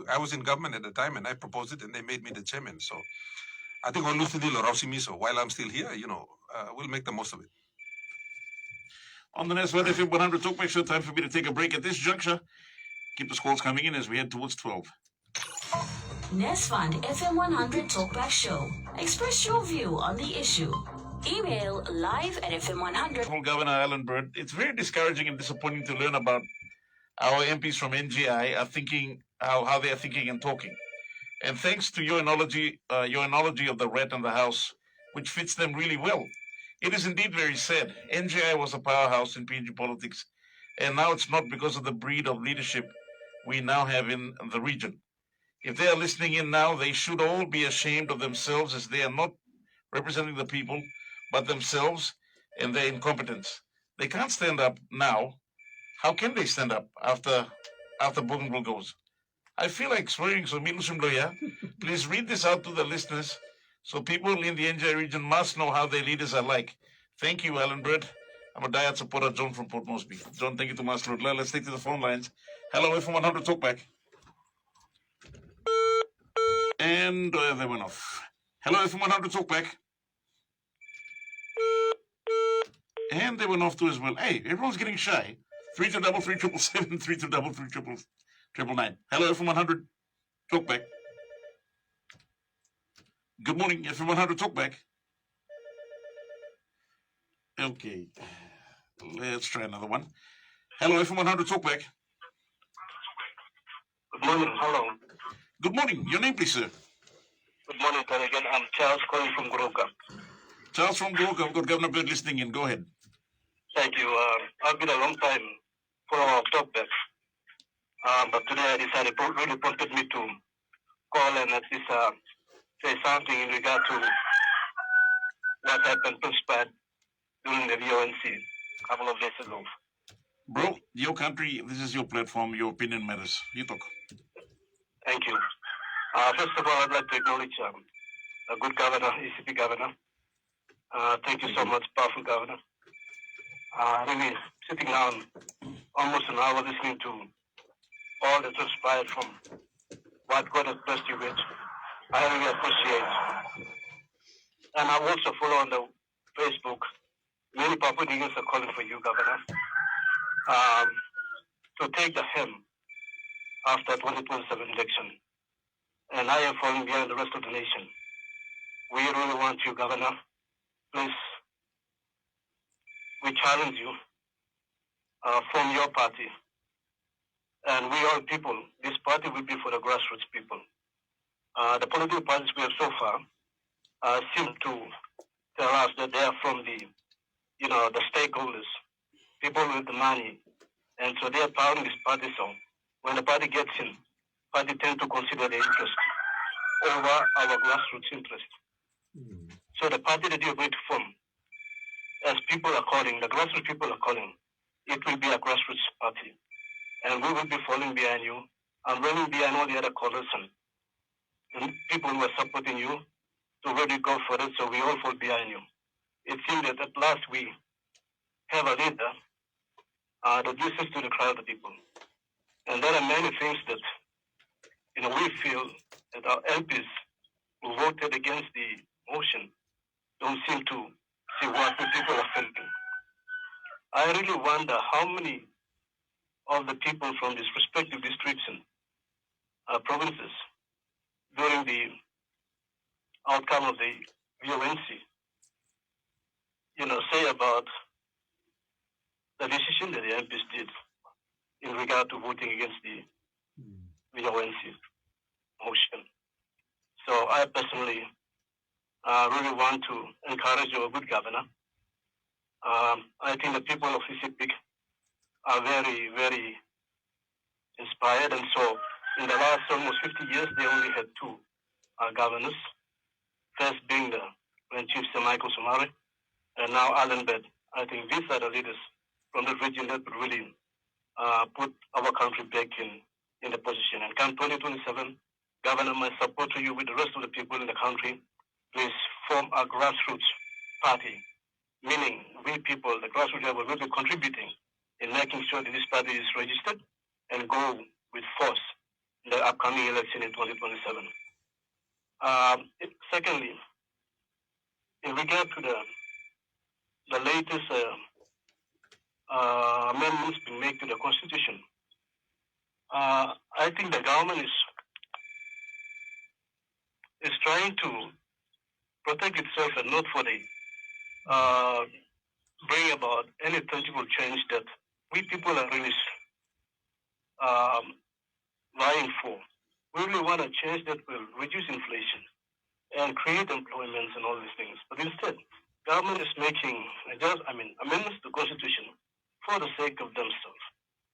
I was in government at the time, and I proposed it, and they made me the chairman. So I think on so while I'm still here, we'll make the most of it. On the Nesfund FM100 Talkback Show, time for me to take a break at this juncture. Keep the calls coming in as we head towards 12. Nesfund FM100 Talkback Show. Express your view on the issue. Email live at FM100. Governor Allan Bird, it's very discouraging and disappointing to learn about our MPs from NGI are thinking, how they are thinking and talking. And thanks to your analogy of the rat in the house, which fits them really well. It is indeed very sad. NGI was a powerhouse in PNG politics, and now it's not because of the breed of leadership we now have in the region. If they are listening in now, they should all be ashamed of themselves, as they are not representing the people, but themselves and their incompetence. They can't stand up now. How can they stand up after Bougainville goes? I feel like swearing, so please read this out to the listeners so people in the NJ region must know how their leaders are like. Thank you, Allan Bird. I'm a diehard supporter, John from Port Moresby. John, thank you to Master Rudla. Let's take to the phone lines. Hello, FM100 Talkback. And they went off. Hello, FM100 Talkback. And they went off too as well. Hey, everyone's getting shy. 3-2-3-777, 3-2-3-999. Hello, FM100 Talkback. Good morning, FM100 Talkback. Okay, let's try another one. Hello, FM100 Talkback. Good morning, hello. Good morning, your name please, sir. Good morning, again. I'm Charles calling from Goroka. Charles from Goroka, I've got Governor Bird listening in. Go ahead. Thank you. I've been a long time follower of Talkback. But today I decided, really prompted me to call and at least say something in regard to what happened, transpired during the VoNC a couple of days ago. Bro, your country, this is your platform, your opinion matters. You talk. Thank you. First of all, I'd like to acknowledge a good governor, ECP governor. Thank you so much, powerful governor. Really sitting down almost an hour listening to all that transpired from what God has blessed you with. I really appreciate. And I also follow on the Facebook. Many Papua New Guineans are calling for you, Governor, to take the helm after 2027 election. And I am falling behind the rest of the nation. We really want you, Governor. Please, we challenge you from your party. And we all people, this party will be for the grassroots people. The political parties we have so far seem to tell us that they are from the stakeholders, people with the money. And so they are powering this party. So when the party gets in, party tend to consider the interest over our grassroots interest. So the party that you're going to form, as people are calling, the grassroots people are calling, it will be a grassroots party. And we will be falling behind you and running behind all the other callers and people who are supporting you to really go for it, so we all fall behind you. It seems that at last we have a leader that listens to the cry of the people. And there are many things that we feel that our MPs who voted against the motion don't seem to see what the people are feeling. I really wonder how many of the people from these respective districts and provinces during the outcome of the VoNC, say about the decision that the MPs did in regard to voting against the VoNC motion. So I personally really want to encourage our good governor I think the people of Sepik are very, very inspired, and so in the last almost 50 years, they only had two governors. First being the Chief Michael Sumari, and now Allan Bird. I think these are the leaders from the region that would really put our country back in the position. And come 2027, Governor, my support to you with the rest of the people in the country. Please form a grassroots party, meaning we people, the grassroots level, will be contributing in making sure that this party is registered and go with force in the upcoming election in 2027. Secondly, in regard to the latest amendments being made to the Constitution, I think the government is trying to protect itself and not for the bring about any tangible change that we people are really vying for. We really want a change that will reduce inflation and create employment and all these things. But instead, government is making amendments to the Constitution for the sake of themselves.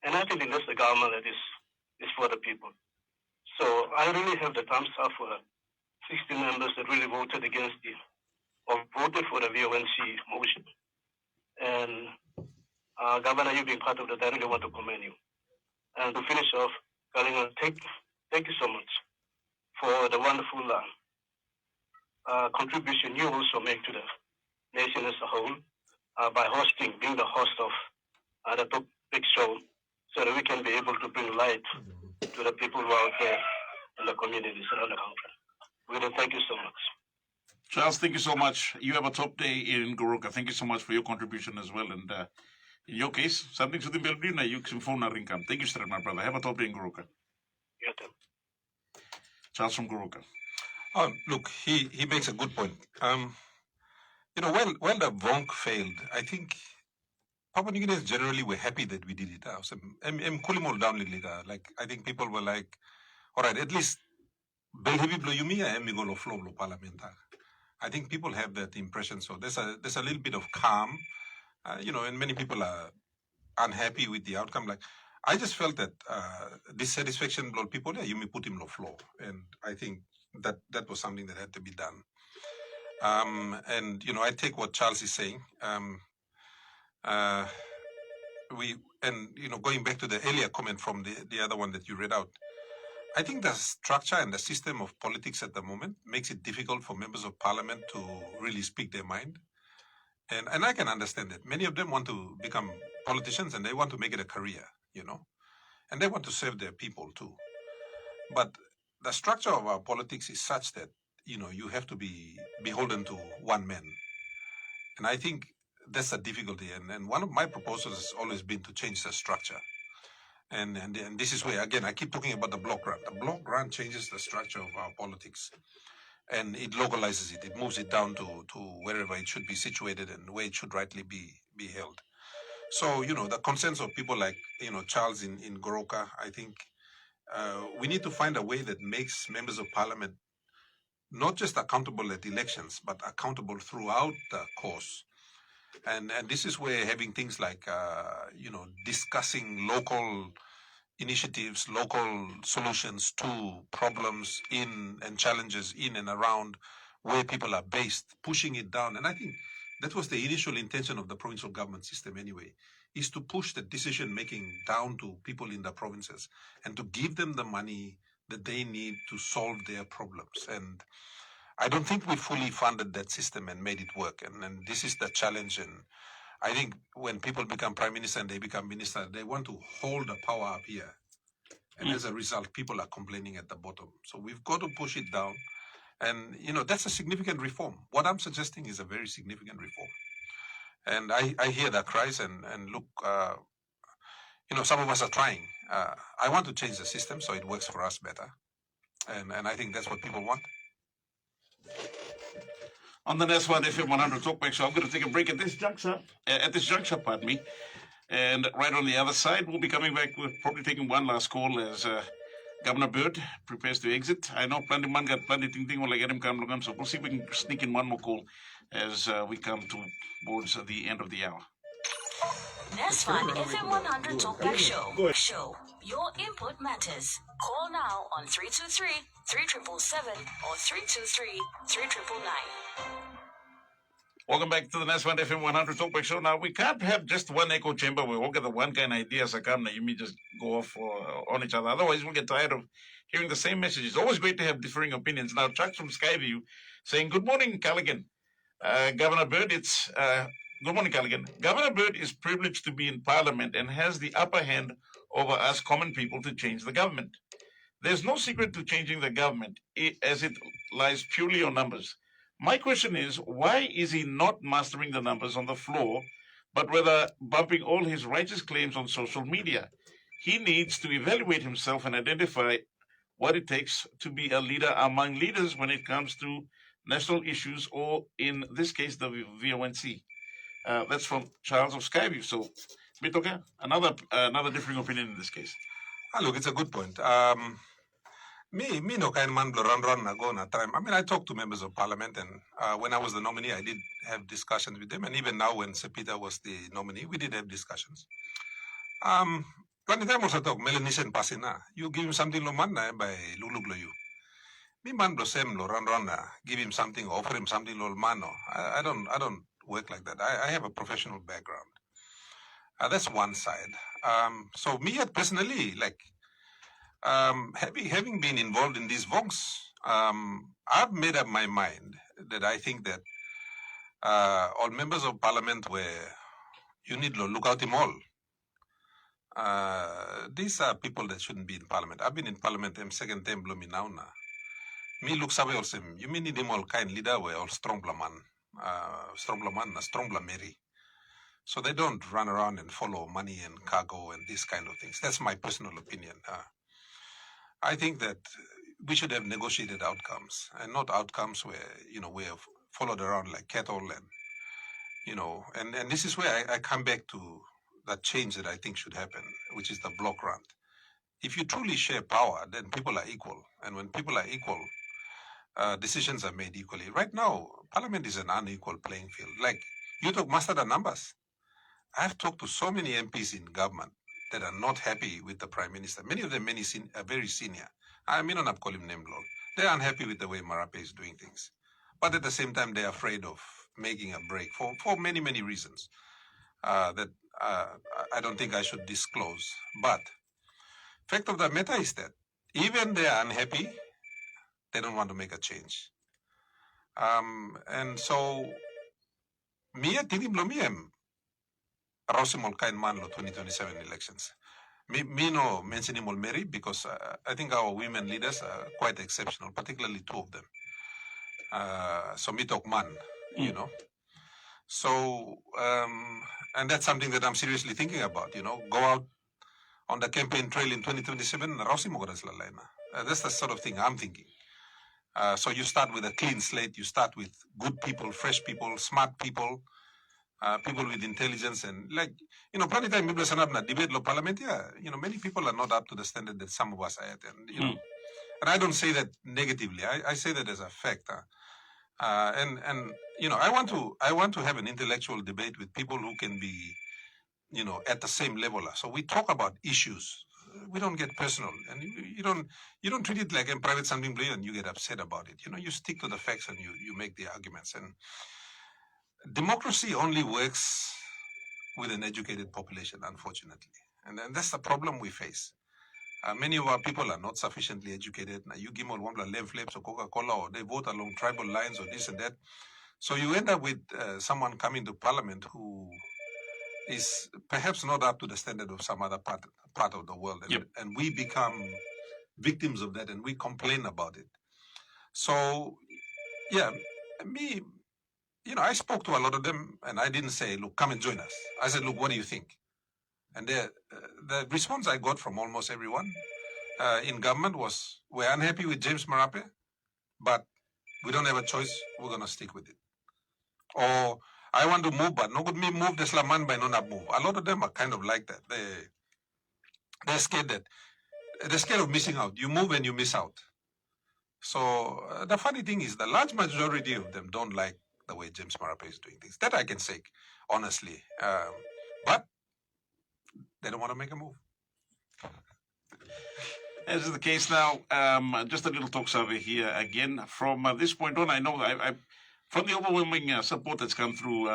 And I think that's the government that is for the people. So I really have the thumbs up for 60 members that really voted against or voted for the VoNC motion. And Governor, you being part of that, I really want to commend you. And to finish off, Kallinga, thank you so much for the wonderful contribution you also make to the nation as a whole by being the host of the topic show, so that we can be able to bring light to the people who are out there in the communities around the country. Really, thank you so much. Charles, thank you so much. You have a top day in Goroka. Thank you so much for your contribution as well. And in your case, something to the Belgrina, you can phone our income. Thank you, Stret, my brother. Have a top day in Goroka. You too. Charles from Goroka. Look, he makes a good point. When the VoNC failed, I think Papua New Guineans generally were happy that we did it. I'm cooling all down later. Like, I think people were like, all right, at least I think people have that impression. So there's a little bit of calm, and many people are unhappy with the outcome. Like, I just felt that dissatisfaction of people, you may put him low floor. And I think that was something that had to be done. I take what Charles is saying. Going back to the earlier comment from the other one that you read out, I think the structure and the system of politics at the moment makes it difficult for members of parliament to really speak their mind. And I can understand that. Many of them want to become politicians and they want to make it a career, and they want to serve their people too. But the structure of our politics is such that, you have to be beholden to one man. And I think that's a difficulty. And one of my proposals has always been to change the structure. And this is where, again, I keep talking about the block grant. The block grant changes the structure of our politics. And it localizes it. It moves it down to wherever it should be situated and where it should rightly be held. So, the concerns of people like, Charles in Goroka, I think we need to find a way that makes members of parliament not just accountable at elections, but accountable throughout the course. And this is where having things like, discussing local initiatives, local solutions to problems and challenges in and around where people are based, pushing it down. And I think that was the initial intention of the provincial government system anyway, is to push the decision-making down to people in the provinces and to give them the money that they need to solve their problems. And I don't think we fully funded that system and made it work. And this is the challenge. And I think when people become prime minister and they become minister, they want to hold the power up here. And as a result, people are complaining at the bottom. So we've got to push it down. And, that's a significant reform. What I'm suggesting is a very significant reform. And I hear the cries and look, some of us are trying. I want to change the system so it works for us better. And I think that's what people want. On the Neswan FM100 Talkback Show, I'm going to take a break at this juncture, pardon me. And right on the other side, we'll be coming back. We're probably taking one last call as Governor Bird prepares to exit. I know plenty man got plenty thing will get him come, so we'll see if we can sneak in one more call. as we come towards the end of the hour. Nesfund FM100 Talkback Show. Your input matters. Call now on 323-3777 or 323-3999. Welcome back to the Nesfund FM100 Talkback Show. Now, we can't have just one echo chamber where all get the one kind of ideas that come, you may just go off on each other. Otherwise, we'll get tired of hearing the same message. It's always great to have differing opinions. Now, Chuck from Skyview saying, good morning, Culligan. Governor Bird, good morning, Culligan. Governor Bird is privileged to be in Parliament and has the upper hand over us common people to change the government. There's no secret to changing the government, as it lies purely on numbers. My question is, why is he not mastering the numbers on the floor, but rather bumping all his righteous claims on social media? He needs to evaluate himself and identify what it takes to be a leader among leaders when it comes to national issues, or in this case, the VoNC. That's from Charles of Skyview. So, Bitoka, another differing opinion in this case. Look, it's a good point. Me no kind man run ago na time. I mean, I talked to members of parliament, and when I was the nominee, I did have discussions with them, and even now when Sepita was the nominee, we did have discussions. When the time also talk, Melanesian Pasina, you give him something lo man na by luluglo you. Me man lo sem lo run give him something, offer him something lo mano. I don't work like that. I have a professional background. That's one side. So me personally, like, having been involved in these VoNCs, I've made up my mind that I think that all members of parliament you need to look out them all. These are people that shouldn't be in parliament. I've been in parliament second term blow me now. Me look sabe also, you mean need them all kind leader where all strong blaman, strong blameri. So they don't run around and follow money and cargo and these kind of things. That's my personal opinion. I think that we should have negotiated outcomes, and not outcomes where, we have followed around like cattle and, and this is where I come back to that change that I think should happen, which is the block grant. If you truly share power, then people are equal. And when people are equal, decisions are made equally. Right now, parliament is an unequal playing field. Like, you talk master the numbers. I've talked to so many MPs in government that are not happy with the Prime Minister. Many of them are very senior. I may not call him name lord. They're unhappy with the way Marape is doing things. But at the same time, they're afraid of making a break for many, many reasons that I don't think I should disclose. But fact of the matter is that even they are unhappy, they don't want to make a change. And so, Mia Tinimlomiem, Rosimol Kain Manlo 2027 elections. Me no mentioning Mary because I think our women leaders are quite exceptional, particularly two of them. So me talk man, So, and that's something that I'm seriously thinking about, go out on the campaign trail in 2027, that's the sort of thing I'm thinking. So you start with a clean slate, you start with good people, fresh people, smart people, people with intelligence, and like, plenty time people stand up in a debate lo parliament, many people are not up to the standard that some of us are at, and, and I don't say that negatively, I say that as a fact. And I want to have an intellectual debate with people who can be, at the same level. So we talk about issues. We don't get personal, and you don't treat it like in private something and you get upset about it. You stick to the facts and you make the arguments. And democracy only works with an educated population, unfortunately, and that's the problem we face. Many of our people are not sufficiently educated. Now you give them one flaps or Coca-Cola, or they vote along tribal lines or this and that. So you end up with someone coming to parliament who is perhaps not up to the standard of some other part of the world. And we become victims of that, and we complain about it. So, me, I spoke to a lot of them, and I didn't say, look, come and join us. I said, look, what do you think? And the response I got from almost everyone in government was, we're unhappy with James Marape, but we don't have a choice, we're going to stick with it. Or, I want to move, but no good me move the slaman by not move. A lot of them are kind of like that. They're scared of missing out. You move and you miss out. So the funny thing is the large majority of them don't like the way James Marape is doing things. That I can say, honestly. But they don't want to make a move. As is the case now, just a little talk survey here again. From this point on, I know from the overwhelming support that's come through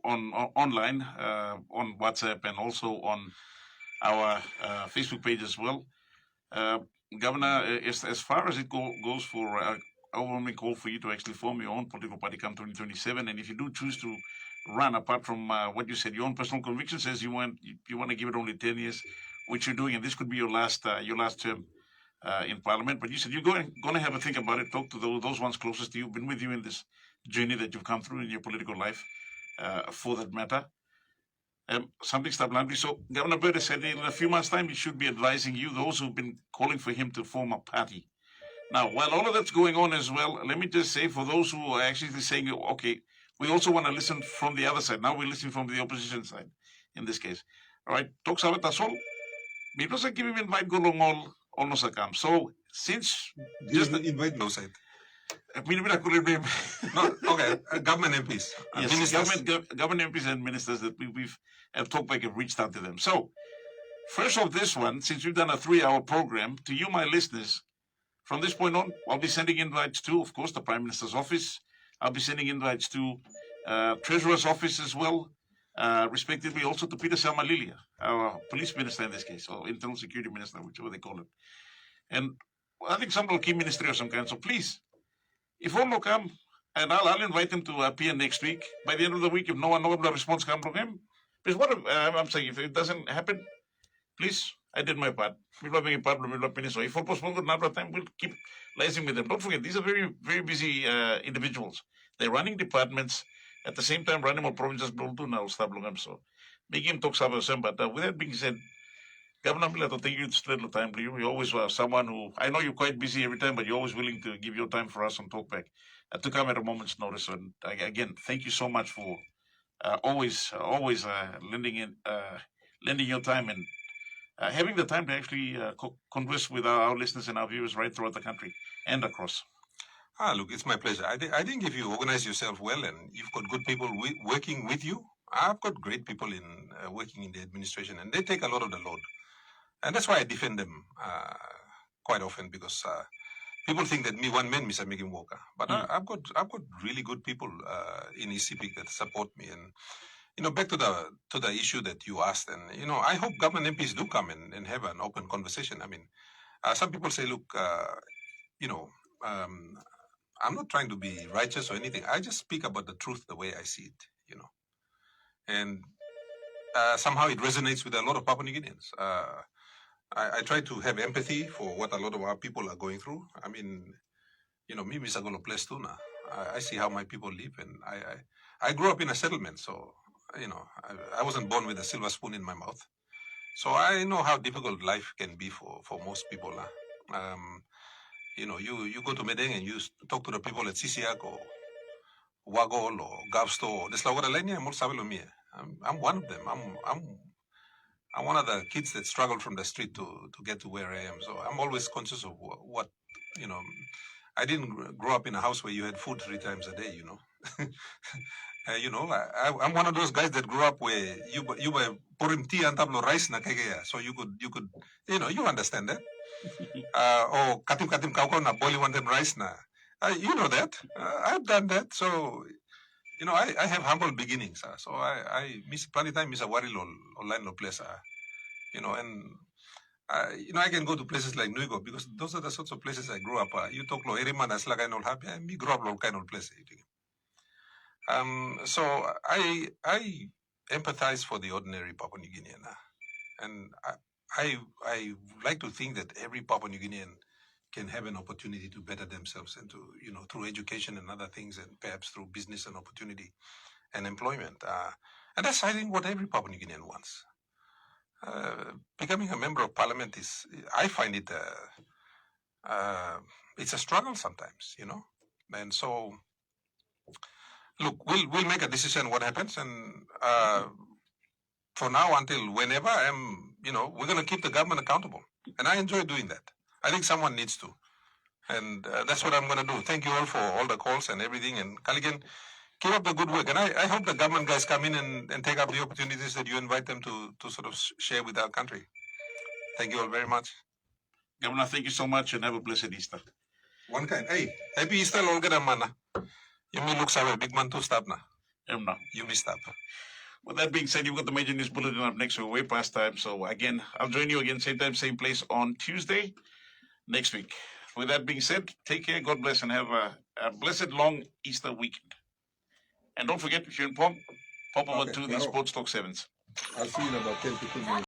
online, on WhatsApp, and also on our Facebook page as well. Governor, as far as it goes for overwhelming call for you to actually form your own political party come 2027, and if you do choose to run, apart from what you said, your own personal conviction says you want to give it only 10 years, which you're doing, and this could be your last term in Parliament. But you said you're going to have a think about it, talk to those ones closest to you, been with you in this journey that you've come through in your political life, for that matter. Something start bluntly. So Governor Bird has said in a few months' time he should be advising you, those who've been calling for him to form a party. Now, while all of that's going on as well, let me just say, for those who are actually saying, okay, we also want to listen from the other side. Now we're listening from the opposition side, in this case. All right, talk sabat asol. Because I give him invite golong all no sakam. So since just invite no side. No, okay, government MPs, yes, ministers. Government MPs and ministers that we've TalkBack have reached out to them. So first of this one, since we've done a 3-hour program, to you, my listeners, from this point on, I'll be sending invites to, of course, the Prime Minister's office. I'll be sending invites to Treasurer's office as well, respectively also to Peter Samalilia, our police minister in this case, or internal security minister, whichever they call it. And I think some key ministry of some kind. So please, if all no come, and I'll invite him to appear next week. By the end of the week, if no response comes from him, because what I'm saying, if it doesn't happen, please, I did my part. People are being a part of the so if we postpone it another time, we'll keep liaising with them. Don't forget, these are very, very busy individuals. They're running departments at the same time running more provinces. So make him talk about some. But with that being said, Governor Miller, thank you to the time. You always were someone who, I know you're quite busy every time, but you're always willing to give your time for us on TalkBack to come at a moment's notice. And again, thank you so much for always lending your time and having the time to actually converse with our listeners and our viewers right throughout the country and across. Look, it's my pleasure. I think if you organize yourself well and you've got good people working with you, I've got great people in working in the administration, and they take a lot of the load. And that's why I defend them quite often, because people think that me one man, Mr. Megan Walker. But I've got really good people in ECP that support me. And back to the issue that you asked, and I hope government MPs do come and have an open conversation. I mean, some people say, look, I'm not trying to be righteous or anything. I just speak about the truth the way I see it, and somehow it resonates with a lot of Papua New Guineans. I try to have empathy for what a lot of our people are going through. I mean, me, Mr. Golo Plestuna, I see how my people live, and I grew up in a settlement, so, I wasn't born with a silver spoon in my mouth. So I know how difficult life can be for most people. You go to Medeng and you talk to the people at Sisiak or Wagol or Gavsto or I'm one of them. I'm one of the kids that struggled from the street to get to where I am. So I'm always conscious of what I didn't grow up in a house where you had food 3 times a day, I'm one of those guys that grew up where you were pouring tea on tablo rice na kagaya. So you could you understand that. Or katim kaukau na boiling one rice na. You know that. I've done that. So I have humble beginnings. So I miss plenty time miss a waril or line no place. And I can go to places like Nuigo because those are the sorts of places I grew up. You talk lo eriman as like I know happy. Me grow up lo kind of place. So I empathize for the ordinary Papua New Guinean, and I like to think that every Papua New Guinean can have an opportunity to better themselves and to through education and other things, and perhaps through business and opportunity and employment. And that's, I think, what every Papua New Guinean wants. Becoming a member of Parliament I find it it's a struggle sometimes, and so. Look, we'll make a decision what happens, and for now until whenever we're going to keep the government accountable, and I enjoy doing that. I think someone needs to, and that's what I'm going to do. Thank you all for all the calls and everything. And CULLIGHAN, Keep up the good work. And I hope the government guys come in and take up the opportunities that you invite them to sort of share with our country. Thank you all very much. Governor, thank you so much and have a blessed Easter. One kind. Hey, happy Easter, Lolga Mana. You may look a big man to stop now. You may stop. With that being said, you've got the major news bulletin up next. We're way past time. So again, I'll join you again, same time, same place on Tuesday next week. With that being said, take care, God bless, and have a blessed long Easter weekend. And don't forget, if you're in Pop over to the Sports Talk 7s. I'll see you in about 10 to 15 minutes.